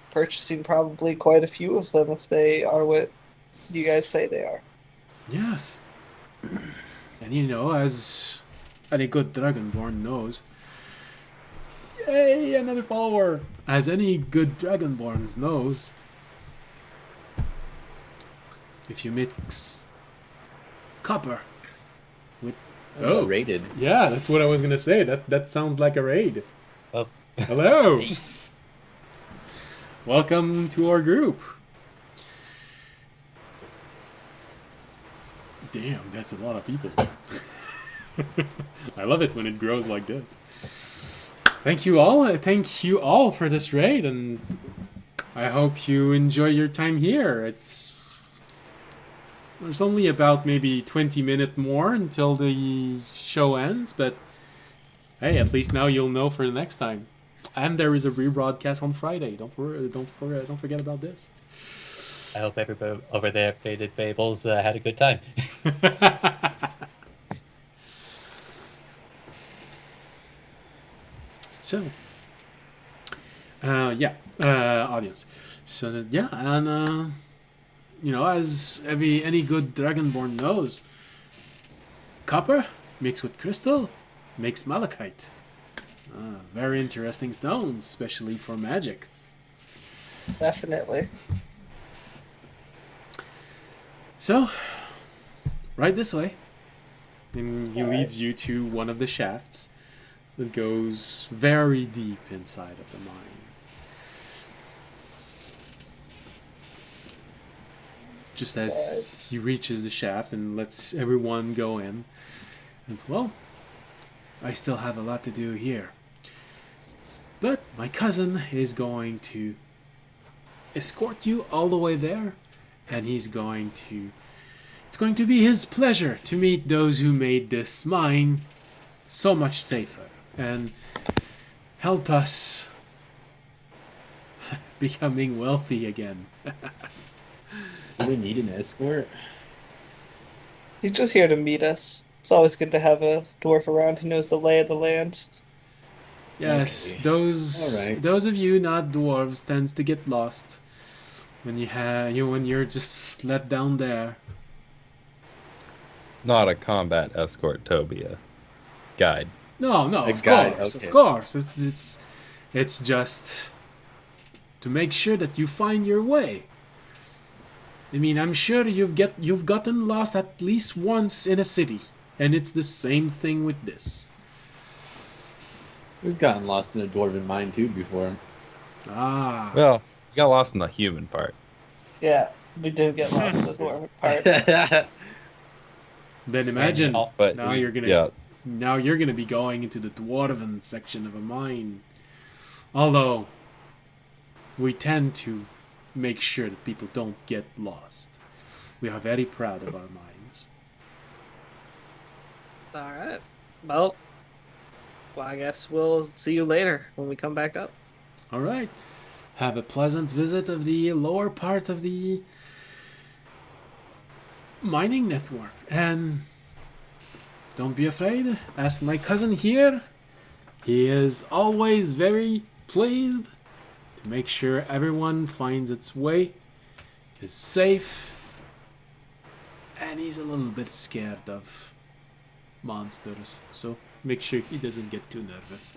purchasing probably quite a few of them if they are what you guys say they are. Yes. And you know, as any good Dragonborn knows, yay, another follower! As any good Dragonborn knows, if you mix copper with... Oh, raided. Yeah, that's what I was gonna say. That sounds like a raid. Oh. Hello! Welcome to our group. Damn, that's a lot of people. I love it when it grows like this. Thank you all for this raid, and I hope you enjoy your time here. There's only about maybe 20 minutes more until the show ends, but hey, at least now you'll know for the next time. And there is a rebroadcast on Friday. Don't forget about this. I hope everybody over there at Faded Fables had a good time. So, audience. So yeah, and you know, as any good Dragonborn knows, copper mixed with crystal makes malachite. Very interesting stones, especially for magic. Definitely. So, right this way. And he leads you to one of the shafts that goes very deep inside of the mine. Just as he reaches the shaft and lets everyone go in. And, well, I still have a lot to do here. But my cousin is going to escort you all the way there, and it's going to be his pleasure to meet those who made this mine so much safer and help us becoming wealthy again. Do we need an escort? He's just here to meet us. It's always good to have a dwarf around who knows the lay of the land. Yes, Okay. those All right. those of you not dwarves tends to get lost when you're just let down there. Not a combat escort, Tobia. Guide. No, A of guide, course, okay. of course. It's just to make sure that you find your way. I mean, I'm sure you've gotten lost at least once in a city, and it's the same thing with this. We've gotten lost in a dwarven mine too before. Ah, Well, you got lost in the human part. Yeah, we did get lost in the dwarven part. Then imagine But now you're gonna yeah, be going into the dwarven section of a mine. Although we tend to make sure that people don't get lost. We are very proud of our mines. All right. Well, I guess we'll see you later when we come back up. All right. Have a pleasant visit of the lower part of the mining network. And don't be afraid. Ask my cousin here. He is always very pleased to make sure everyone finds its way, is safe, and he's a little bit scared of monsters. So make sure he doesn't get too nervous.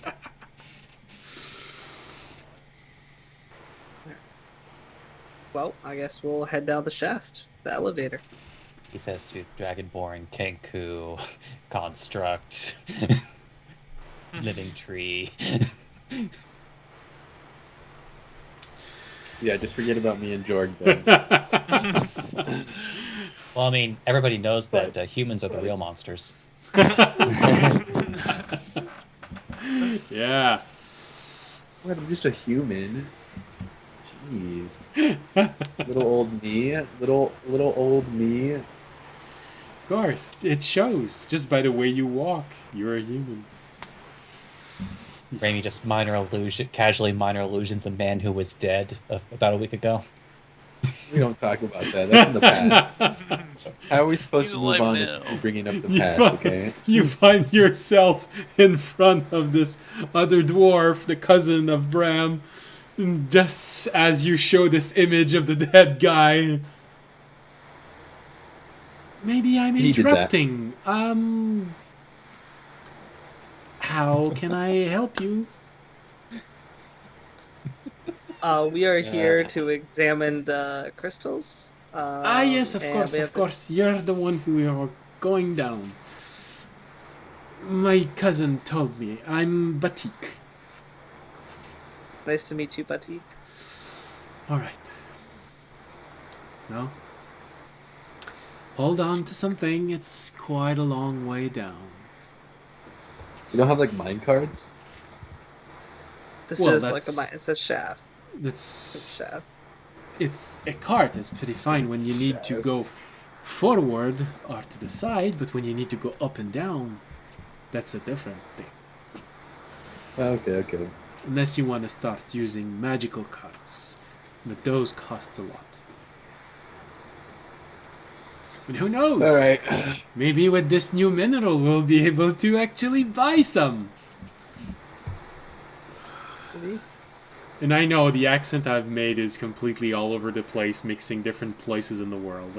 Well, I guess we'll head down the shaft, the elevator. He says to Dragonborn, Kenku, Construct, Living Tree. Yeah, just forget about me and Jorg then. Well, I mean, everybody knows that humans are the real monsters. Yeah. What, I'm just a human. Jeez. Little old me. Little old me. Of course, it shows just by the way you walk. You're a human. Raimi just casually minor illusions a man who was dead about a week ago. We don't talk about that. That's in the past. How are we supposed He's to move alive on now. if bringing up the past, okay? You find yourself in front of this other dwarf, the cousin of Bram, just as you show this image of the dead guy. Maybe I'm He did that. interrupting. How can I help you? We are here to examine the crystals. Yes, of and course, we have of course. You're the one who are going down. My cousin told me. I'm Batik. Nice to meet you, Batik. Alright. Now, hold on to something. It's quite a long way down. You don't have like mine cards? This Well, is that's- like it's a shaft. It's a That's... shaft. It's a cart is pretty fine when you need to go forward or to the side, but when you need to go up and down, that's a different thing. Okay. Unless you want to start using magical carts, but those cost a lot. And who knows? Alright. Maybe with this new mineral we'll be able to actually buy some. And I know the accent I've made is completely all over the place, mixing different places in the world.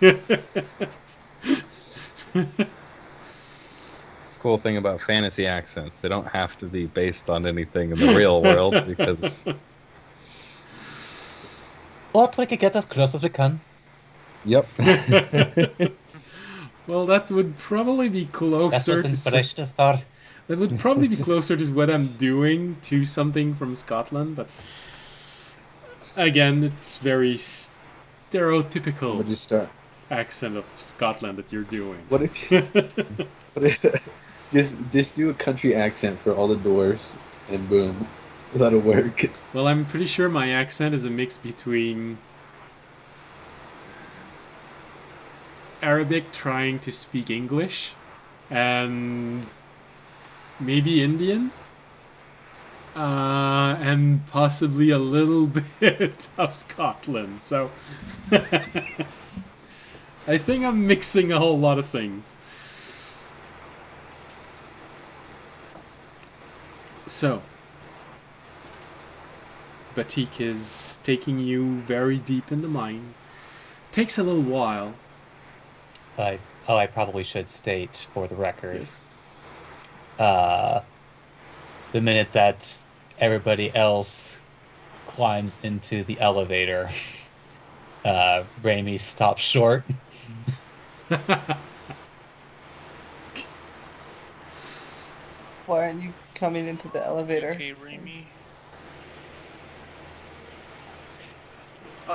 it's a cool thing about fantasy accents. They don't have to be based on anything in the real world because, But we can get as close as we can. yep. Well, that would probably be That's closer what to inspiration star. that would probably be closer to what I'm doing to something from Scotland, but again, it's very stereotypical Would you start? accent of Scotland that you're doing. What if just do a country accent for all the dwarves and boom. That'll work. Well, I'm pretty sure my accent is a mix between Arabic trying to speak English and maybe Indian, and possibly a little bit of Scotland. So I think I'm mixing a whole lot of things. So Batik is taking you very deep in the mine. Takes a little while. I probably should state for the record. Yes. The minute that everybody else climbs into the elevator, Raimi stops short. Why aren't you coming into the elevator? Okay, Raimi.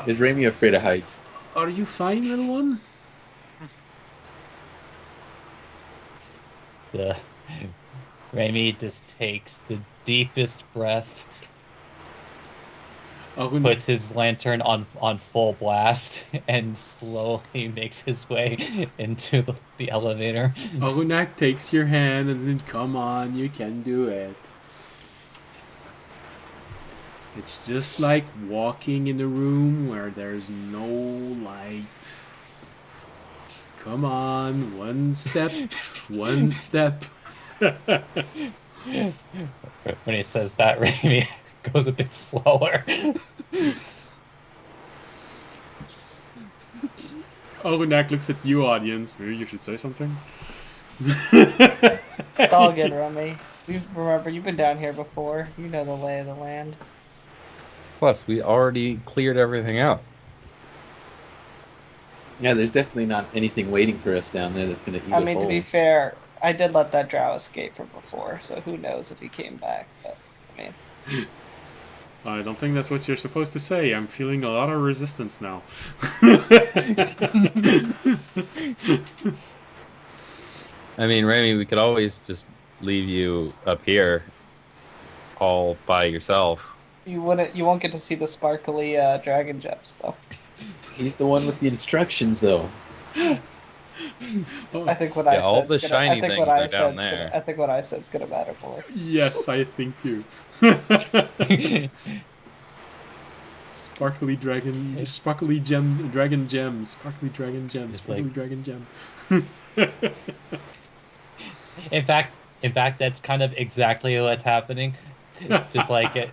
Is Raimi afraid of heights? Are you fine, little one? The Remy just takes the deepest breath, puts his lantern on full blast, and slowly makes his way into the elevator. Ogunak takes your hand and then, come on, you can do it. It's just like walking in a room where there's no light. Come on, one step, one step. When he says that, Remy goes a bit slower. Ogunak looks at you, audience. Maybe you should say something. It's all good, Remy. Remember, you've been down here before. You know the lay of the land. Plus, we already cleared everything out. Yeah, there's definitely not anything waiting for us down there that's going to eat us I mean, to whole. be fair, I did let that drow escape from before, so who knows if he came back. But, I mean, I don't think that's what you're supposed to say. I'm feeling a lot of resistance now. I mean, Remy, we could always just leave you up here all by yourself. you won't get to see the sparkly dragon gems, though. He's the one with the instructions, though. I think what Yeah, I all said. the shiny things are down there. I think what I said's gonna matter more. Yes, I think too. Sparkly dragon, sparkly gem, dragon gem, sparkly dragon gem, It's sparkly like- dragon gem. In fact, that's kind of exactly what's happening. Just like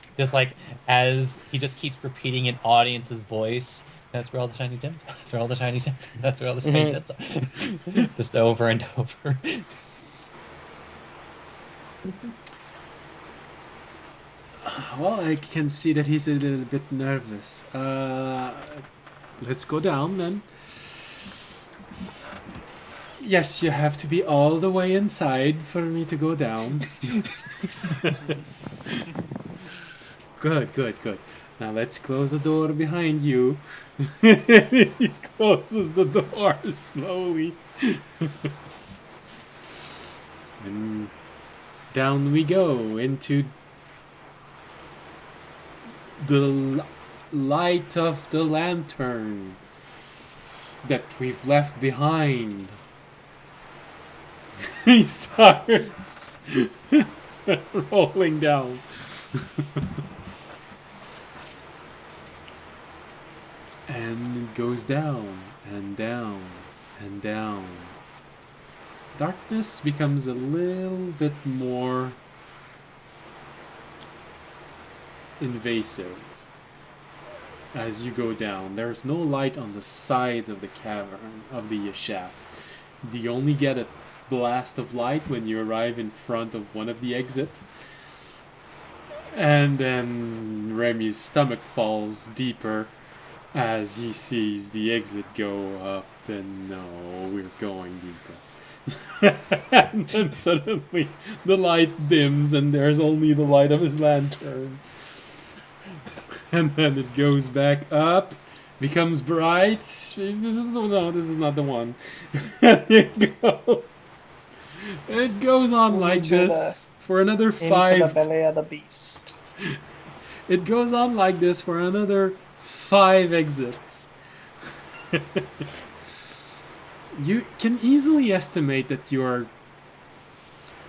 as he just keeps repeating in audience's voice. That's where all the shiny gems are. That's where all the shiny gems are. That's where all the shiny gems are. Just over and over. Well, I can see that he's a little bit nervous. Let's go down then. Yes, you have to be all the way inside for me to go down. Good. Now let's close the door behind you. He closes the door slowly. And down we go into the light of the lantern that we've left behind. He starts rolling down. And it goes down and down and down. Darkness becomes a little bit more invasive as you go down. There's no light on the sides of the cavern, of the shaft. You only get a blast of light when you arrive in front of one of the exits. And then Remy's stomach falls deeper as he sees the exit go up, and no, we're going deeper. And then suddenly the light dims and there's only the light of his lantern. And then it goes back up, becomes bright. This is not the one. And it goes on like Into this for another Into the 5. belly of the beast. It goes on like this for another 5 exits. You can easily estimate that you are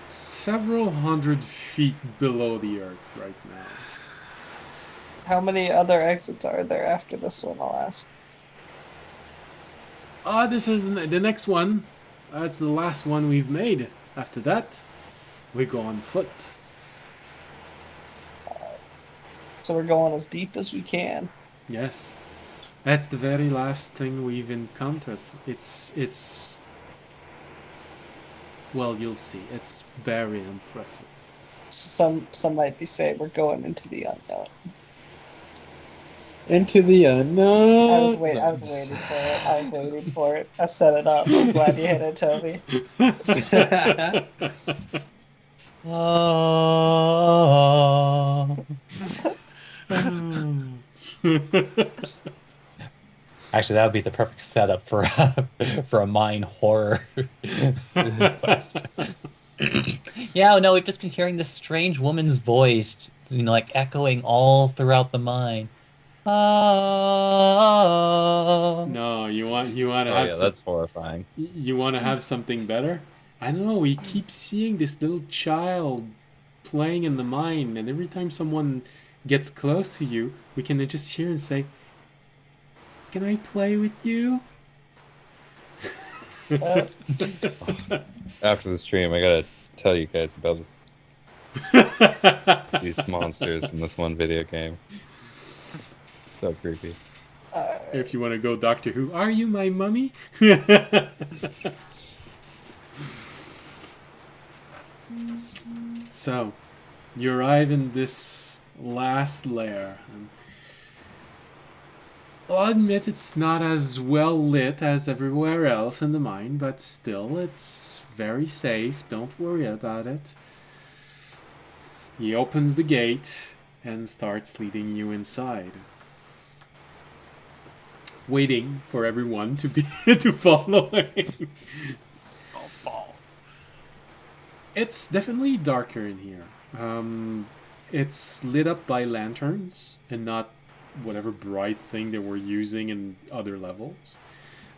several hundred feet below the earth right now. How many other exits are there after this one, I'll ask? This is the next one. That's the last one we've made. After that, we go on foot. So we're going as deep as we can. Yes. That's the very last thing we've encountered. It's well, you'll see. It's very impressive. Some might be saying we're going into the unknown. Into the unknown. I was waiting for it. I set it up. I'm glad you hit it, Toby. Actually, that would be the perfect setup for a mine horror quest. Yeah, no, we've just been hearing this strange woman's voice, like echoing all throughout the mine. Ah. No, you want to Oh have yeah, that's horrifying. you want to have something better. I don't know. We keep seeing this little child playing in the mine, and every time someone gets close to you, we can just hear and say, "Can I play with you?" After the stream, I gotta tell you guys about these monsters in this one video game. So creepy. If you want to go Doctor Who, are you my mummy? So, you arrive in this last lair. And I'll admit it's not as well lit as everywhere else in the mine, but still, it's very safe. Don't worry about it. He opens the gate and starts leading you inside, waiting for everyone to be to follow him. I'll fall. It's definitely darker in here. It's lit up by lanterns and not whatever bright thing they were using in other levels.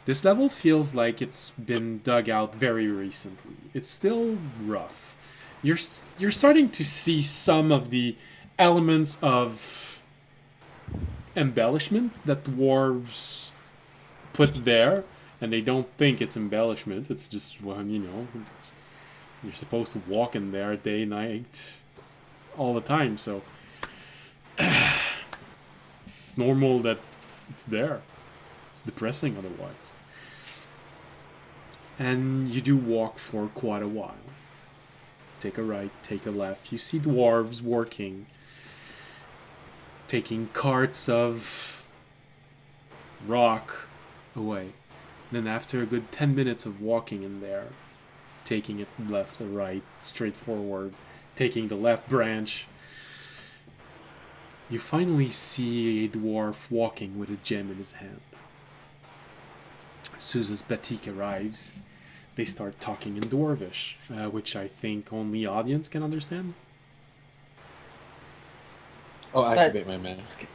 This level feels like it's been dug out very recently. It's still rough. You're starting to see some of the elements of embellishment that dwarves put there, and they don't think it's embellishment. It's just, well, you're supposed to walk in there day, night, all the time, so it's normal that it's there. It's depressing otherwise. And you do walk for quite a while. Take a right, take a left. You see dwarves working, taking carts of rock away. And then after a good 10 minutes of walking in there, taking it left or right, straight forward, taking the left branch, you finally see a dwarf walking with a gem in his hand. As soon as Batik arrives, they start talking in Dwarvish, which I think only audience can understand. Oh, activate my mask.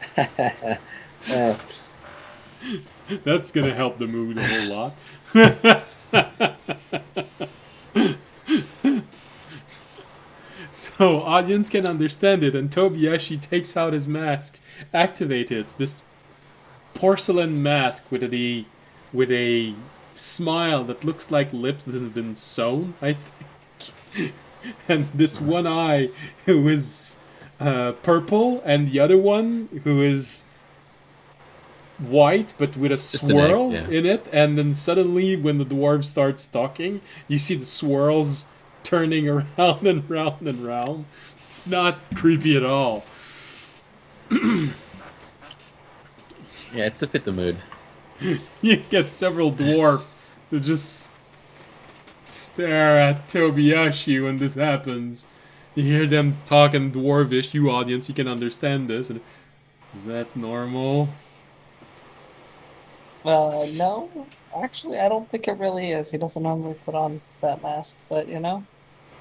That's gonna help the mood a whole lot. So audience can understand it, and Tobiyashi takes out his mask, activates it. It's this porcelain mask with a smile that looks like lips that have been sewn, I think. And this one eye who is purple, and the other one who is white but with a swirl in it. And then suddenly, when the dwarf starts talking, you see the swirls turning around and round and round. It's not creepy at all. Yeah, it's to fit the mood. You get several dwarf to just stare at Tobiyashi when this happens. You hear them talking dwarvish. You audience, you can understand this. And is that normal? No. Actually, I don't think it really is. He doesn't normally put on that mask, but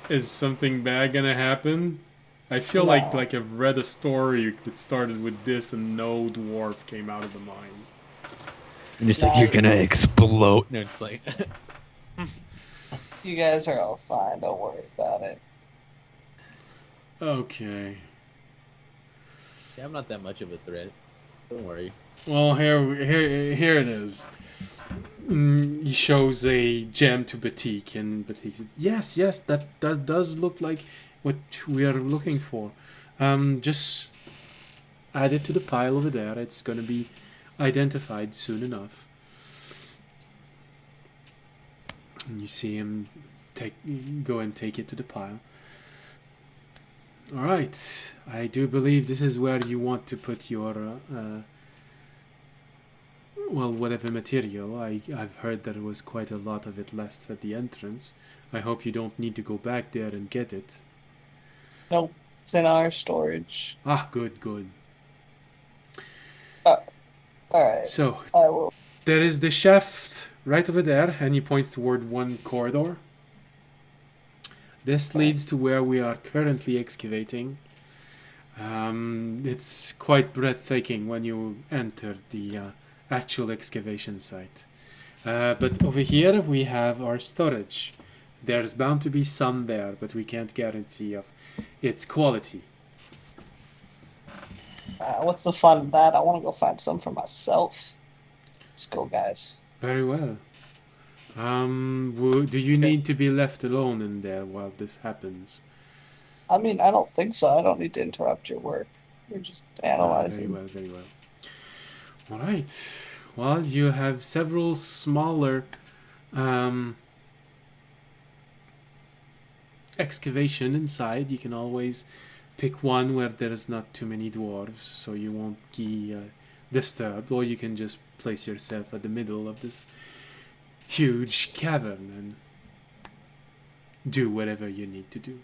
Is something bad gonna happen? I feel No. like I've read a story that started with this and no dwarf came out of the mine. And you're like, you're gonna explode. No, it's like, You guys are all fine. Don't worry about it. Okay. yeah, I'm not that much of a threat. Don't worry. Well, here it is. He shows a gem to Batik, and Batik said, yes, that does look like what we are looking for. Just add it to the pile over there. It's going to be identified soon enough. And you see him go and take it to the pile. All right, I do believe this is where you want to put your whatever material. I've heard there was quite a lot of it left at the entrance. I hope you don't need to go back there and get it. Nope, it's in our storage. Ah, good. All right, So, I will. there is the shaft right over there, and he points toward one corridor. This leads to where we are currently excavating. It's quite breathtaking when you enter the actual excavation site. But over here we have our storage. There's bound to be some there, but we can't guarantee of its quality. What's the fun of that? I want to go find some for myself. Let's go, guys. Very well. Do you need to be left alone in there while this happens? I mean, I don't think so. I don't need to interrupt your work. We're just analyzing. Very well, very well. All right. Well, you have several smaller excavation inside. You can always pick one where there is not too many dwarves, so you won't be disturbed, or you can just place yourself at the middle of this huge cavern and do whatever you need to do.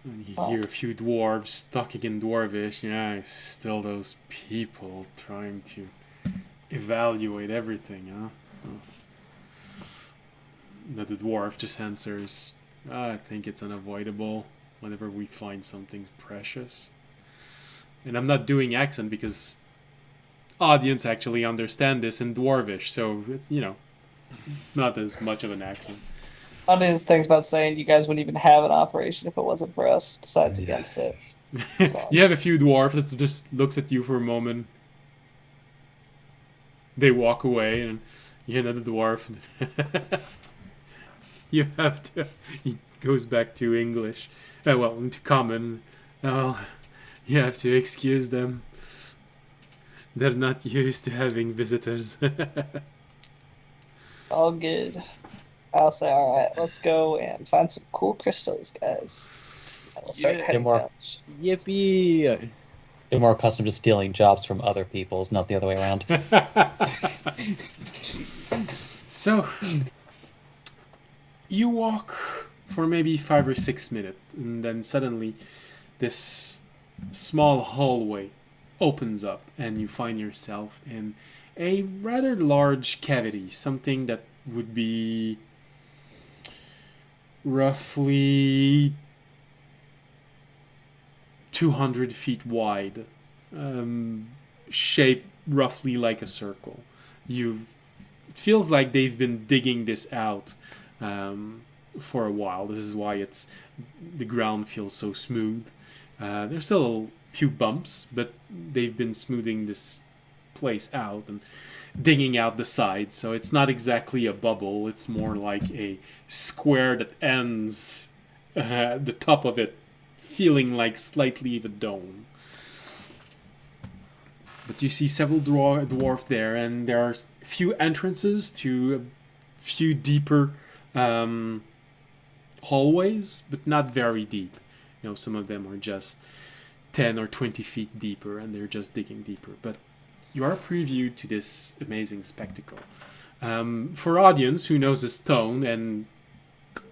And you hear a few dwarves talking in dwarvish. Yeah, still those people trying to evaluate everything, huh? The dwarf just answers, I think it's unavoidable whenever we find something precious. And I'm not doing accent because audience actually understand this in dwarvish, so it's, it's not as much of an accent. Audience thinks about saying you guys wouldn't even have an operation if it wasn't for us, decides against it. So. You have a few dwarves that just looks at you for a moment. They walk away, and you hear another dwarf. You have to... He goes back to English. To common. Oh, you have to excuse them. They're not used to having visitors. All good. I'll say, all right, let's go and find some cool crystals, guys. And we'll start heading down. Yippee! They're more accustomed to stealing jobs from other people's, not the other way around. So, you walk for maybe 5 or 6 minutes, and then suddenly this small hallway opens up, and you find yourself in a rather large cavity, something that would be roughly 200 feet wide, shaped roughly like a circle. It feels like they've been digging this out for a while. This is why the ground feels so smooth. There's still a few bumps, but they've been smoothing this place out and digging out the sides, so it's not exactly a bubble. It's more like a square that ends the top of it feeling like slightly of a dome. But you see several dwarf there, and there are a few entrances to a few deeper hallways, but not very deep. Some of them are just 10 or 20 feet deeper, and they're just digging deeper. But you are previewed to this amazing spectacle. For audience who knows the stone, and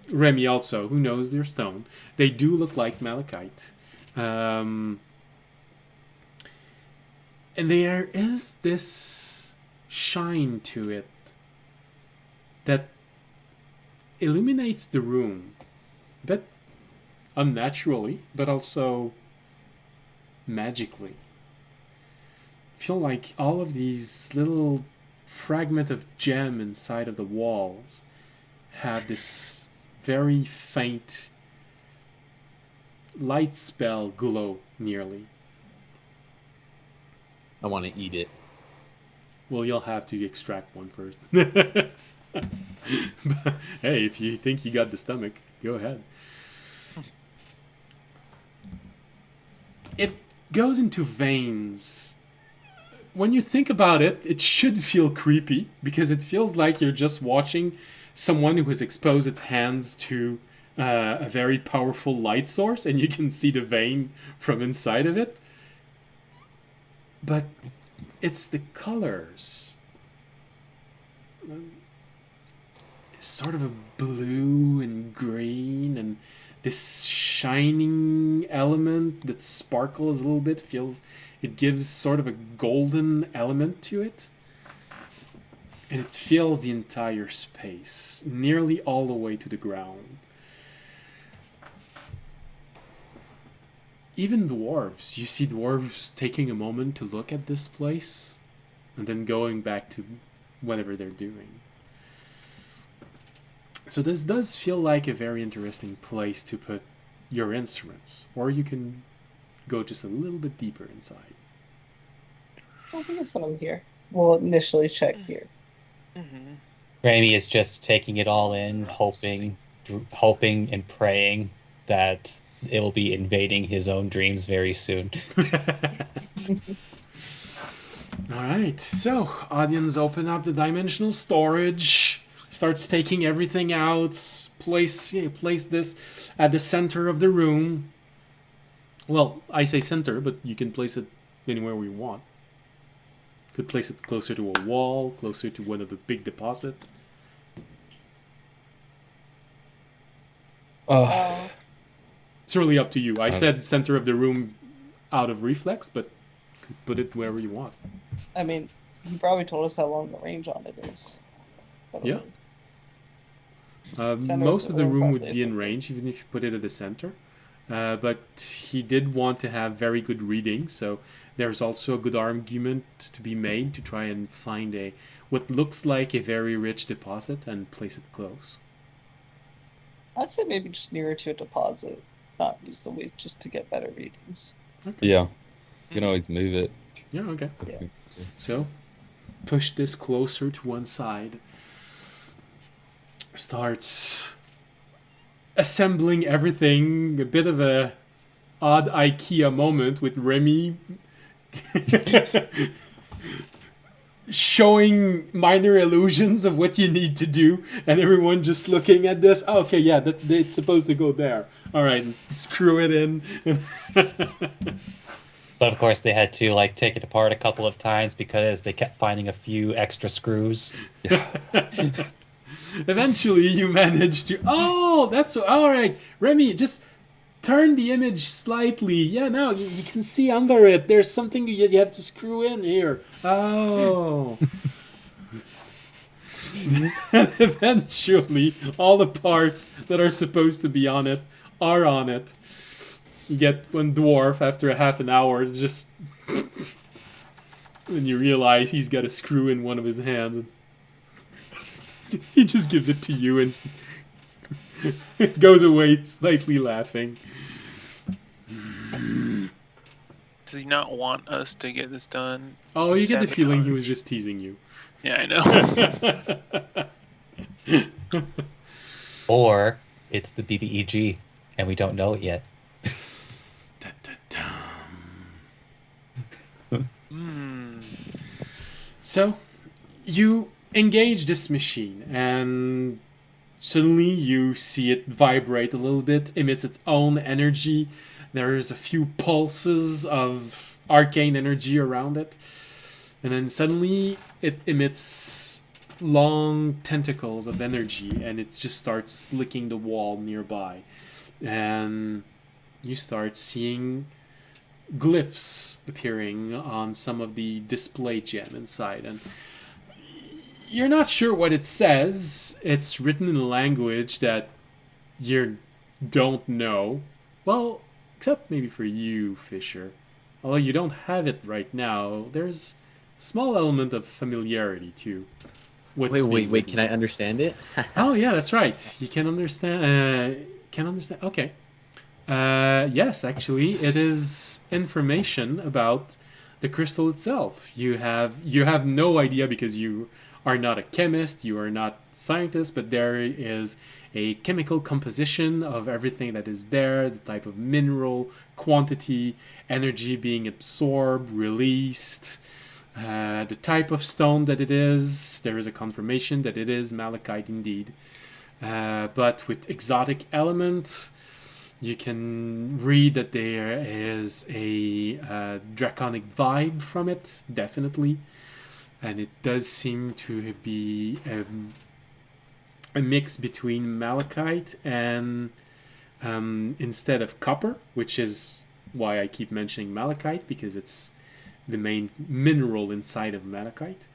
Remy also, who knows their stone, they do look like malachite. And there is this shine to it that illuminates the room a bit unnaturally, but also magically. Feel like all of these little fragment of gem inside of the walls have this very faint light spell glow nearly. I want to eat it. Well, you'll have to extract one first. But, hey, if you think you got the stomach, go ahead. It goes into veins. When you think about it, it should feel creepy, because it feels like you're just watching someone who has exposed its hands to a very powerful light source, and you can see the vein from inside of it. But it's the colors. It's sort of a blue and green, and this shining element that sparkles a little bit. It gives sort of a golden element to it. And it fills the entire space, nearly all the way to the ground. even dwarves, you see dwarves taking a moment to look at this place and then going back to whatever they're doing. So this does feel like a very interesting place to put your instruments, or you can go just a little bit deeper inside. I think I'll put them here. We'll initially check here. Mm-hmm. Rami is just taking it all in, hoping and praying that it will be invading his own dreams very soon. Alright, so audience open up the dimensional storage, starts taking everything out, place this at the center of the room. Well, I say center, but you can place it anywhere you want. Could place it closer to a wall, closer to one of the big deposits. It's really up to you. I said center of the room out of reflex, but could put it wherever you want. I mean, you probably told us how long the range on it is. Yeah. Center Most of the room would probably be in range, even if you put it at the center. But he did want to have very good reading, so there's also a good argument to be made to try and find what looks like a very rich deposit and place it close. I'd say maybe just nearer to a deposit, not use the width just to get better readings. Okay. Yeah. You can always move it. Yeah, okay. Yeah. So, push this closer to one side. Starts assembling everything. A bit of a odd IKEA moment with Remy showing minor illusions of what you need to do, and everyone just looking at this. Oh, okay, yeah, it's supposed to go there. All right, screw it in. But of course, they had to take it apart a couple of times because they kept finding a few extra screws. Eventually, you managed to. Oh, that's all right. Remy, just turn the image slightly. Yeah, now you can see under it. There's something you have to screw in here. Oh. And eventually, all the parts that are supposed to be on it are on it. You get one dwarf after a half an hour, just when you realize he's got a screw in one of his hands. He just gives it to you and goes away slightly laughing. Does he not want us to get this done? Oh, you get the feeling he Sabotage. was just teasing you. Yeah, I know. Or it's the BBEG, and we don't know it yet. So, you engage this machine, and suddenly you see it vibrate a little bit, emits its own energy. There's a few pulses of arcane energy around it, and then suddenly it emits long tentacles of energy, and it just starts licking the wall nearby. And you start seeing glyphs appearing on some of the display gem inside, and you're not sure what it says. It's written in a language that you don't know. Well, except maybe for you, Fisher. Although you don't have it right now, there's a small element of familiarity too. Wait, can I understand it? Oh yeah, that's right. You can understand. Okay. Yes, actually, it is information about the crystal itself. You have no idea because you are not a chemist, you are not a scientist, but there is a chemical composition of everything that is there, the type of mineral, quantity, energy being absorbed, released, the type of stone that it is. There is a confirmation that it is malachite indeed. But with exotic element, you can read that there is a draconic vibe from it, definitely. And it does seem to be a mix between malachite and instead of copper, which is why I keep mentioning malachite, because it's the main mineral inside of malachite.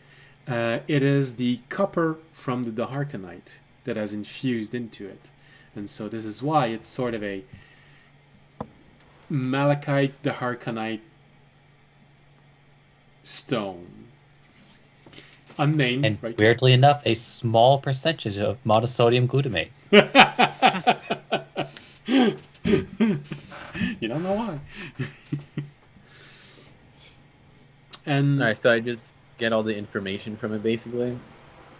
It is the copper from the daharkanite that has infused into it. And so this is why it's sort of malachite, the Harkonite stone. Unnamed, And right? weirdly enough, a small percentage of monosodium glutamate. You don't know why. And Alright, so I just get all the information from it, basically.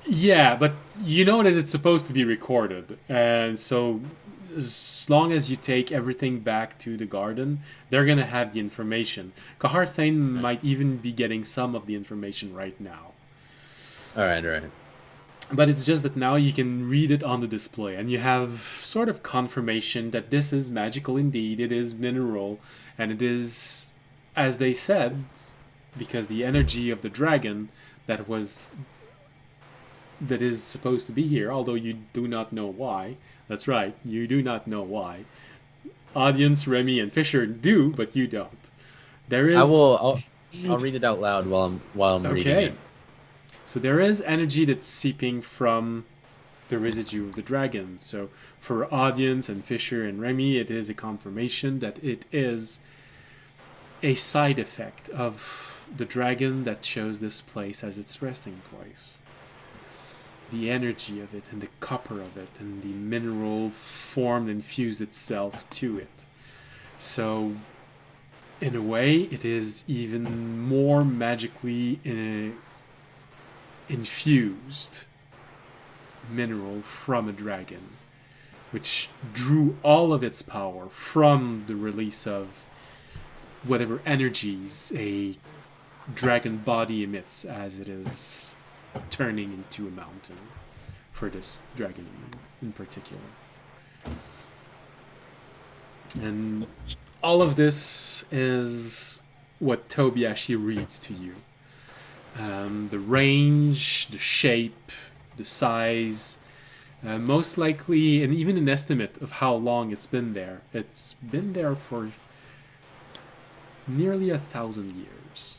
yeah, but you know that it's supposed to be recorded, and so as long as you take everything back to the garden, they're gonna have the information. Caharthane might even be getting some of the information right now. Alright. But it's just that now you can read it on the display, and you have sort of confirmation that this is magical indeed, it is mineral, and it is, as they said, because the energy of the dragon that is supposed to be here, although you do not know why. That's right, you do not know why. Audience, Remy, and Fisher do, but you don't. There is... I'll read it out loud while I'm reading Okay. it. So there is energy that's seeping from the residue of the dragon. So for audience and Fisher and Remy, it is a confirmation that it is a side effect of the dragon that chose this place as its resting place. The energy of it and the copper of it and the mineral formed and fused itself to it. So in a way, it is even more magically infused mineral from a dragon, which drew all of its power from the release of whatever energies a dragon body emits as it is turning into a mountain for this dragon in particular. And all of this is what Tobiashi reads to you. The range, the shape, the size, most likely, and even an estimate of how long it's been there. It's been there for nearly 1,000 years.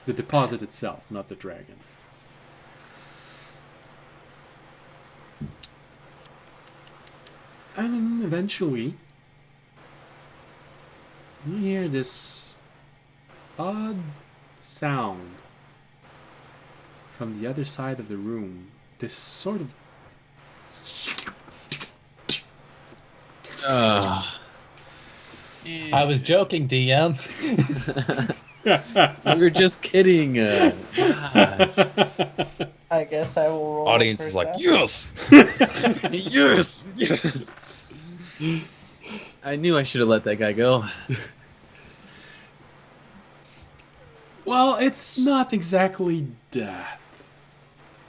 The deposit itself, not the dragon. And then eventually, you hear this odd sound from the other side of the room. This sort of I was joking, DM. We were just kidding. Gosh. I guess I will roll. Audience is like, perception. yes, Yes. I knew I should have let that guy go. well, it's not exactly death.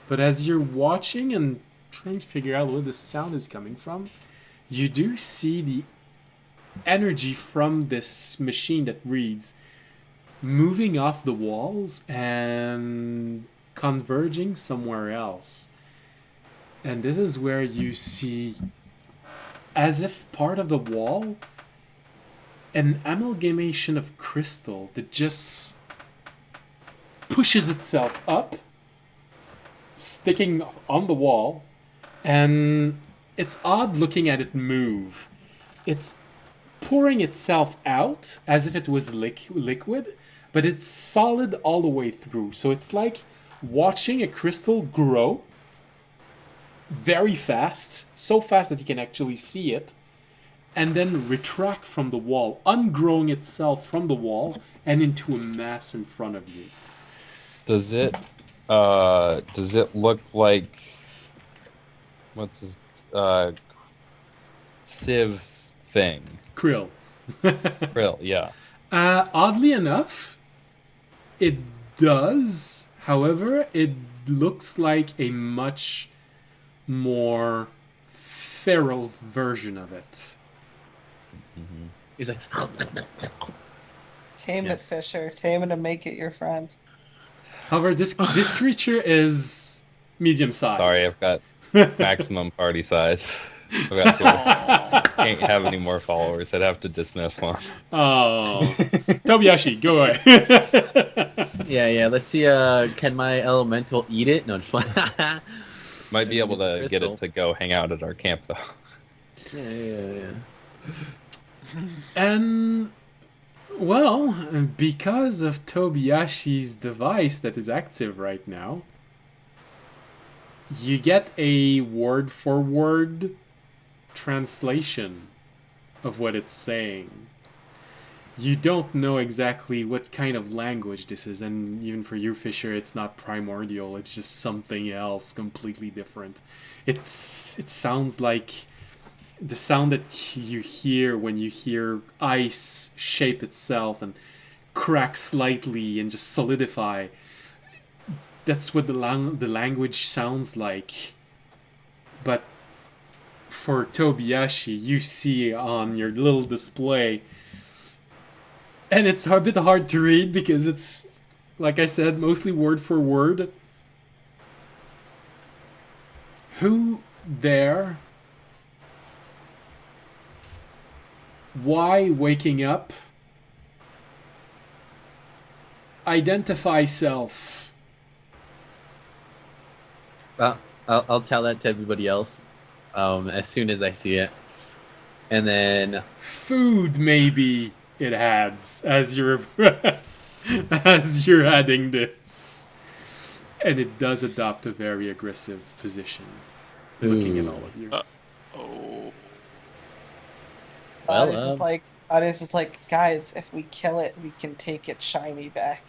But as you're watching and trying to figure out where the sound is coming from, you do see the energy from this machine that reads moving off the walls and converging somewhere else. And this is where you see, as if part of the wall, an amalgamation of crystal that just pushes itself up, sticking on the wall, and it's odd looking at it move. It's pouring itself out as if it was liquid, but it's solid all the way through. So it's like watching a crystal grow very fast, so fast that you can actually see it, and then retract from the wall, ungrowing itself from the wall and into a mass in front of you. Does it look like what's his Civ's thing? Krill. Real, yeah. Oddly enough, it does. However, it looks like a much more feral version of it. Mm-hmm. He's like, Tame Yeah. it, Fisher. Tame it and make it your friend. However, this creature is medium sized. Sorry, I've got maximum party size. I've got can't have any more followers. I'd have to dismiss one. Oh, Tobiashi, go away. yeah. Let's see. Can my elemental eat it? No, just Might be able to get Crystal. it to go hang out at our camp though. Yeah. And, well, because of Tobiyashi's device that is active right now, you get a word-for-word translation of what it's saying. You don't know exactly what kind of language this is, and even for you, Fisher, it's not primordial. It's just something else, completely different. It sounds like the sound that you hear when you hear ice shape itself and crack slightly and just solidify. That's what the language sounds like. But for Tobiyashi, you see on your little display, and it's a bit hard to read because it's, like I said, mostly word for word. Who there? Why waking up? Identify self. I'll tell that to everybody else as soon as I see it. And then... Food, maybe, it adds, as you're as you're adding this. And it does adopt a very aggressive position, looking at all of you. Oh. Well, Audience is like, guys, if we kill it, we can take its shiny back.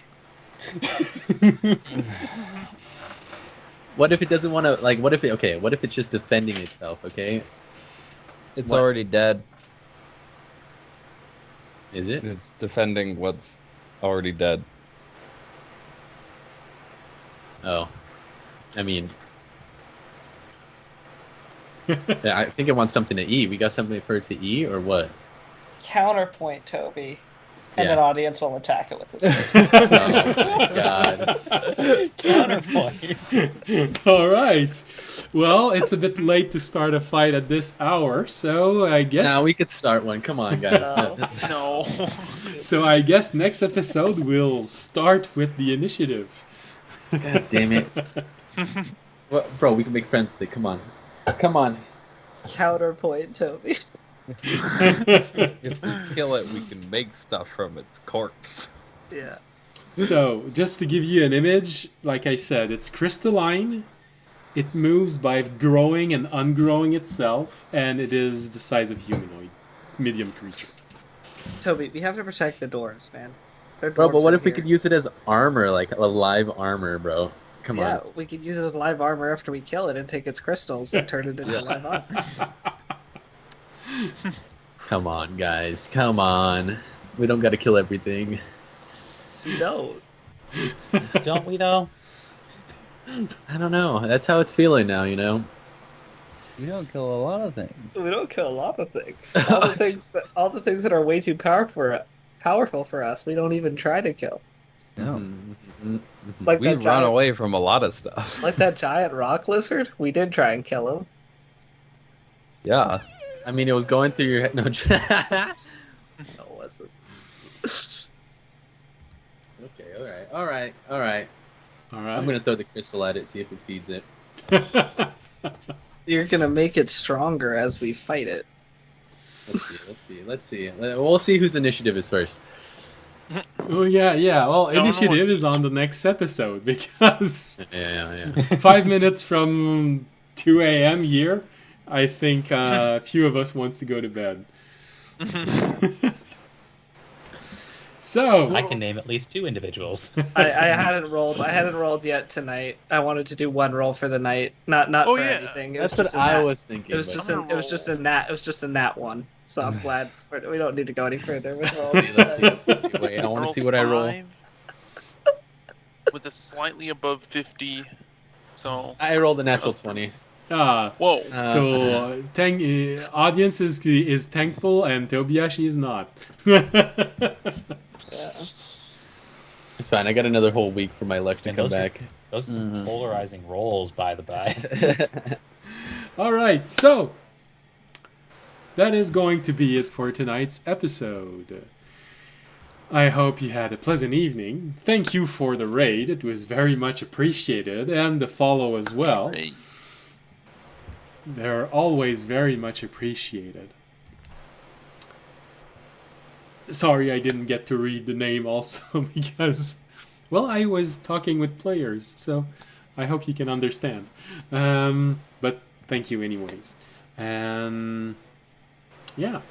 What if it doesn't want to, like, what if it's just defending itself, okay? It's What? already dead. Is it? It's defending what's already dead. Oh. I mean... Yeah, I think it wants something to eat. We got something for it to eat, or what? Counterpoint, Toby. And Yeah. then audience will attack it with this. Oh, God. Counterpoint. All right. Well, it's a bit late to start a fight at this hour, so I guess. Now we could start one. Come on, guys. No. So I guess next episode we'll start with the initiative. God damn it. Well, bro, we can make friends with it. Come on. Come on. Counterpoint, Toby. If we kill it, we can make stuff from its corpse. Yeah. So, just to give you an image, like I said, it's crystalline. It moves by growing and ungrowing itself, and it is the size of humanoid, medium creature. Toby, we have to protect the doors, man. Bro, but what if we could use it as armor, like a live armor, bro? Come Yeah, on. we could use it as live armor after we kill it and take its crystals and turn it into live armor. Come on, guys. Come on. We don't gotta kill everything. No. Don't we though? I don't know. That's how it's feeling now, you know? We don't kill a lot of things. We don't kill a lot of things. All the things that are way too powerful for us, we don't even try to kill. No. Mhm. Like We that run giant, away from a lot of stuff. like that giant rock lizard. We did try and kill him. Yeah. I mean, it was going through your head. No, No, it wasn't. Okay, alright. All right. I'm gonna throw the crystal at it, see if it feeds it. You're gonna make it stronger as we fight it. Let's see. We'll see whose initiative is first. Oh yeah. Well, No, initiative no. is on the next episode because Yeah. 5 minutes from 2 a.m. here, I think a few of us wants to go to bed. So I can name at least 2 individuals. I hadn't rolled yet tonight. I wanted to do one roll for the night, not Oh, for yeah. anything. It That's was what just a I nat- was thinking. It was but- just a nat one. So I'm glad we don't need to go any further with rolls. Let's see. Wait, I want to see what I roll. 5 with a slightly above 50. So, I rolled a natural 20. whoa. so audience is thankful and Tobiyashi is not. Yeah. It's fine. I got another whole week for my luck to And come those are- back. Those are some polarizing rolls, by the by. All right, so that is going to be it for tonight's episode. I hope you had a pleasant evening. Thank you for the raid. It was very much appreciated, and the follow as well. Great. They're always very much appreciated. Sorry I didn't get to read the name also because, well, I was talking with players, so I hope you can understand. But thank you anyways. And yeah.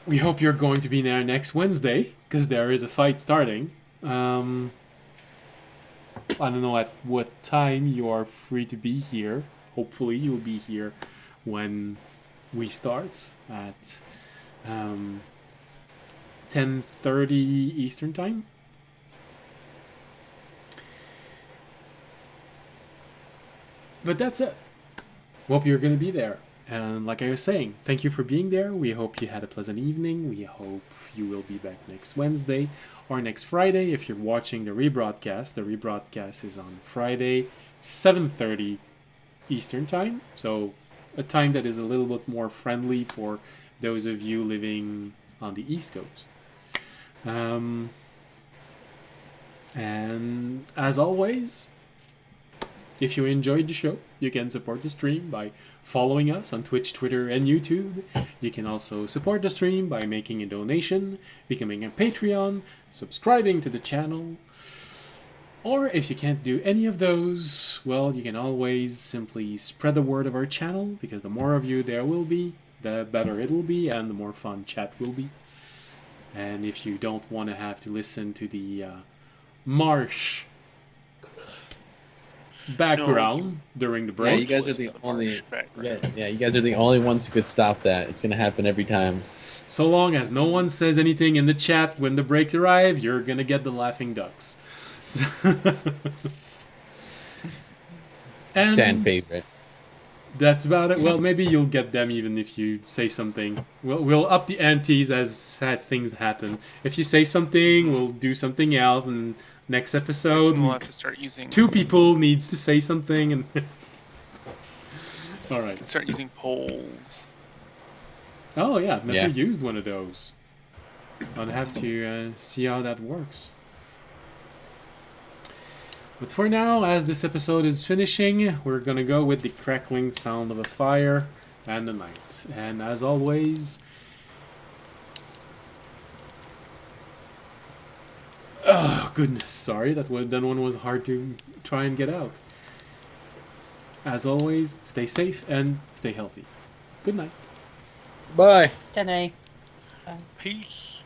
We hope you're going to be there next Wednesday, because there is a fight starting. I don't know at what time you are free to be here. Hopefully you'll be here when we start at 10:30 Eastern Time. But that's it. Hope you're going to be there. And like I was saying, thank you for being there. We hope you had a pleasant evening. We hope you will be back next Wednesday or next Friday if you're watching the rebroadcast. The rebroadcast is on Friday, 7:30 Eastern Time. So a time that is a little bit more friendly for those of you living on the East Coast. And as always, if you enjoyed the show, you can support the stream by following us on Twitch, Twitter, and YouTube. You can also support the stream by making a donation, becoming a Patreon, subscribing to the channel. Or if you can't do any of those, well, you can always simply spread the word of our channel, because the more of you there will be, the better it will be, and the more fun chat will be. And if you don't want to have to listen to the marsh background during the Yeah, break. you guys are the only. Marsh background. Yeah, you guys are the only ones who could stop that. It's gonna happen every time. So long as no one says anything in the chat when the break arrives, you're gonna get the laughing ducks. And Fan favorite. that's about it. Well, maybe you'll get them even if you say something. We'll up the antes as sad things happen. If you say something, we'll do something else. And next episode, We'll have to start using 2 people needs to say something. And all right. start using polls. Oh yeah, I've never Yeah. used one of those. I'll have to see how that works. But for now, as this episode is finishing, we're gonna go with the crackling sound of a fire and the night. And as always, oh goodness, sorry, that one was hard to try and get out. As always, stay safe and stay healthy. Good night. Bye. Tene. Peace.